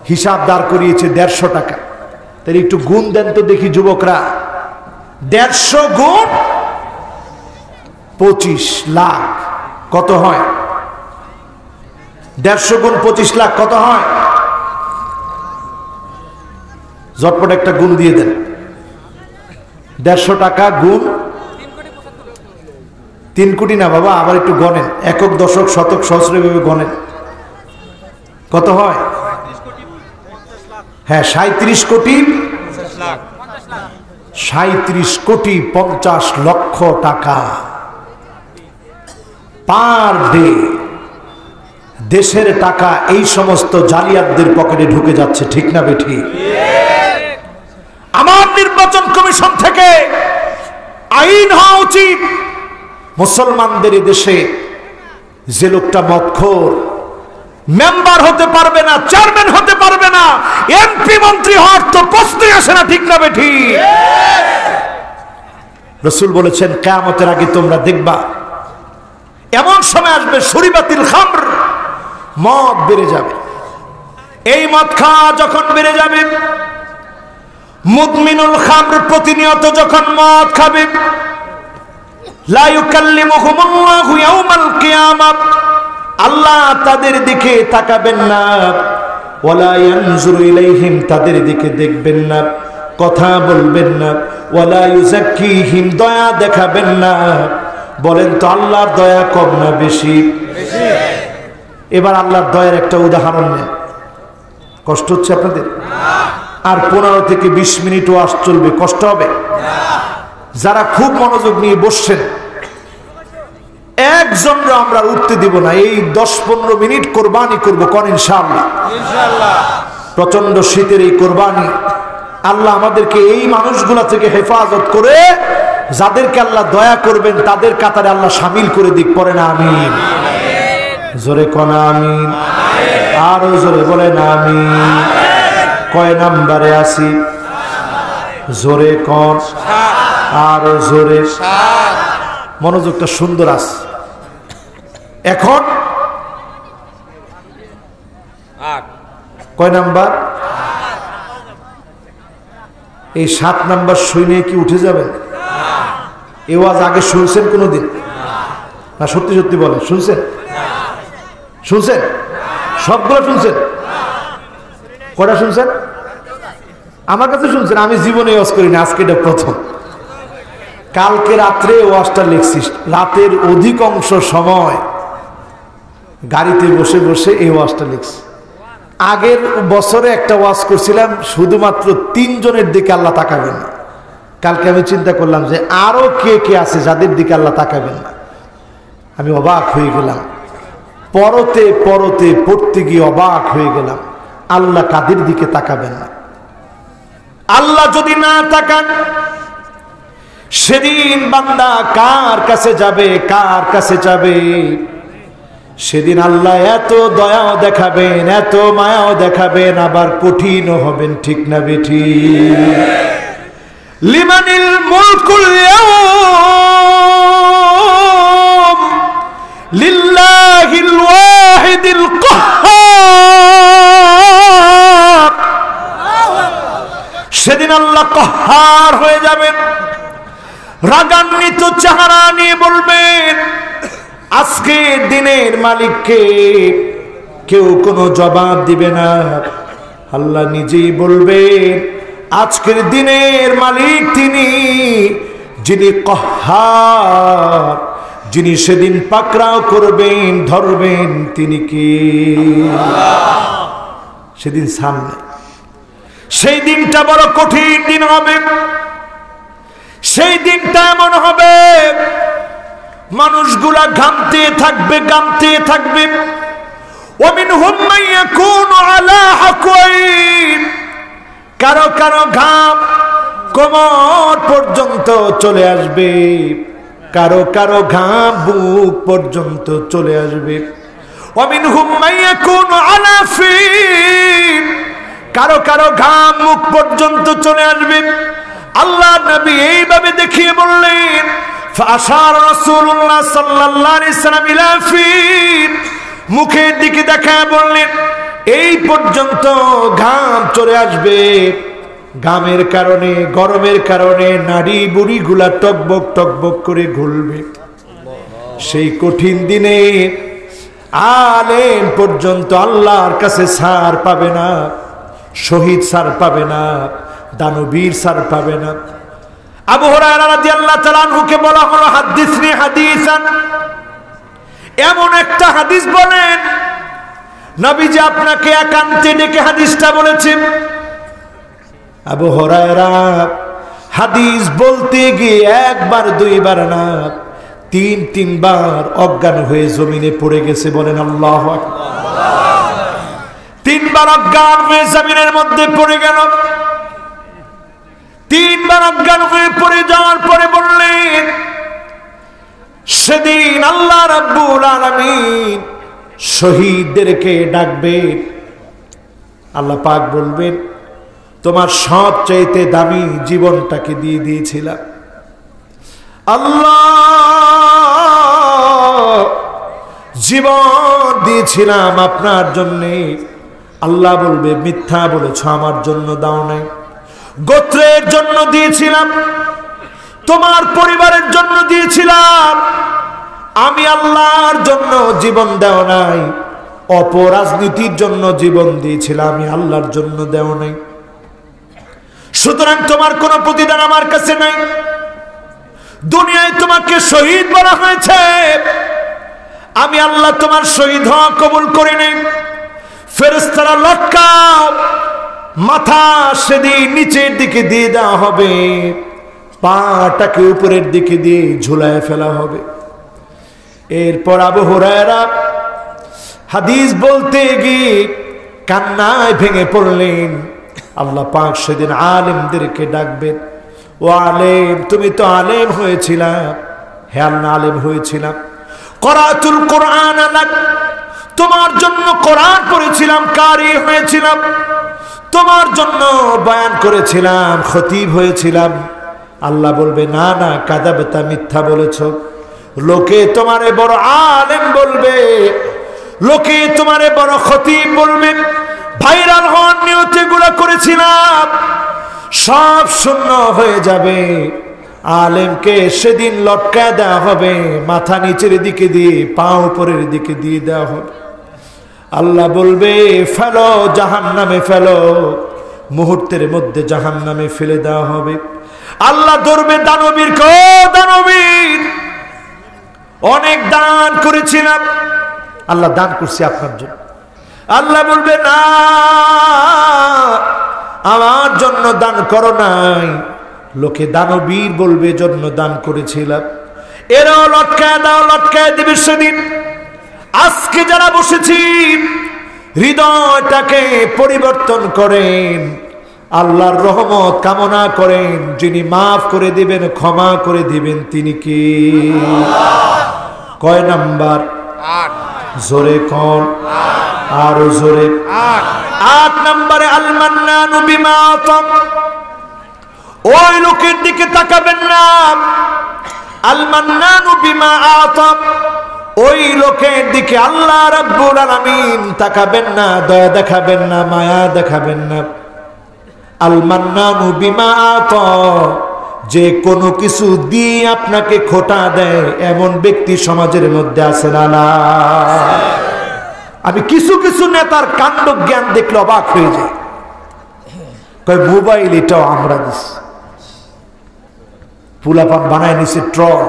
হিসাব দাঁড় করিয়েছে 150 টাকা। তাহলে একটু গুণ দেন তো দেখি যুবকরা, 150 গুণ 25 লাখ কত হয়? 150 গুণ 25 লাখ কত হয়? ঝটপট একটা গুণ দিয়ে দেন। 150 টাকা গুণ 3 কোটি না বাবা, আবার একটু গণেন, একক দশক শতক সহস্র ভাবে গণেন, কত হয়? হ্যাঁ, 37 কোটি 37 কোটি 50 লক্ষ টাকা পার ডে। দেশের টাকা এই সমস্ত জালিয়াতদের পকেটে ঢুকে যাচ্ছে, ঠিক না বেঠি? আমার নির্বাচন কমিশন থেকে আইন হওয়া উচিত, মুসলমানদের দেশে যে লোকটা মদখোর, মেম্বার হতে পারবে না, চেয়ারম্যান হতে পারবে না, এমপি মন্ত্রী হওয়ার তো প্রশ্নই আসে না, ঠিক না বেঠি? রাসূল বলেছেন কিয়ামতের আগে তোমরা দেখবা এমন সময় আসবে শরীবাতিল খামর, মদ বেড়ে যাবে। এই মদ খাওয়া যখন বেড়ে যাবে, মুদমিনুল খামর প্রতিনিয়ত যখন মদ খাবে, লা ইউকাল্লিমুহুমুল্লাহু ইয়াউমাল কিয়ামাহ, আল্লাহ তাদের দিকে তাকাবেন না, ওয়ালা ইয়ানজুরু ইলাইহিম, তাদের দিকে দেখবেন না, কথা বলবেন না, ওয়ালা ইউযাক্কিহিম, দয়া দেখাবেন না। বলেন তো আল্লাহর দয়া কম না বেশি? এবার আল্লাহর দয়ার একটা উদাহরণ নেন। কষ্ট হচ্ছে আপনাদের? আর 15 থেকে 20 মিনিট ওয়াজ চলবে, কষ্ট হবে? যারা খুব মনোযোগ নিয়ে বসছেন, একজনরা আমরা উঠতে দিব না। এই 10-15 মিনিট কোরবানি করবো, কোন ইনশাআল্লাহ? প্রচন্ড শীতের এই কোরবানি আল্লাহ আমাদেরকে এই মানুষগুলা থেকে হেফাজত করে, যাদেরকে আল্লাহ দয়া করবেন তাদের কাতারে আল্লাহ শামিল করে দিক। পড়েন আমিন, জোরে কোন আমিন, আরো জোরে বলেন আমিন। কয় নাম্বারে আছি? জোরে কোন, আরো জোরে। মনোযোগটা সুন্দর আছে। এখন কয় নাম্বার? এই 7 নাম্বার শুনে কি উঠে যাবেন? এই ওয়াজ আগে শুনছেন কোনদিন? না সত্যি সত্যি বলেন, শুনছেন? শুনছেন? সবগুলো শুনছেন? কটা শুনছেন? আমার কাছে শুনছেন, আমি জীবনে ওয়াজ করি না, আজকে এটা প্রথম। কালকে রাত্রে ওয়াজটা লিখছি, রাতের অধিকাংশ সময় গাড়িতে বসে বসে এই ওয়াজটা লিখছি। আগের বছরে একটা ওয়াজ করছিলাম, শুধুমাত্র 3 জনের দিকে আল্লাহ তাকাবেন না। কালকে আমি চিন্তা করলাম যে আরো কে কে আছে যাদের দিকে আল্লাহ তাকাবেন না। আমি অবাক হয়ে গেলাম, পরতে পরতে পড়তে গিয়ে অবাক হয়ে গেলাম, আল্লাহ কাদের দিকে তাকাবেন না। আল্লাহ যদি না তাকান, সেদিন বান্দা কার কাছে যাবে, কার কাছে যাবে? সেদিন আল্লাহ এত দয়াও দেখাবেন, এত মায়াও দেখাবেন, আবার কঠিনও হবেন, ঠিক না বেঠি? লিমানিল মুলকুল ইয়াউম লিল্লাহিল ওয়াহিদিল কাহ্হার। সেদিন আল্লাহ কাহ্হার হয়ে যাবেন, রাগান্বিত চেহারা নিয়ে বলবেন, আজকে দিনের মালিককে কেউ কোনো জবাব দিবে না। আল্লাহ নিজেই বলবেন, আজকের দিনের মালিক তিনি, যিনি কাহ্হার, যিনি সেদিন পাকড়াও করবেন, ধরবেন, তিনি কি? সেদিন সামনে, সেই দিনটা বড় কঠিন দিন হবে। সেই দিনটা এমন হবে, মানুষগুলা ঘামতে থাকবে, ঘামতে থাকবে। ওয়ামিনহুম মান ইয়াকুনু আলা হাকওয়াইন, কারো কারো ঘাম কোমর পর্যন্ত চলে আসবে, কারো কারো ঘাম বুক পর্যন্ত চলে আসবে। ওয়ামিনহুম মান ইয়াকুনু আলা ফিন, কারো কারো ঘাম মুখ পর্যন্ত চলে আসবে। আল্লাহ নবী এইভাবে দেখিয়ে বললেন, ফাশার রাসূলুল্লাহ সাল্লাল্লাহু আলাইহি সাল্লাম ইলা ফিন, মুখের দিকে দেখায় বললেন, এই পর্যন্ত ঘাম চলে আসবে। ঘামের কারণে, গরমের কারণে নাড়ি বুড়ি গুলা টকবক টকবক করে ঘুরবে। সেই কঠিন দিনে আলেম পর্যন্ত আল্লাহর কাছে ছাড় পাবে না, শহীদ ছাড় পাবে না, দানবীর ছাড় পাবে না। আবু হুরায়রা রাদিয়াল্লাহু তাআলা আনহুকে বলা হলো, হাদিসনি হাদিসান, এমন একটা হাদিস বলেন, নবীজি আপনাকে একান্তে ডেকে হাদিসটা বলেছেন। আবু হুরায়রা হাদিস বলতে গিয়ে একবার দুইবার না, 3-3 বার অজ্ঞান হয়ে জমিনে পড়ে গেছে। বলেন আল্লাহু আকবার। তিনবার অজ্ঞান হয়ে জমিনের মধ্যে পড়ে গেল। তিনবার অজ্ঞান হয়ে পড়ে যাওয়ার পরে বললেন, সেদিন আল্লাহ রাব্বুল আলামিন শহীদদেরকে ডাকবেন। আল্লাহ পাক বলবেন, তোমার সবচাইতে দামি জীবনটাকে দিয়ে দিয়েছিলাম। আল্লাহ, জীবন দিয়েছিলাম আপনার জন্যে। আল্লাহ বলবে, মিথ্যা বলেছ, আমার জন্য দাও নাই। গোত্রের জন্য দিয়েছিলাম, তোমার পরিবারের জন্য দিয়েছিলাম, আমি আল্লাহর জন্য জীবন দেও নাই। অপরাজনীতির জন্য জীবন দিয়েছিলাম, আমি আল্লাহর জন্য দেও নাই। সুতরাং তোমার কোনো প্রতিদান আমার কাছে নাই। দুনিয়ায় তোমাকে শহীদ বলা হয়েছে, আমি আল্লাহ তোমার শহীদ হওয়া কবুল করি নাই। ফেরেশতারা লটকাও, মাথা সেদিন নিচের দিকে দিয়ে দেওয়া হবে, পাটাকে উপরের দিকে দিয়ে ঝুলায় ফেলা হবে। এরপর আবু হুরায়রা হাদিস বলতে গিয়ে কান্নায় ভেঙে পড়লেন। আল্লাহ পাক সেদিন আলেমদেরকে ডাকবেন, ও আলেম, তুমি তো আলেম হয়েছিলাম। হ্যাঁ আল্লাহ, আলেম হয়েছিলাম। করাতুল কোরআন লাক, তোমার জন্য কোরআন পড়েছিলাম, কারি হয়েছিলাম, তোমার জন্য বয়ান করেছিলাম, খতিব হয়েছিলাম। আল্লাহ বলবে, না না, কাযাবতা, মিথ্যা বলেছ। লোকে তোমারে বড় আলেম বলবে, লোকে তোমারে বড় খতিব বলবে, ভাইরাল হওয়ার নিয়তে গুলো করেছিলাম, সব শূন্য হয়ে যাবে। আলেমকে সেদিন লটকায় দেওয়া হবে, মাথা নিচের দিকে দিয়ে পা উপরের দিকে দিয়ে দেওয়া হবে। আল্লাহ বলবে, ফেলো, জাহান্নামে ফেলো। মুহূর্তের মধ্যে জাহান্নামে ফেলে দেওয়া হবে। আল্লাহ ধরবে দানবীর, কো দানবীর, অনেক দান করেছিলাম, আল্লাহ দান করছি আপনার জন্য। আল্লাহ বলবে, না, আমার জন্য দান করো নাই। লোকে দানবীর বলবে, জন্য দান করেছিলাম। এরাও লটকায় দাও, লটকায় দেবে সেদিন। আজকে যারা বসেছি, হৃদয়টাকে পরিবর্তন করেন, আল্লাহর রহমত কামনা করেন। যিনি মাফ করে দিবেন, ক্ষমা করে দিবেন, তিনি কি? কয় নাম্বার? 8। জোরে কোন? আরো জোরে। 8 নম্বরে আল মান্নানু বিমা আতাম। ওই লোকের দিকে তাকাবেন না। আল মান্নানু বিমা আতাম, ওই লোকের দিকে আল্লাহ রাব্বুল আলামিন তাকাবেন না, দয়া দেখাবেন না, মায়া দেখাবেন না। আল মান্নানু বিমা আতাম, যে কোনো কিছু দিয়ে আপনাকে খোটা দেয়, এমন ব্যক্তি সমাজের মধ্যে আছে না? আমি কিছু কিছু নেতার কাণ্ড জ্ঞান দেখলে অবাক হয়ে যায়। কয় মোবাইল এটাও আমরা দিছি, পুলাপান বানায় নিছে ট্রল,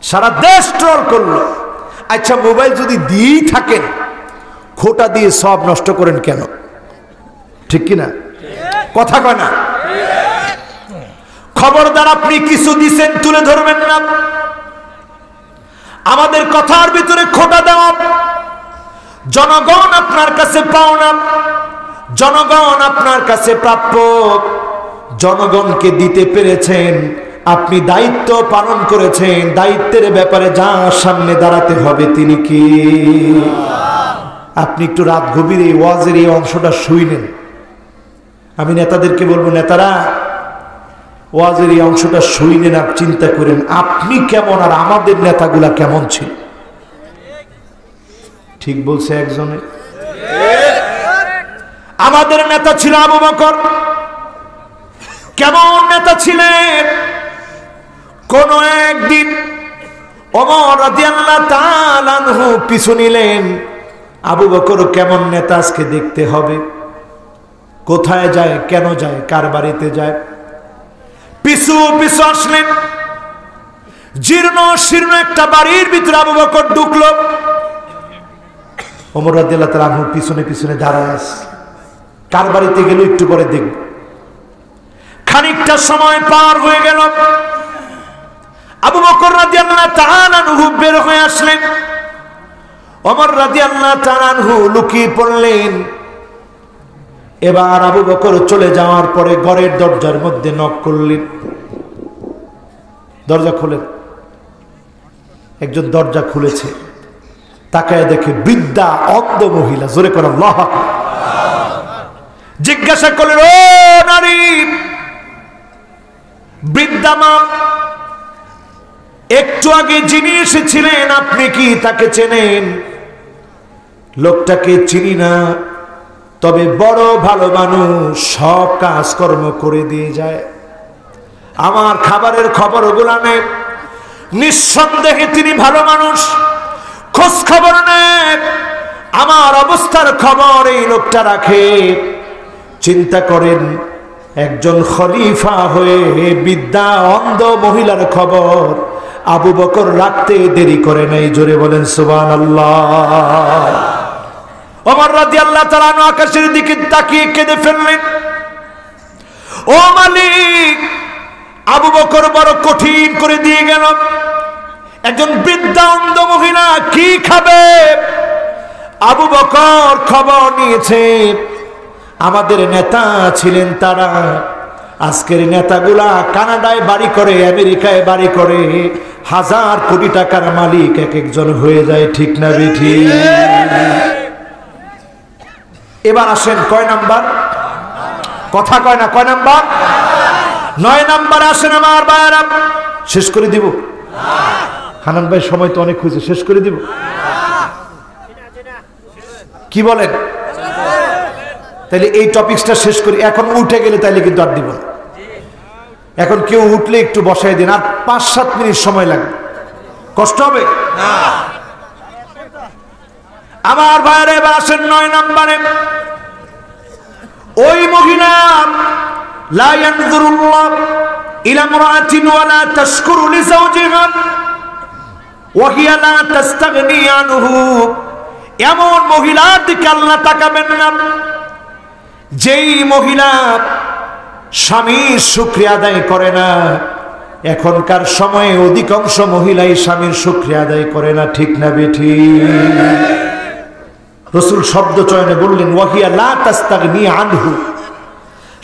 সারা দেশ ট্রল করলো। আচ্ছা, মোবাইল যদি দিয়েই থাকেন, খোটা দিয়ে সব নষ্ট করেন কেন? ঠিক কিনা? কথা কয় না? খবরদার, আপনি কিছু দিছেন তুলে ধরবেন না। আমাদের কথার ভিতরে খোটা দেওয়া, জনগণ আপনার কাছে পাওনা, জনগণ আপনার কাছে প্রাপ্য। জনগণকে দিতে পেরেছেন, আপনি দায়িত্ব পালন করেছেন। দায়িত্বের ব্যাপারে যার সামনে দাঁড়াতে হবে, তিনি কি? আপনি একটু রাত গভীরে ওয়াজের এই অংশটা শুইলেন। আমি নেতাদেরকে বলবো, নেতারা ওয়াজের এই অংশটা শুইলেন, আর চিন্তা করেন আপনি কেমন আর আমাদের নেতাগুলা কেমন ছিল। ঠিক বলছে একজনে। আমাদের নেতা ছিল আবু বকর। কেমন নেতা ছিলেন? কোন একদিন ওমর রাদিয়াল্লাহু তাআলা আনহু পিছু নিলেন। আবু বকর কেমন নেতা আজকে দেখতে হবে। কোথায় যায়, কেন যায়, কার বাড়িতে যায়, পিছু পিছু আসলেন। জীর্ণ শীর্ণ একটা বাড়ির ভিতরে আবু বকর ঢুকলো। ওমর রাদিয়াল্লাহু তাআলা আনহু পিছনে পিছনে দাঁড়ায় আছে। কার বাড়িতে গেল একটু পরে দেখব। খানিকটা সময় পার হয়ে গেল। আবু বকর রাদিয়াল্লাহু তাআলা আনহু বের হয়ে আসলেন। ওমর রাদিয়াল্লাহু তাআলা আনহু লুকিয়ে পড়লেন। এবার আবু বকর চলে যাওয়ার পরে ঘরের দরজার মধ্যে নক করলেন, দরজা খোলেন। একজন দরজা খুলেছে, তাকায় দেখে বৃদ্ধা অন্ধ মহিলা। জোরে করে আল্লাহু আকবার। জিজ্ঞাসা করলেন, ও নারী, বৃদ্ধা মা, একটু আগে যিনি এসেছিলেন আপনি কি তাকে চেনেন? লোকটাকে চিনি না, তবে বড় ভালো মানুষ, সব কাজকর্ম করে দিয়ে যায়, আমার খাবারের খবর ওগুলা নেই, নিঃসন্দেহে তিনি ভালো মানুষ, খোঁজ খবর নেন, আমার অবস্থার খবর এই লোকটা রাখে। চিন্তা করেন, একজন খলিফা হয়ে বৃদ্ধা অন্ধ মহিলার খবর আবু বকর রাখতে দেরি করে নাই। জোরে বলেন সুবহানাল্লাহ। ওমর রাদিয়াল্লাহু তাআলা আনহু আকাশের দিকে তাকিয়ে কেঁদে ফেললেন, ও মালিক, আবু বকর বড় কঠিন করে দিয়ে গেল। একজন বৃদ্ধা অন্ধ মহিলা কি খাবে? আবু বকর খবর নিয়েছে, আমাদের নেতা ছিলেন তারা, আজকের নেতাগুলা কানাডায় বাড়ি করে, আমেরিকায় বাড়ি করে, 1000 কোটি টাকার মালিক এক একজন হয়ে যায়। ঠিক না বেঠি? এবার আসেন কয় নাম্বার? কথা কয় না, কয় নাম্বার? 9 নাম্বার আসেন আমার ভাইরা। শেষ করে দিব? হানান ভাই সময় তো অনেক হয়েছে, শেষ করে দিব? কি বলেন? তাহলে এই টপিকসটা শেষ করি। এখন উঠে গেলে তাইলে কিন্তু আর দিব না। এখন কেউ উঠলে একটু বসাই দিন, আর 5-7 মিনিট সময় লাগবে, কষ্ট হবে না। আমার ভাইরা এবার আসেন 9 নম্বরে। ওই মহিলা, লা ইয়ানজুরুল্লাহ ইলা ইমরাআতিন ওয়ালা তাশকুরু লিজাওজিহা ওয়া হিয়া লা তাস্তাগনি আনহু, এমন মহিলার দিকে আল্লাহ তাকাবেন না যেই মহিলা স্বামীর শুকরিয়া আদায় করে না। এখনকার সময়ে অধিকাংশ মহিলাই স্বামীর শুকরিয়া আদায় করে না। ঠিক না বেঠি? রাসূল শব্দ চয়নে বললেন, ওয়া হিয়া লা তাস্তাগনি আনহু,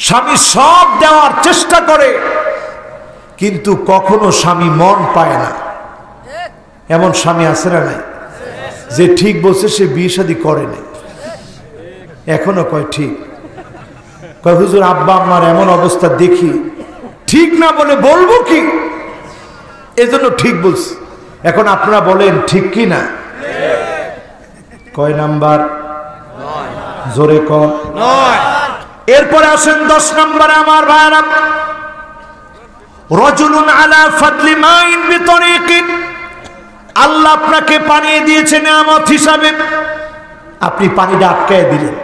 স্বামী সব দেওয়ার চেষ্টা করে কিন্তু কখনো স্বামী মন পায় না। এমন স্বামী আছে না নাই? যে ঠিক বলছে সে বিয়ে শাদী করে নাই, এখনো কয় ঠিক। কয় হুজুর আব্বা আম্মার এমন অবস্থা দেখি, ঠিক না বলে বলবো কি, এজন্য ঠিক বলছি। এখন আপনারা বলেন ঠিক কি না? কয় নাম্বার? জোরে কম। এরপরে আসেন 10 নম্বরে আমার ভাইরা। রাজুলুন আলা ফাদলি মাইন বিতরিকিন, আল্লাহ আপনাকে পানি দিয়েছে নিয়ামত হিসাবে, আপনি পানিটা আটকায় দিলেন,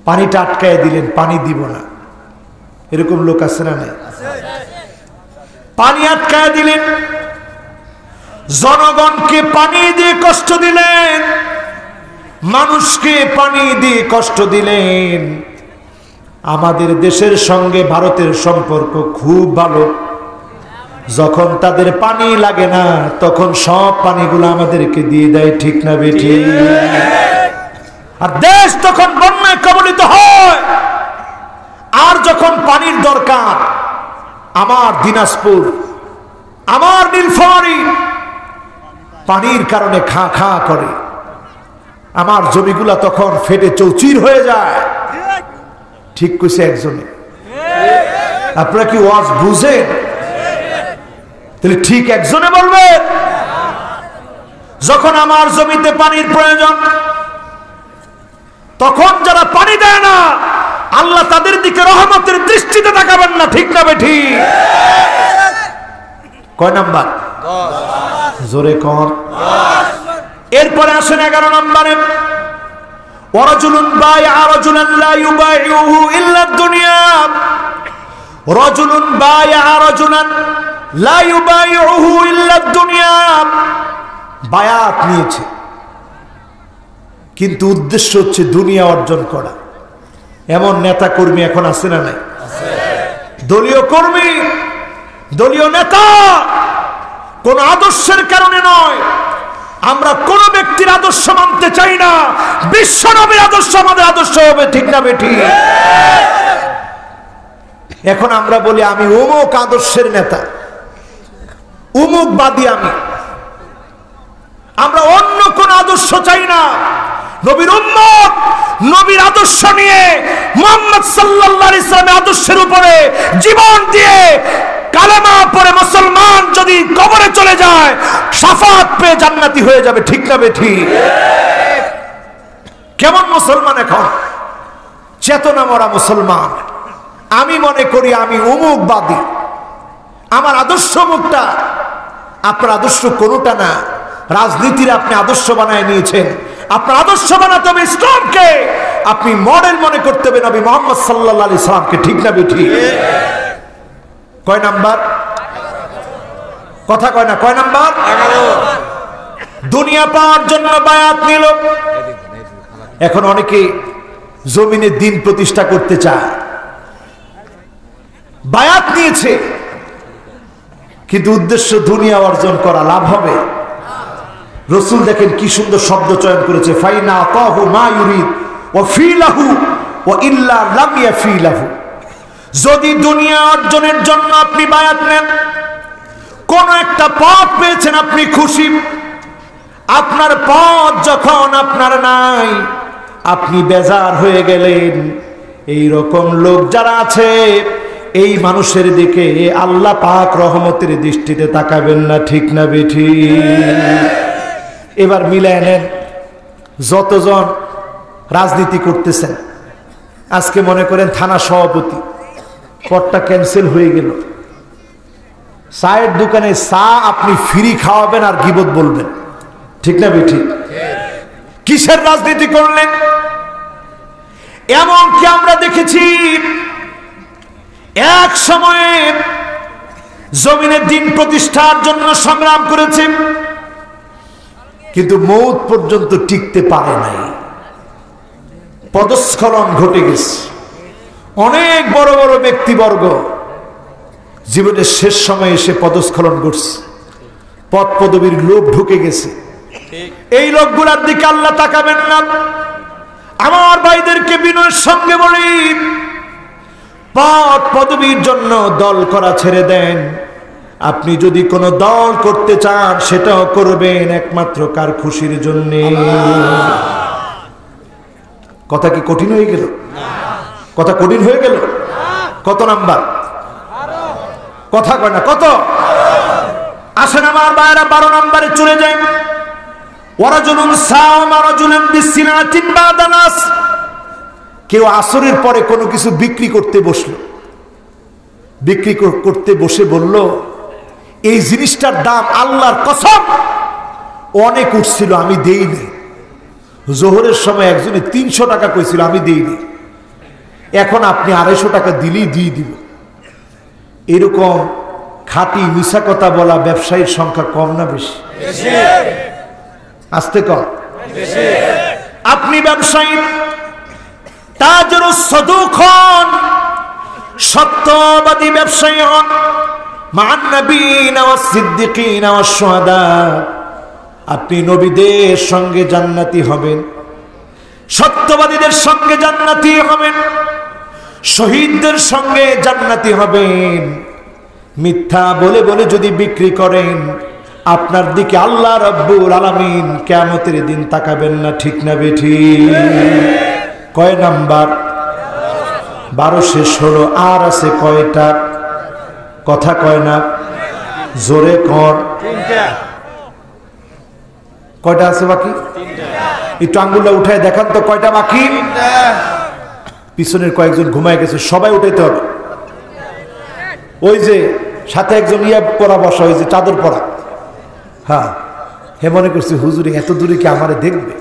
পানিটা আটকায় দিলেন, পানি দিব না। এরকম লোক আছে না নাই? পানি আটকায় দিলেন, জনগণকে পানি দিয়ে কষ্ট দিলেন, মানুষকে পানি দিয়ে কষ্ট দিলেন। আমাদের দেশের সঙ্গে ভারতের সম্পর্ক খুব ভালো, যখন তাদের পানি লাগে না তখন সব পানিগুলো আমাদেরকে দিয়ে দেয়। ঠিক না বেঠি? আর দেশ তখন বন্যায় কবলিত হয়, আর যখন পানির দরকার, আমার দিনাজপুর, আমার নীলফামারী পানির কারণে খা খা করে, আমার জমিগুলা তখন ফেটে চৌচির হয়ে যায়। ঠিক কইছে একজনে। আপনারা কি ওয়াজ বুঝেন? তাহলে ঠিক একজনে বলবে, যখন আমার জমিতে পানির প্রয়োজন, তখন যারা পানি দেয় না, আল্লাহ তাদের দিকে রহমতের দৃষ্টিতে তাকাবেন না। ঠিক না বেঠি? কয় নাম্বার? জোরে কর। এরপরে আসেন 11 নম্বরে। ওয়ারাজুলুন বায়আ রাজুলান লা ইউবাইউহু ইল্লা দুনিয়া, রাজুলুন বায়আ রাজুলান লা ইউবাইউহু ইল্লা দুনিয়া, বায়াত নিয়েছে কিন্তু উদ্দেশ্য হচ্ছে দুনিয়া অর্জন করা। এমন নেতা কর্মী এখন আছে না নাই? দলীয় কর্মী, দলীয় নেতা কোন আদর্শের কারণে নয়, আমরা কোন ব্যক্তির আদর্শ মানতে চাই না, বিশ্ব নবীর আদর্শ আমাদের আদর্শ হবে, ঠিক না বেঠিক? এখন আমরা বলি আমি অমুক আদর্শের নেতা, অমুকবাদী আমি, আমরা অন্য কোন আদর্শ চাই না। নবীর উম্মত নবীর আদর্শ নিয়ে মুহাম্মদ সাল্লাল্লাহু আলাইহি ওয়াসাল্লামের আদর্শের উপরে জীবন দিয়ে কালেমা পড়ে মুসলমান যদি কবরে চলে যায় শাফাত পেয়ে জান্নাতি হয়ে যাবে, ঠিক না বেঠিক? কেমন মুসলমান এখন? চেতনা মরা মুসলমান। আমি মনে করি আমি অমুকবাদী, আমার আদর্শ মুক্তা। আপনার আদর্শ কোনটা না। রাজনীতির আপনি আদর্শ বানায় নিয়েছেন। আপনার আদর্শ বানাতে হবে ইসলামকে, আপনি মডেল মনে করতে হবে নবী মুহাম্মদ সাল্লাল্লাহু আলাইহি সাল্লামকে, ঠিক না বেঠিক? কয় নাম্বার কথা কয় না? কয় নাম্বার? 11। দুনিয়া পাওয়ার জন্য বায়াত নিল। এখন অনেকে জমিনে দিন প্রতিষ্ঠা করতে চায়, বায়াত নিয়েছে, কিন্তু উদ্দেশ্য দুনিয়া অর্জন করা, লাভ হবে? রাসূল দেখেন কি সুন্দর শব্দ চয়ন করেছে, ফাইনা আতাহু মা ইউরিদ ওয়া ফিলাহু ওয়া ইল্লা লাম ইয়াফিলাহু। যদি দুনিয়া অর্জনের জন্য আপনি বায়াত নেন, কোন একটা পথ পেয়েছেন, আপনি খুশি। আপনার পথ যখন আপনার নাই, আপনি বেজার হয়ে গেলেন। এই রকম লোক যারা আছে, এই মানুষের দিকে আল্লাহ পাক রহমতের দৃষ্টিতে তাকাবেন না, ঠিক না বেঠিক? এবার মিলায় নেন, যতজন রাজনীতি করতেছেন, আজকে মনে করেন থানা সভাপতি, পদটা ক্যান্সেল হয়ে গেল, চায়ের দোকানে চা আপনি ফ্রি খাওয়াবেন আর গীবত বলবেন, ঠিক না বেঠিক? কিসের রাজনীতি করলেন? এমনকি আমরা দেখেছি এক সময়ে জমিনের দিন প্রতিষ্ঠার জন্য সংগ্রাম করেছে, কিন্তু মৌত পর্যন্ত টিকতে পারে নাই, পদস্খলন ঘটে গেছে। অনেক বড় বড় ব্যক্তিবর্গ জীবনের শেষ সময়ে এসে পদস্খলন ঘটছে, পদ পদবীর লোভ ঢুকে গেছে। এই লোকগুলার দিকে আল্লাহ তাকাবেন না। আমার ভাইদেরকে বিনয়ের সঙ্গে বলি, পদ পদবীর জন্য দল করা ছেড়ে দেন। আপনি যদি কোনো দল করতে চান, সেটাও করবেন একমাত্র কার খুশির জন্য। কথা কি কঠিন হয়ে গেল? কথা কঠিন হয়ে গেল? কত নাম্বার? কথা কয় না, কত? আসেন আমার ভাইরা, 12 নম্বরে চলে যায়। ওয়ারাজুলুন সাওমা রাজুলান বিসিনাতিন বাদা নাস। কেউ আসরের পরে কোনো কিছু বিক্রি করতে বসলো, বিক্রি করতে বসে বলল, এই জিনিসটার দাম আল্লাহর কসম অনেক উঠছিল, আমি দেইনি। জোহরের সময় একজনে 300 টাকা কইছিল, আমি দেইনি। এখন আপনি 250 টাকা দিলেই দিয়ে দিব। এরকম খাঁটি মিছা কথা বলা ব্যবসায়ীর সংখ্যা কম না বেশি? আসতে কম? আপনি ব্যবসায়ী, তাজরুস সাদুক হন, সত্যবাদী ব্যবসায়ী হন, মান নবীনা ওয়াস সিদ্দিকিনা ওয়াস শুহাদা। আপনি নবীদের সঙ্গে জান্নাতি হবেন, সত্যবাদীদের সঙ্গে জান্নাতি হবেন, শহীদদের সঙ্গে জান্নাতি হবেন। মিথ্যা বলে বলে যদি বিক্রি করেন, আপনার দিকে আল্লাহ রাব্বুল আলামিন কিয়ামতের দিন তাকাবেন না, ঠিক না বেঠিক? কয় নাম্বার? 12 শেষ হলো, আর আছে কয়টা? কথা কয় না, জোরে কর। কয়টা আছে বাকি? একটু আঙ্গুলটা উঠায় দেখান তো, কয়টা বাকি? পিছনের কয়েকজন ঘুমায় গেছে, সবাই উঠাইতে হবে। ওই যে সাথে একজন ইয়া পরা বসা, ওই যে চাদর পরা, হ্যাঁ, হে মনে করছি হুজুরে এত দূরে কি আমারে দেখবে?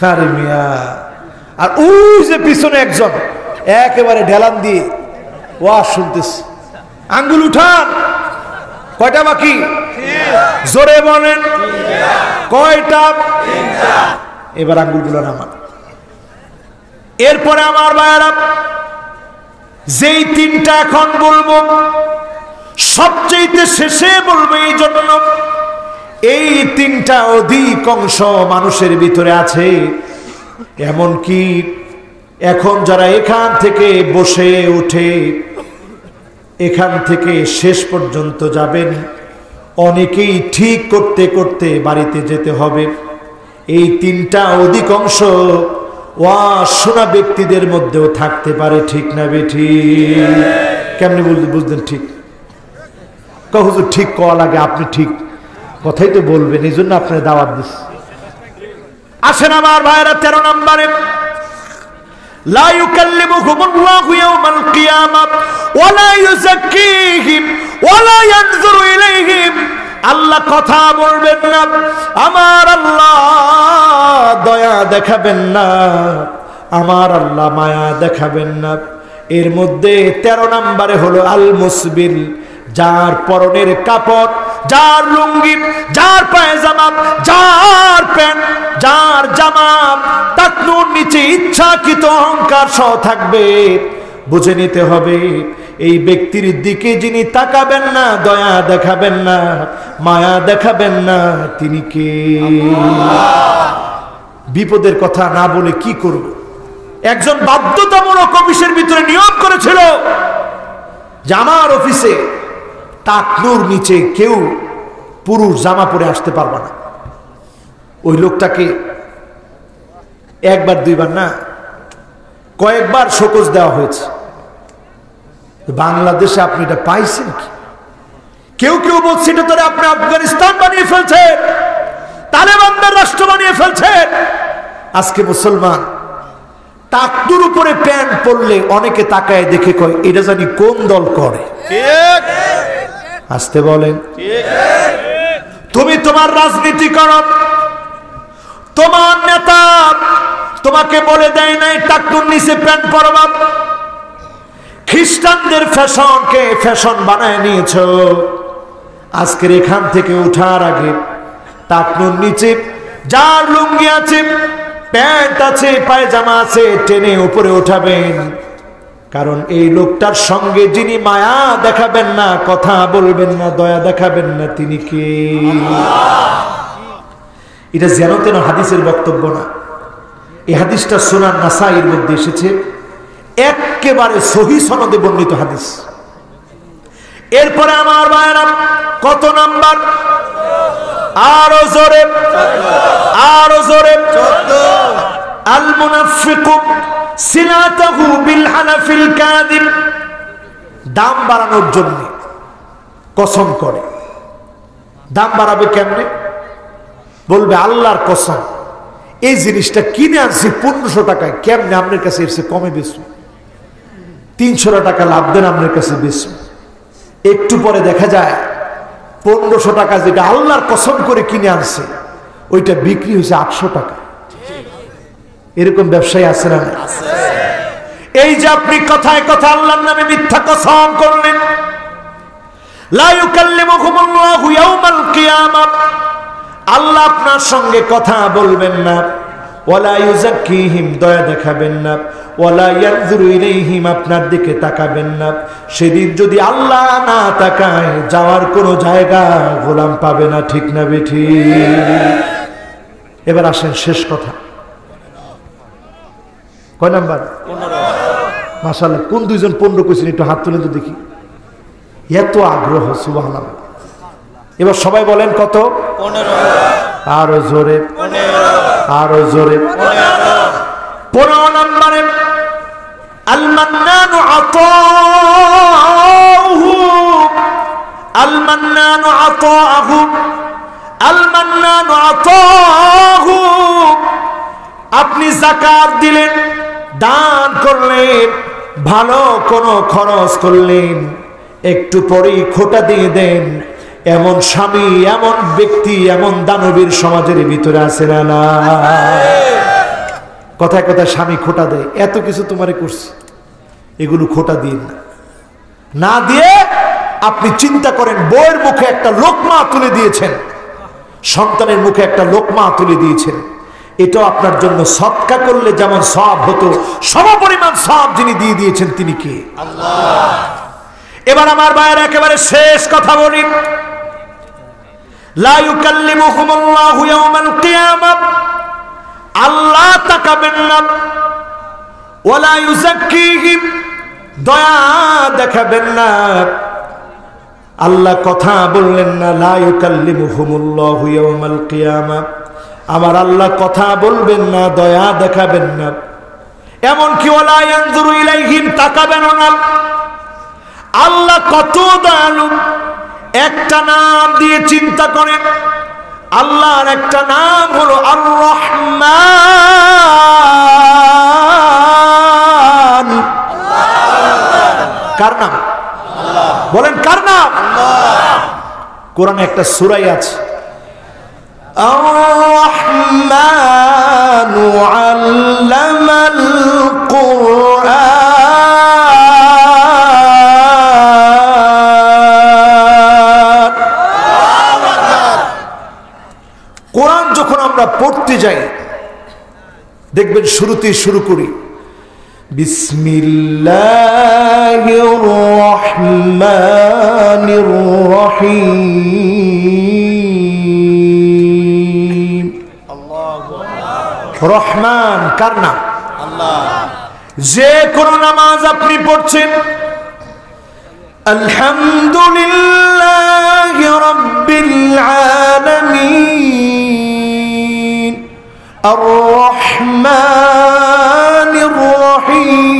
আরে মিয়া। আর ওই যে পিছনে একজন একেবারে ঢেলান দিয়ে ওয়াজ শুনতেছে, আঙ্গুল উঠান। কয়টা বাকি? জোরে বলেন, কয়টা? এবার আঙ্গুলগুলো নামান। এরপরে আমার ভাইয়েরা, যেই 3টা এখন বলবো, সবচেয়ে শেষে বলবো, এই জন্য এই তিনটা অধিকাংশ মানুষের ভিতরে আছে। এমনকি এখন যারা এখান থেকে বসে উঠে এখান থেকে শেষ পর্যন্ত যাবেন, অনেকেই ঠিক করতে করতে বাড়িতে যেতে হবে। এই তিনটা অধিকাংশ ওয়াজ শোনা ব্যক্তিদের মধ্যেও থাকতে পারে, ঠিক না বেঠি? কেমনি বুঝলেন ঠিক? হুজুর ঠিক কওয়া লাগে, আপনি ঠিক কথাই তো বলবেন, এই জন্য আপনার দাওয়াত দিস। আসেন আমার ভাইরা 13 নম্বরে, লা ইউকাল্লিমুহুমুল্লাহু ইয়াওমাল কিয়ামাহ ওয়া লা ইউযাক্কিহিম ওয়া লা ইয়ানজুরু ইলাইহিম। আল্লাহ কথা বলবেন না, আমার আল্লাহ দয়া দেখাবেন না, আমার আল্লাহ মায়া দেখাবেন না। এর মধ্যে 13 নম্বরে হলো আল মুসবিল, যার পরনের কাপড়, যার লুঙ্গি, যার পায়জামা, যার প্যান্ট, যার জামা টাকনুর নিচে ইচ্ছাকৃত অহংকার সহ থাকবে, বুঝে নিতে হবে এই ব্যক্তির দিকে যিনি তাকাবেন না, দয়া দেখাবেন না, মায়া দেখাবেন না, তিনি কে? বিপদের কথা না বলে কি করব? একজন বাধ্যতামূলক অফিসের ভিতরে নিয়োগ করেছিল যে আমার অফিসে টাকনুর নিচে কেউ পুরুষ জামা পরে আসতে পারবে না। ওই লোকটাকে একবার দুইবার না, কয়েকবার শোকজ দেওয়া হয়েছে। বাংলাদেশে আপনি এটা পাইছেন কি? কেউ কেউ বলছে এটা ধরে আপনি আফগানিস্তান বানিয়ে ফেলছেন, তালেবানদের রাষ্ট্র বানিয়ে ফেলছেন। আজকে মুসলমান টাকনুর উপরে প্যান্ট পরলে অনেকে তাকায় দেখে কয় এটা জানি কোন দল করে। আসতে বলেন, তুমি তোমার রাজনীতি করো, তোমার নেতা তোমাকে বলে দেয় নাই টাকনুর নিচে প্যান্ট পরবা। খ্রিস্টানদের ফ্যাশনকে ফ্যাশন বানায় নিয়েছ। আজকের এখান থেকে উঠার আগে টাকনুর নিচে যার লুঙ্গি আছে, প্যান্ট আছে, পায়জামা আছে, টেনে উপরে উঠাবেন। কারণ এই লোকটার সঙ্গে যিনি মায়া দেখাবেন না, কথা বলবেন না, দয়া দেখাবেন না, তিনি কে? এটা যেন তেন হাদিসের বক্তব্য না। এই হাদিসটা সুনান নাসাইর মধ্যে এসেছে, একেবারে সহি সনদে বর্ণিত হাদিস। এরপরে আমার ভাইরা কত নাম্বার? আরো জোরে, আরো জোরে। 14 আল মুনাফিকু সিলাতাহু বিল হানাফিল কাযিব। দাম বাড়ানোর জন্য কসম করে। দাম বাড়াবে কেমনে? বলবে আল্লাহর কসম এই জিনিসটা কিনে আনছি 1500 টাকায়, কেমনে আপনার কাছে এসে কমে বেচবো? 300 টাকা লাভ দেন আপনার কাছে বেচবো। একটু পরে দেখা যায় 1500 টাকা যেটা আল্লাহর কসম করে কিনে আনছে ওইটা বিক্রি হয়েছে 800 টাকা। এরকম ব্যবসায়ী আছে না? এই যে আপনি কথায় কথা আল্লাহর নামে মিথ্যা কসম করলেন, লা ইউকাল্লিমুহুমুল্লাহু ইয়াওমাল কিয়ামাহ, আল্লাহ আপনার সঙ্গে কথা বলবেন না, ওয়ালা ইউযাক্কিহিম, দয়া দেখাবেন না, ওয়ালা ইয়ানজুরু ইলাইহিম, আপনার দিকে তাকাবেন না। সেদিন যদি আল্লাহ না তাকায় যাওয়ার কোনো জায়গা গোলাম পাবে না, ঠিক না বেঠি? এবার আসেন শেষ কথা, কয় নাম্বার? 15। মাশাআল্লাহ, কোন দুইজন 15 কইছেন একটু হাত তুলেন তো দেখি। এত আগ্রহ, সুবহানাল্লাহ। এবার সবাই বলেন কত? 15। আরো জোরে, 15। আরো জোরে, 15। 15 নম্বরে আল মান্নানু আতাহু, আল মান্নানু আতাহু, আল মান্নানু আতাহু। আপনি যাকাত দিলেন, দান করলেন, ভালো কোনো খরচ করলেন, একটু পরেই খোটা দিয়ে দেন। এমন স্বামী, এমন ব্যক্তি, এমন দানবীর সমাজের ভিতরে আছে না? কথায় কথায় স্বামী খোটা দেয়, এত কিছু তোমারে করছি, এগুলো খোটা দিন না দিয়ে আপনি চিন্তা করেন বউয়ের মুখে একটা লোকমা তুলে দিয়েছেন, সন্তানের মুখে একটা লোকমা তুলে দিয়েছেন। এটাও আপনার জন্য সদকা করলে যেমন সওয়াব হতো, সমপরিমাণ সওয়াব যিনি দিয়ে দিয়েছেন তিনি কে? আল্লাহ। এবার আমার ভাইয়ের একেবারে শেষ কথা বলি, লা ইউকাল্লিমুহুমুল্লাহু ইয়াওমাল কিয়ামাহ, আল্লাহ তাকাবেন না, ওয়ালা ইউযাক্কিহিম, দয়া দেখাবেন না। আল্লাহ কথা বললেন না, লা ইউকাল্লিমুহুমুল্লাহু ইয়াওমাল কিয়ামাহ, আমার আল্লাহ কথা বলবেন না, দয়া দেখাবেন না। এমনকি ওয়ালা ইয়ানজুরু ইলাইহিম, তাকাবেন না। আল্লাহ কত দয়ালু, একটা নাম দিয়ে চিন্তা করেন। আল্লাহর একটা নাম হলো আর রহমান। কার নাম? বলেন কার নাম? কোরআনে একটা সূরাই আছে, আর রহমানু আল্লামাল কুরআন। কোরআন যখন আমরা পড়তে যাই, দেখবেন শুরুতেই শুরু করি বিসমিল্লাহির রহমানির রহিম। রহমান কার নাম? আল্লাহ। যে কোন নামাজ আপনি পড়ছেন, আলহামদুলিল্লাহি রাব্বিল আলামিন আর রহমানির রহিম।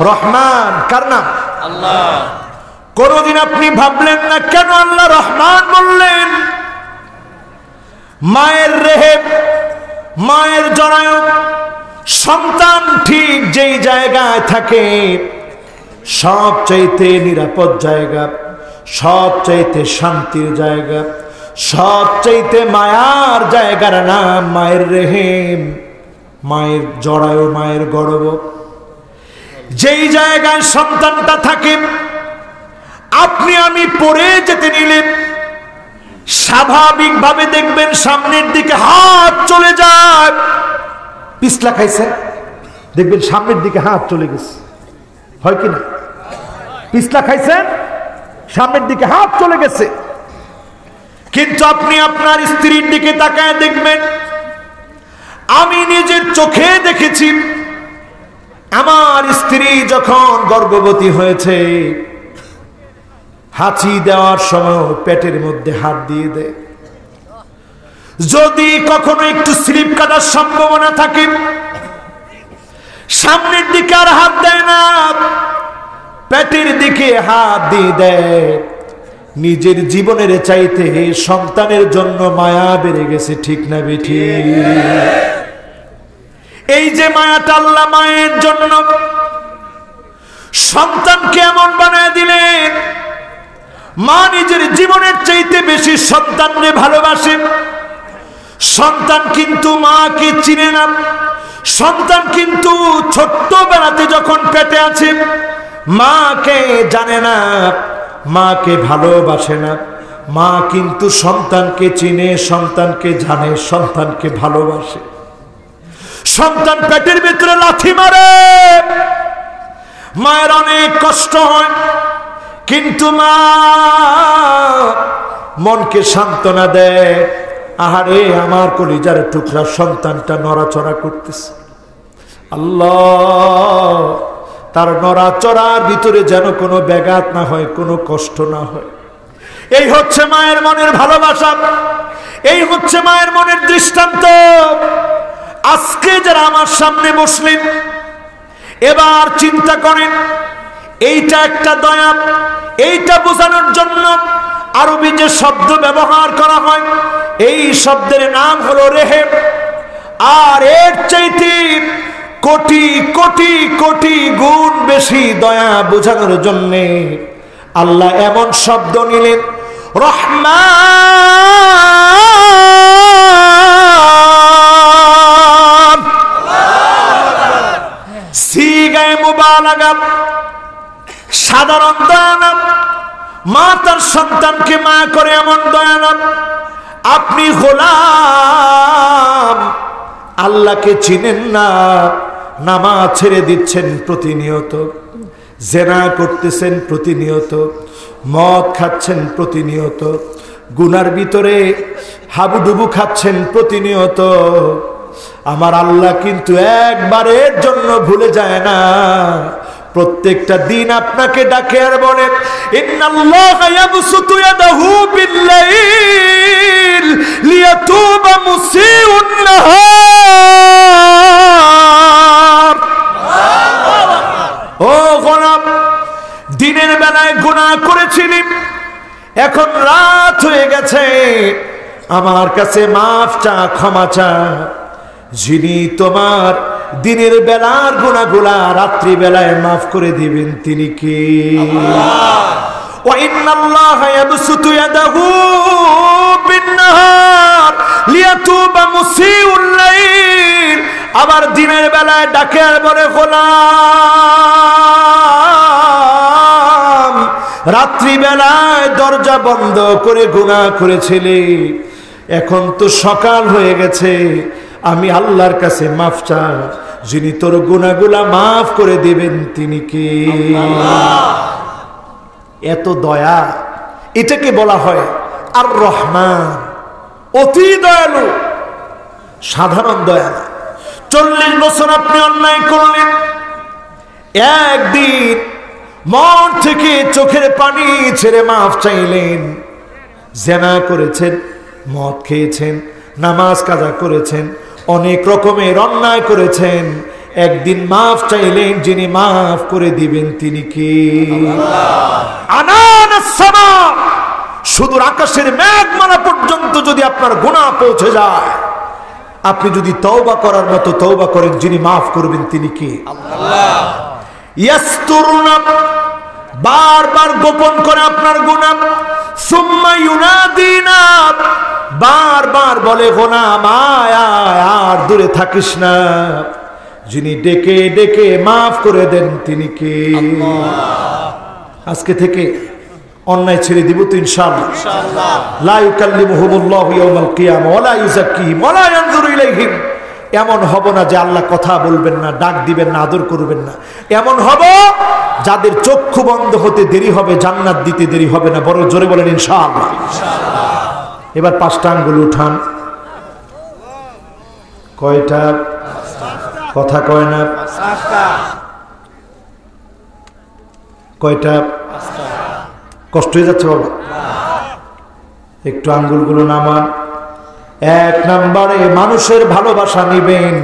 রহমান কার নাম? আল্লাহ। কোনদিন আপনি ভাবলেন না কেন আল্লাহ রহমান বললেন? মায়ের রেহেম, মায়ের জরায়ু, সন্তান ঠিক যেই জায়গায় থাকে, সবচাইতে নিরাপদ জায়গা, সবচাইতে শান্তির জায়গা, সবচাইতে মায়ার জায়গার নাম মায়ের রেহেম, মায়ের জরায়ু, মায়ের গর্ভ। যেই জায়গায় সন্তানটা থাকে, আপনি আমি পড়ে যেতে নিলে স্বাভাবিকভাবে দেখবেন সামনের দিকে হাত চলে যায়। পিছলা খাইছে, দেখবেন সামনের দিকে হাত চলে গেছে, হয় কি না? পিছলা খাইছেন, সামনের দিকে হাত চলে গেছে। কিন্তু আপনি আপনার স্ত্রীর দিকে তাকায় দেখবেন, আমি নিজের চোখে দেখেছি, আমার স্ত্রী যখন গর্ভবতী হয়েছে, হাঁচি দেওয়ার সময় পেটের মধ্যে হাত দিয়ে দেয়। যদি কখনো একটু স্লিপ কাটার সম্ভাবনা থাকে, সামনের দিকে আর হাত দেয় না, পেটের দিকে হাত দিয়ে দেয়। নিজের জীবনের চাইতে সন্তানের জন্য মায়া বেড়ে গেছে, ঠিক না বেঠি? এই যে মায়াটা আল্লাহ মায়ের জন্য সন্তানকে এমন বানায় দিলেন, মা নিজের জীবনের চাইতে বেশি সন্তানকে ভালোবাসে। সন্তান কিন্তু মাকে চিনে না, সন্তান কিন্তু ছোট্টবেলাতে যখন পেটে আছে মাকে জানে না, মাকে ভালোবাসে না। মা কিন্তু সন্তানকে চিনে, সন্তানকে জানে, সন্তানকে ভালোবাসে। সন্তান পেটের ভিতরে লাথি মারে, মায়ের অনেক কষ্ট হয়, কিন্তু মা মনকে সান্ত্বনা দেয়, আহারে আমার কলিজার টুকরা সন্তানটা নড়াচড়া করতেছে, আল্লাহ তার নড়াচড়ার ভিতরে যেন কোনো ব্যাঘাত না হয়, কোনো কষ্ট না হয়। এই হচ্ছে মায়ের মনের ভালোবাসা, এই হচ্ছে মায়ের মনের দৃষ্টান্ত। আজকে যারা আমার সামনে বসলেন, এবার চিন্তা করেন, এইটা একটা দয়া। এইটা বোঝানোর জন্য আরবি যে শব্দ ব্যবহার করা হয়, এই শব্দের নাম হলো রেহেম। আর এর চাইতে কোটি কোটি কোটি গুণ বেশি দয়া বোঝানোর জন্য আল্লাহ এমন শব্দ নিলেন, রহমান। সিগায়ে মুবালাগা, সাধারণ দয়া না। মা তার সন্তানকে মা করে এমন দয়া না। আপনি গোলাম, আল্লাহকে চিনেন না, নামাজ ছেড়ে দিচ্ছেন প্রতিনিয়ত, জেনা করতেছেন প্রতিনিয়ত, মদ খাচ্ছেন প্রতিনিয়ত, গুনার ভিতরে হাবুডুবু খাচ্ছেন প্রতিনিয়ত, আমার আল্লাহ কিন্তু একবারের জন্য ভুলে যায় না। প্রত্যেকটা দিন আপনাকে ডাকে আর বলে, ইন্নাল্লাহা ইয়াবসুতু ইয়াদাহু বিল্লাইল লিয়াতুবা মুসিউন নাহার। ও গোলাম, দিনের বেলায় গুনাহ করেছিলি, এখন রাত হয়ে গেছে, আমার কাছে মাফ চা, ক্ষমা চা। যিনি তোমার দিনের বেলার গুনাহগুলা রাত্রি বেলায় মাফ করে দিবেন তিনি কে? ওয়া ইন্নাল্লাহা ইয়াবসুতু ইয়াদাহু বিন-নাহার লিয়াতুবা মুসিউল লাইল। আবার দিনের বেলায় ডাকে আর বলে, গোলাম, রাত্রি বেলায় দরজা বন্ধ করে গুনাহ করেছিলে, এখন তো সকাল হয়ে গেছে, আমি আল্লাহর কাছে মাফ চা। যিনি তোর গুনাহগুলা মাফ করে দিবেন তিনি কে? এত দয়া, এটাকে বলা হয় আর রহমান, অতি দয়ালু, সাধারণ দয়া না। 40 বছর আপনি অন্যায় করলেন, একদিন মন থেকে চোখের পানি ছেড়ে মাফ চাইলেন। জেনা করেছেন, মদ খেয়েছেন, নামাজ কাজা করেছেন, অনেক রকমের অন্যায় করেছেন, একদিন মাফ চাইলেন, যিনি মাফ করে দিবেন তিনি কে? আনানাস সামা, সুদূর আকাশের মেঘমালা পর্যন্ত যদি আপনার গুনাহ পৌঁছে যায়, আপনি যদি তওবা করার মতো তওবা করেন, যিনি মাফ করবেন তিনি কে? আল্লাহ। ইয়াসতুরুনা, বারবার গোপন করে আপনার গুনাহ, সুম্মা ইউনাদিনা, বারবার বলে, গোলাম আয় আয়, আর দূরে থাকিস না। যিনি ডেকে ডেকে মাফ করে দেন তিনি কে? আজকে থেকে অন্যায় ছেড়ে দিব তো ইনশাআল্লাহ। লা ইউকাল্লিমুহুমুল্লাহু ইয়াওমাল কিয়ামা ওয়া লা ইউযাক্কিহিম ওয়া লা ইয়ানজুরু ইলাইহিম। এমন হব না যে আল্লাহ কথা বলবেন না, ডাক দিবেন না, আদর করবেন না। এমন হব যাদের চক্ষু বন্ধ হতে দেরি হবে, জান্নাত দিতে দেরি হবে না। বড় জোরে বলেন ইনশাআল্লাহ। এবার 5টা আঙ্গুল উঠান। কয়টা? কথা কয় না। কয়টা? কষ্ট হয়ে যাচ্ছে বাবা? একটু আঙ্গুলগুলো নামান। 1 নম্বরে মানুষের ভালোবাসা নিবেন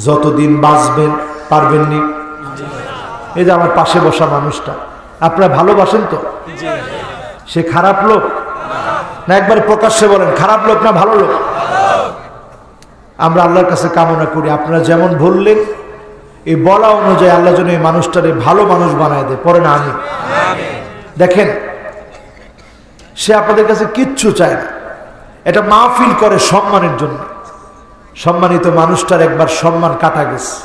যতদিন বাঁচবেন। পারবেননি? এই যে আমার পাশে বসা মানুষটা, আপনারা ভালোবাসেন তো? সে খারাপ লোক না? একবারে প্রকাশ্যে বলেন, খারাপ লোক না ভালো লোক? আমরা আল্লাহর কাছে কামনা করি আপনারা যেমন বললেন এই বলা অনুযায়ী আল্লাহ যেন এই মানুষটারে ভালো মানুষ বানায় দেয়। পরে না আমি দেখেন, সে আপনাদের কাছে কিচ্ছু চায় না, এটা মাহফিল করে সম্মানের জন্য। সম্মানিত মানুষটার একবার সম্মান কাটা গেছে,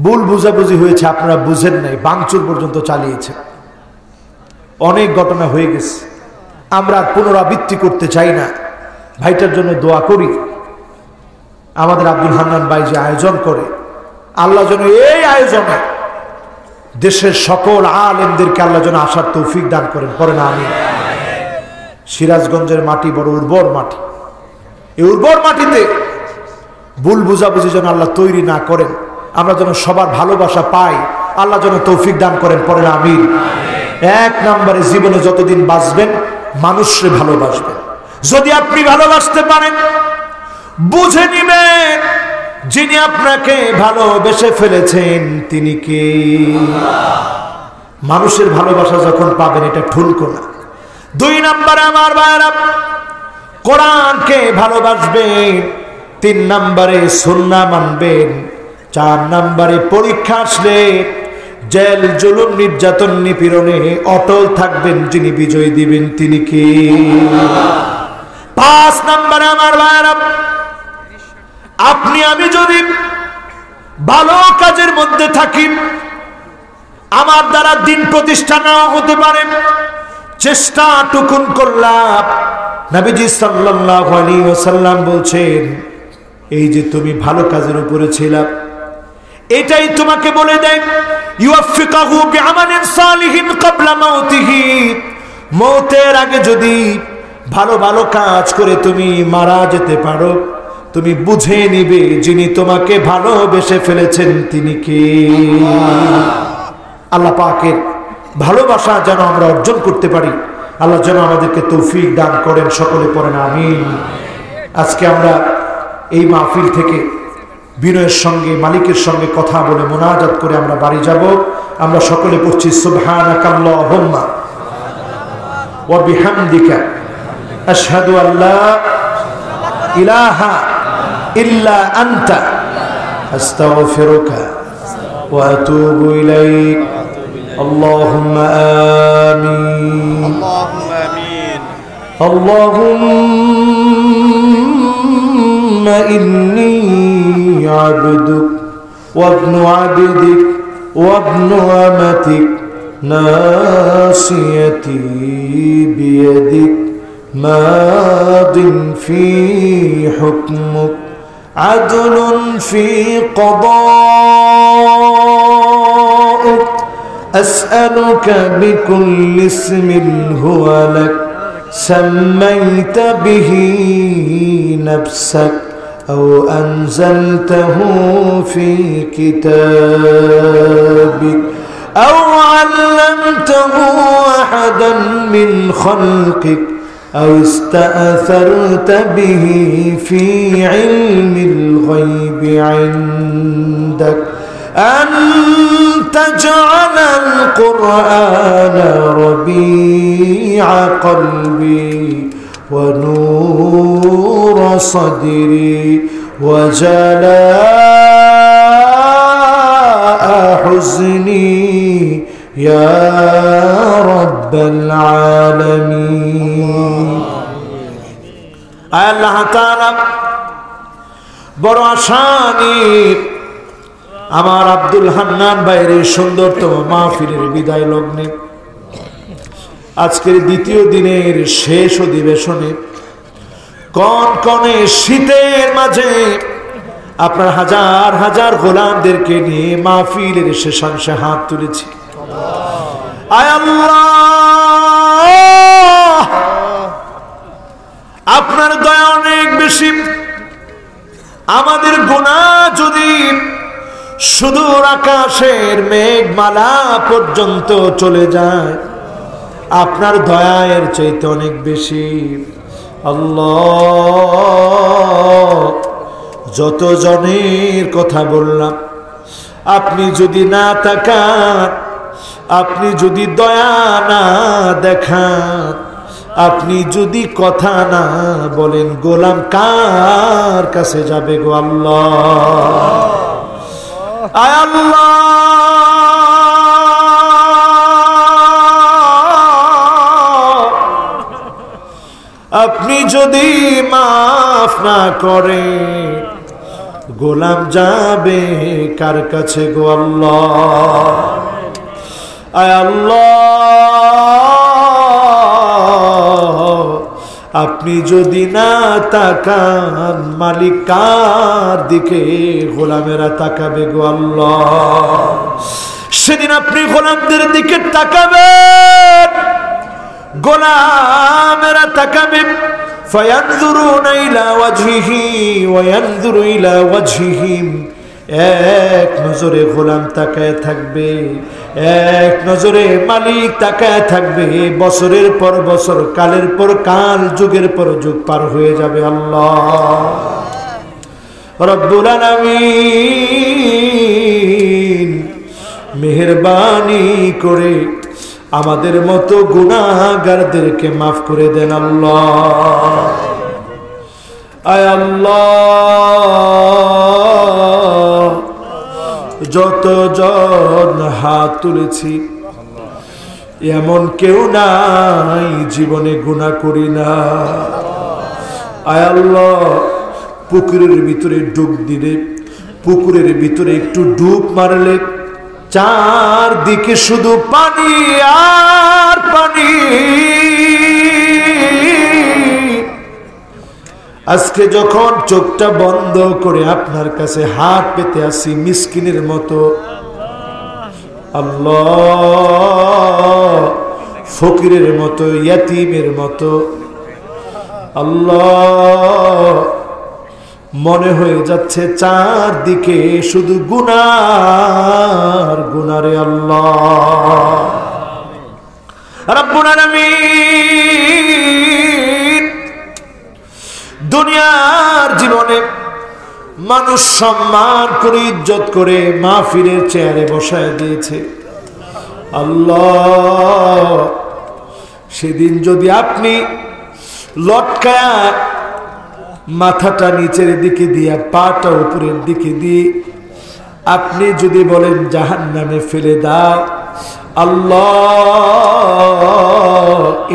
ভুল বুঝাবুঝি হয়েছে, আপনারা বুঝেন নাই, ভাঙচুর পর্যন্ত চালিয়েছে, অনেক ঘটনা হয়ে গেছে। আমরা পুনরাবৃত্তি করতে চাই না। ভাইটার জন্য দোয়া করি। আমাদের আব্দুল হান্নান ভাই যে আয়োজন করে, আল্লাহ যেন এই আয়োজনে দেশের সকল আলেমদেরকে আল্লাহ যেন আসার তৌফিক দান করেন। পরে না আমি সিরাজগঞ্জের মাটি বড় উর্বর মাটি, এই উর্বর মাটিতে ভুল বুঝাবুঝি যেন আল্লাহ তৈরি না করেন, আমরা যেন সবার ভালোবাসা পাই, আল্লাহ যেন তৌফিক দান করেন। পরে না আমিন। 1 নম্বরে জীবনে যতদিন বাঁচবেন মানুষকে ভালোবাসবেন। যদি আপনি ভালোবাসতে পারেন, বুঝে নিবেন যিনি আপনাকে ভালোবেসে ফেলেছেন তিনি কে। মানুষের ভালোবাসা যখন পাবেন এটা ঠুনকো না। 2 নম্বরে আমার ভাইরা কোরআনকে ভালোবাসবেন। 3 নম্বরে সুন্নাহ মানবেন। 4 নম্বরে পরীক্ষা আসলে জেল জুলুম নির্যাতন নিপীড়নে অটল থাকবেন, যিনি বিজয় দিবেন তিনি কে। 5 নম্বরে আমার ভাইরা আপনি আমি যদি ভালো কাজের মধ্যে থাকি, আমার দ্বারা দিন প্রতিষ্ঠা নাও হতে পারে, চেষ্টা টুকুন করলাম। নবীজি সাল্লাল্লাহু আলাইহি ওয়াসাল্লাম বলছেন, এই যে তুমি ভালো কাজের উপরে ছিলা, এটাই তোমাকে বলে দেয় ইউফিকাহু বিআমালিন সালিহিন ক্বাবলা মাউতিহি, মওতের আগে যদি ভালো ভালো কাজ করে তুমি মারা যেতে পারো, তুমি বুঝে নিবে যিনি তোমাকে ভালোবেসে ফেলেছেন তিনি কে। আল্লাহ পাকের ভালোবাসা যেন আমরা অর্জন করতে পারি, আল্লাহ যেন আমাদেরকে তৌফিক দান করেন। সকলে পড়েন আমিন। আজকে আমরা এই মাহফিল থেকে বিনয়ের সঙ্গে মালিকের সঙ্গে কথা বলে মোনাজাত করে আমরা বাড়ি যাব। আমরা সকলে পড়ছি সুবহানাকাল্লাহুম্মা ওয়া বিহামদিকা আশহাদু আল্লা ইলাহা ইল্লা আনতা আস্তাগফিরুকা ওয়া আতুবু ইলাইক। আল্লাহুম্মা আমিন। আল্লাহুম্মা ইন্নী আবদুক ওয়া ইবনু আবদিক ওয়া ইবনু আমাতিক নাসিয়াতি বিয়াদিক মাদিন ফি হুকমুক আদলুন ফি কদাউক আসআলুকা বিকুল্লি ইসমিন হুয়া লাক سميت به نفسك أو أنزلته في كتابك أو علمته أحدا من خلقك أو استأثرت به في علم الغيب عندك أن تجعل القرآن ربيع قلبي ونور صدري وجلاء حزني يا رب العالمين। الله تعالى বড় আশানি আমার আব্দুল হান্নান ভাইয়ের সুন্দরতম মাহফিলের বিদায় লগ্নে আজকের দ্বিতীয় দিনের শেষ অধিবেশনে কনকনে শীতের মাঝে আপনার হাজার হাজার গোলামদেরকে নিয়ে মাহফিলের শেষাংশে হাত তুলেছি। আয় আল্লাহ, আপনার দয়া অনেক বেশি। আমাদের গুনাহ যদি সুদূর আকাশের মেঘমালা পর্যন্ত চলে যায়, আপনার দয়ার চাইতে অনেক বেশি। আল্লাহ, যত জনের কথা বললাম, আপনি যদি না তাকান, আপনি যদি দয়া না দেখান, আপনি যদি কথা না বলেন, গোলাম কার কাছে যাবে গো আল্লাহ? আয় আল্লাহ, আপনি যদি মাফ না করেন, গোলাম যাবে কার কাছে গো আল্লাহ? আয় আল্লাহ, আপনি যদি না তাকান, মালিক কার দিকে গোলামেরা তাকাবে গো আল্লাহ? সেদিন আপনি গোলামদের দিকে তাকাবেন, গোলামেরা তাকাবে। ফায়ানজুরুনা ইলা ওয়াজহিহি ওয়া ইয়ানজুরু ইলা ওয়াজহিহিম। এক নজরে গোলাম তাকায় থাকবে, এক নজরে মালিক তাকায় থাকবে। বছরের পর বছর, কালের পর কাল, যুগের পর যুগ পার হয়ে যাবে। আল্লাহ রব্বুল আলামিন মেহেরবানি করে আমাদের মতো গুনাহগারদেরকে মাফ করে দেন আল্লাহ। আয় আল্লাহ, যতজন হাত তুলেছি এমন কেউ নাই জীবনে গুনাহ করি না। আয় আল্লাহ, পুকুরের ভিতরে ডুব দিলে, পুকুরের ভিতরে একটু ডুব মারলে চারদিকে শুধু পানি আর পানি। আজকে যখন চোখটা বন্ধ করে আপনার কাছে হাত পেতে আসি মিসকিনের মতো, আল্লাহ, ফকিরের মতো, ইয়াতীমের মতো, আল্লাহ, মনে হয়ে যাচ্ছে চারদিকে শুধু গুনার গুনারে। আল্লাহ রাব্বুল আলামিন দুনিয়ার জীবনে মানুষ সম্মান করে ইজ্জত করে মাহফিলের চেয়ারে বসায় দিয়েছে। আল্লাহ, সেদিন যদি আপনি লটকায় মাথাটা নিচের দিকে দিয়ে পাটা উপরের দিকে দিয়ে আপনি যদি বলেন জাহান্নামে ফেলে দাও, আল্লাহ,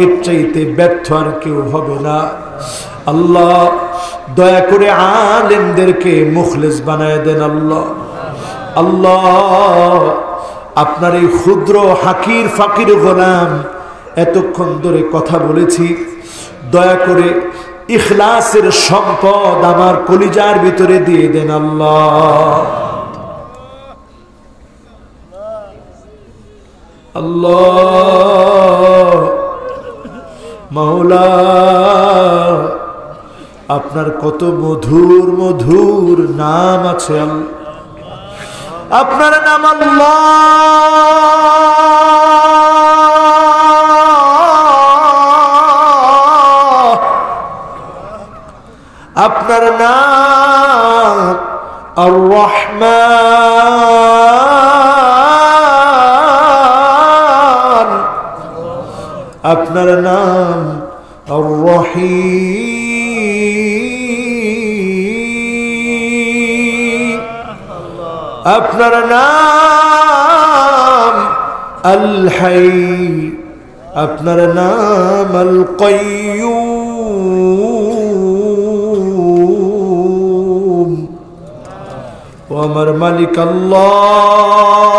এর চাইতে ব্যর্থ আর কেউ হবে না। আল্লাহ, দয়া করে আলেমদেরকে মুখলেস বানায় দেন। আল্লাহ, আল্লাহ, আপনার এই ক্ষুদ্র হাকির ফাকির গোলাম এতক্ষণ ধরে কথা বলেছি, দয়া করে ইখলাসের সম্পদ আমার কলিজার ভিতরে দিয়ে দেন। আল্লাহ, আল্লাহ, মাওলা, আপনার কত মধুর মধুর নাম আছে। আপনার নাম আল্লাহ, আপনার নাম আর-রহমান, আপনার নাম আর-রহিম, আপনার নাম আল-হাই, আপনার নাম আল-কাইয়্যুম। ও আমার মালিক আল্লাহ,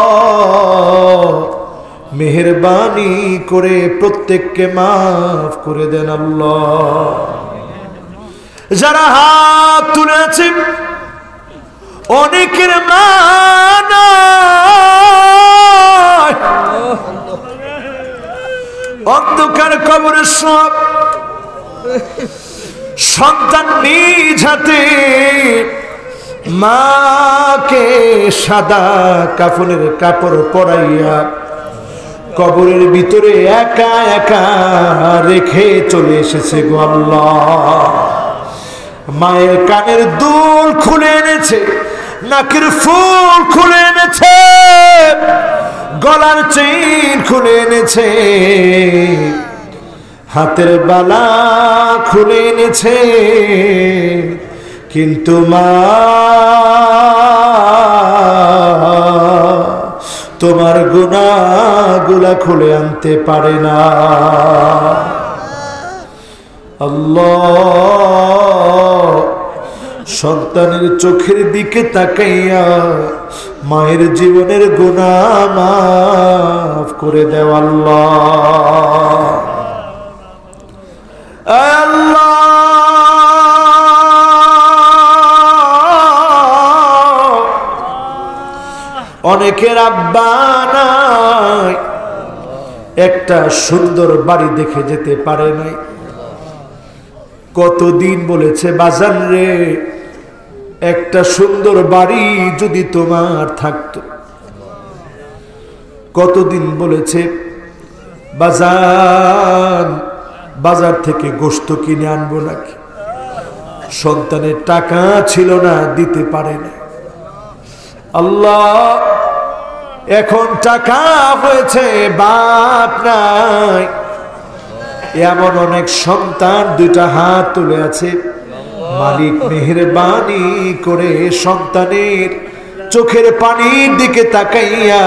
মেহেরবানি করে প্রত্যেককে মাফ করে দেন। আল্লাহ, যারা হাত তুলেছে অনেকের মা নাই, অন্ধকার কবরে সব সন্তান নিজ হাতে মাকে সাদা কাফনের কাপড় পরাইয়া কবরের ভিতরে একা একা রেখে চলে এসেছে গো আল্লাহ। মায়ের কানের দুল খুলে এনেছে, নাকের ফুল খুলে এনেছে, গলার চেইন খুলে এনেছে, হাতের বালা খুলে এনেছে, কিন্তু মা তোমার গুনাহগুলা খুলে আনতে পারে না। আল্লাহ, সন্তানের চোখের দিকে তাকাইয়া মায়ের জীবনের গুনাহ মাফ করে দেও আল্লাহ। আল্লাহ, অনেকের আব্বা নাই, একটা সুন্দর বাড়ি দেখে যেতে পারে নাই। কতদিন বলেছে বাজান রে, একটা সুন্দর বাড়ি যদি তোমার থাকতো। কতদিন বলেছে বাজান, বাজার থেকে গোশত কিনে আনবো নাকি। সন্তানের টাকা ছিল না, দিতে পারে না। আল্লাহ, এখন টাকা হয়েছে, বাপ নাই, এমন অনেক সন্তান দুইটা হাত তুলে আছে। মালিক মেহেরবানি করে সন্তানের চোখের পানির দিকে তাকাইয়া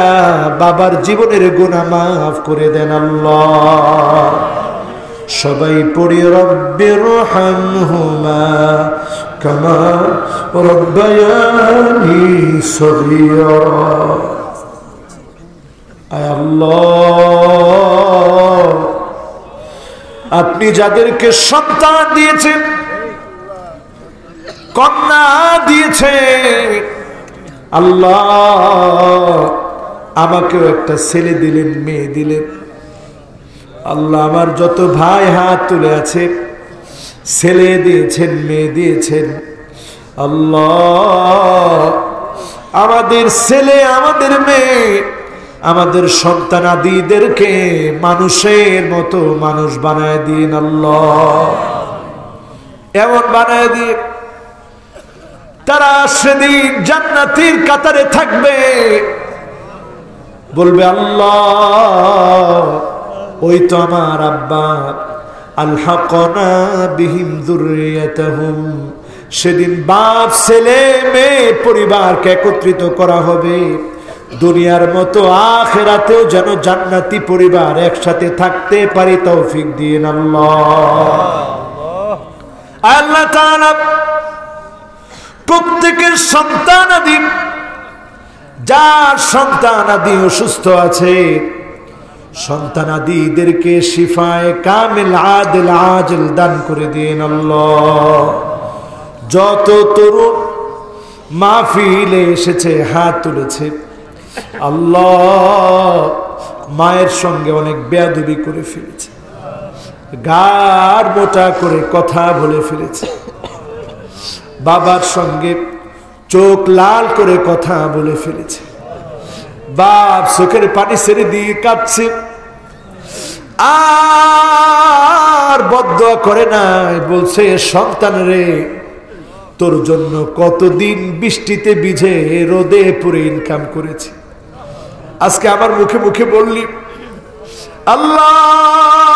বাবার জীবনের গুনাহ মাফ করে দেন আল্লাহ। সবাই পড়ি রব্বিরহামহুমা কামা রব্বায়ানি সগীরা। আয় আল্লাহ, আপনি যাদেরকে সন্তান দিয়েছেন কন্যা দিয়েছে। আল্লাহ আমাকেও একটা ছেলে দিলেন, মেয়ে দিলেন। আল্লাহ আমার যত ভাই হাত তুলে আছে, ছেলে দিয়েছেন, মেয়ে দিয়েছেন। আল্লাহ আমাদের ছেলে, আমাদের মেয়ে, আমাদের সন্তানাদিদেরকে মানুষের মতো মানুষ বানায় দিন আল্লাহ, এমন বানায় দিন তারা সেদিন জান্নাতের কাতারে থাকবে, বলবে আল্লাহ ওই তো আমার আব্বা, আলহাকনা বিহিম যুররিয়াতাহুম। সেদিন বাপ ছেলে মেয়ে পরিবারকে একত্রিত করা হবে। দুনিয়ার মতো আখিরাতেও যেন জান্নাতি পরিবার একসাথে থাকতে পারি, তৌফিক দিন আল্লাহ। আল্লাহ তাআলা প্রত্যেকের সন্তানাদি, যার সন্তানাদি অসুস্থ আছে, সন্তানাদিদেরকে শিফায়ে কামিল আদিল আজিল দান করে দিন আল্লাহ। যত তরুণ মাহফিলে এসেছে, হাত তুলেছে, আল্লাহ মায়ের সঙ্গে অনেক বেয়াদবি করে ফেলেছে, গার মোটা করে কথা বলে ফেলেছে, বাবার সঙ্গে চোখ লাল করে কথা বলে ফেলেছে, বাপ চোখের পানি ছেড়ে দিয়ে কাঁদছে, আর বদদুয়া করে নাই, বলছে সন্তান রে তোর জন্য কতদিন বৃষ্টিতে ভিজে রোদে পুরে ইনকাম করেছি, আজকে আমার মুখে মুখে বললি আল্লাহ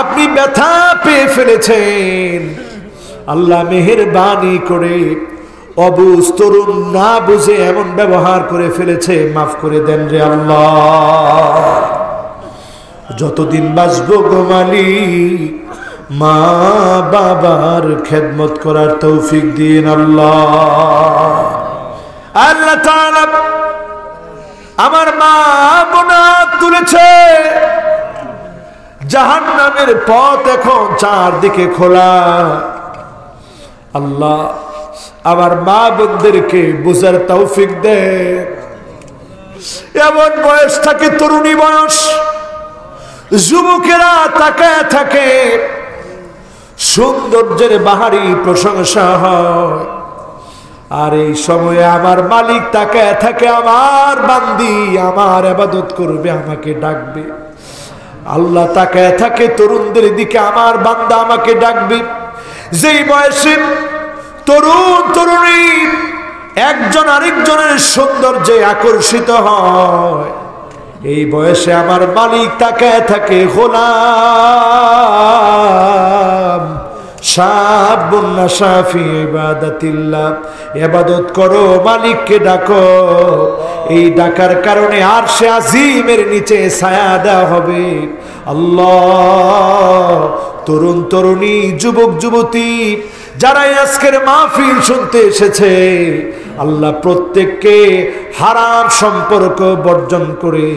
আপনি ব্যথা পেয়ে ফেলেছেন, আল্লাহ মেহেরবানি করে অবুঝ তরুণ না বুঝে এমন ব্যবহার করে ফেলেছে, মাফ করে দেন রে আল্লাহ। যতদিন বাঁচবো গো মালিক, মা বাবার খেদমত করার তৌফিক দিন আল্লাহ। আল্লাহ তাআলা আমার মা বোনা তুলেছে, জাহান্নামের পথ এখন চারদিকে খোলা। আল্লাহ আমার মা বোনদেরকে বুঝার তৌফিক দে। এমন বয়স থাকে, তরুণী বয়স, যুবকেরা তাকায় থাকে, সৌন্দর্যের বাহারি প্রশংসা হয়, আর এই সময়ে আমার মালিক তাকায় থাকে, আমার বান্দি আমার ইবাদত করবে, আমাকে ডাকবে। আল্লাহ তাকায় থাকে তরুণদের দিকে, আমার বান্দা আমাকে ডাকবে। যেই বয়সে তরুণ তরুণী একজন আরেকজনের সৌন্দর্যে আকর্ষিত হয়, এই বয়সে আমার মালিক তাকায় থাকে, গোলাম শাবুন নাশা ফি ইবাদাতিল্লাহ, ইবাদত করো, মালিককে ডাকো। এই ডাকার কারণে আরশে আজিমের নিচে ছায়া দেওয়া হবে। আল্লাহ তরুণ তরুণী, যুবক যুবতী যারা আজকের মাহফিল শুনতে এসেছে, আল্লাহ প্রত্যেককে হারাম সম্পর্ক বর্জন করে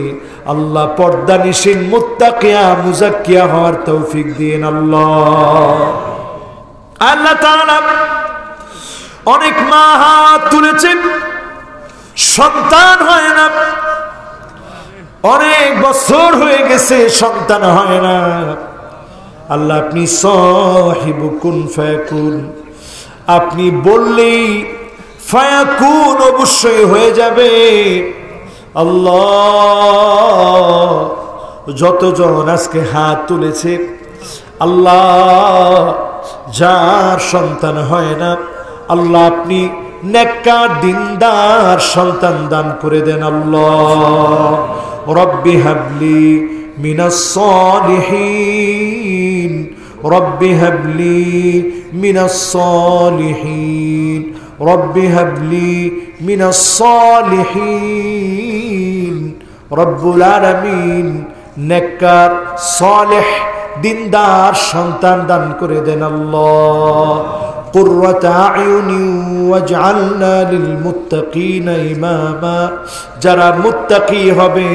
আল্লাহ পর্দানিশীন মুত্তাকিয়া মুজাক্কিয়া হওয়ার তৌফিক দিন আল্লাহ। আল্লাহ তাআলা অনেক মা হাত তুলেছেন, সন্তান হয় না, অনেক বছর হয়ে গেছে সন্তান হয় না। আল্লাহ আপনি সাহিবু কুন ফায়াকুন, আপনি বললেই ফায়াকুন অবশ্যই হয়ে যাবে। আল্লাহ যতজন আজকে হাত তুলেছে, আল্লাহ যার সন্তান হয় না, আল্লাহ আপনি নেককার দিনদার সন্তান দান করে দেন আল্লাহ। রব্বি হাবলি মিনাস সালিহিন, রব্বি হাবলি মিনাস সালিহিন, রব্বি হাবলি মিনাস সালিহিন। রব্বুল আলামিন নেককার সালেহ দিনদার সন্তান দান করে দেন আল্লাহ। قرة أعين واجعلنا للمتقين إماما, যারা মুত্তাকি হবে,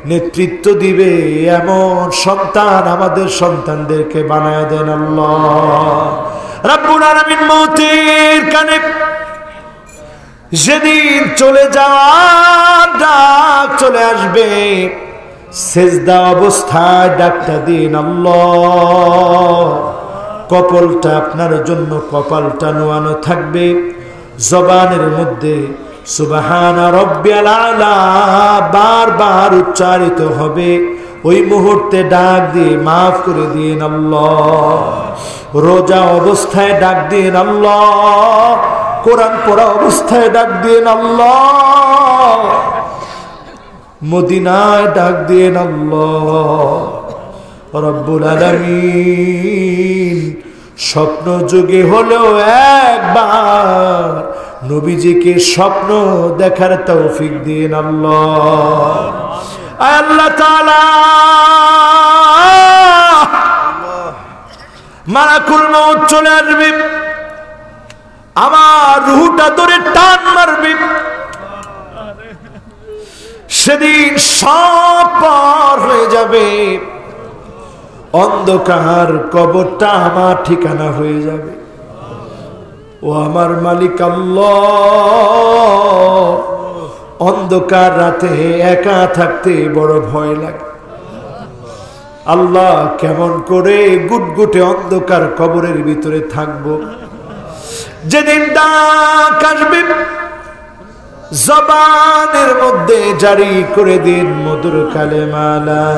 নেতৃত্ব দিবে, এমন সন্তান আমাদের সন্তানদেরকে বানায় দেন আল্লাহ। রব্বুল আলামিন মৌতের কানে যেদিন চলে যাওয়ার ডাক চলে আসবে, সেজদা অবস্থায় ডাকটা দিন আল্লাহ। কপালটা আপনার জন্য কপালটা নোয়ানো থাকবে, জবানের মধ্যে সুবহানা রাব্বিয়াল আলা বারবার উচ্চারিত হবে। ওই মুহূর্তে ডাক দিয়ে মাফ করে দিন আল্লাহ। রোজা অবস্থায় ডাক দিন আল্লাহ, কোরআন পড়া অবস্থায় ডাক দিন আল্লাহ, মদিনায় ডাক দিন আল্লাহ। রব্বুল আলামিন স্বপ্ন যুগে হলেও একবার নবীজিকে স্বপ্ন দেখার তৌফিক দিন আল্লাহ। আল্লাহ তাআলা মালাকুল মউত চলে আসবে, আমার রূহটা ধরে টান মারবে। সেদিন সব পার হয়ে যাবে, অন্ধকার কবরটা আমার ঠিকানা হয়ে যাবে। ও আমার মালিক আল্লাহ, অন্ধকার রাতে একা থাকতে বড় ভয় লাগে। আল্লাহ, কেমন করে গুটগুটে অন্ধকার কবরের ভিতরে থাকবো। যেদিন ডাক আসবে, জবানের মধ্যে জারি করে দিন মধুর কালেমা লা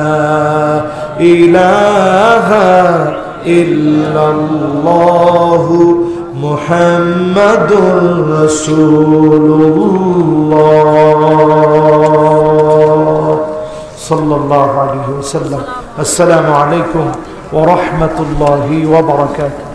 ইলাহা ইল্লাল্লাহু মুহাম্মাদুর রাসূলুল্লাহ সাল্লাল্লাহু আলাইহি ওয়াসাল্লাম। আসসালামু আলাইকুম ওয়া রাহমাতুল্লাহি ওয়া বারাকাতুহু।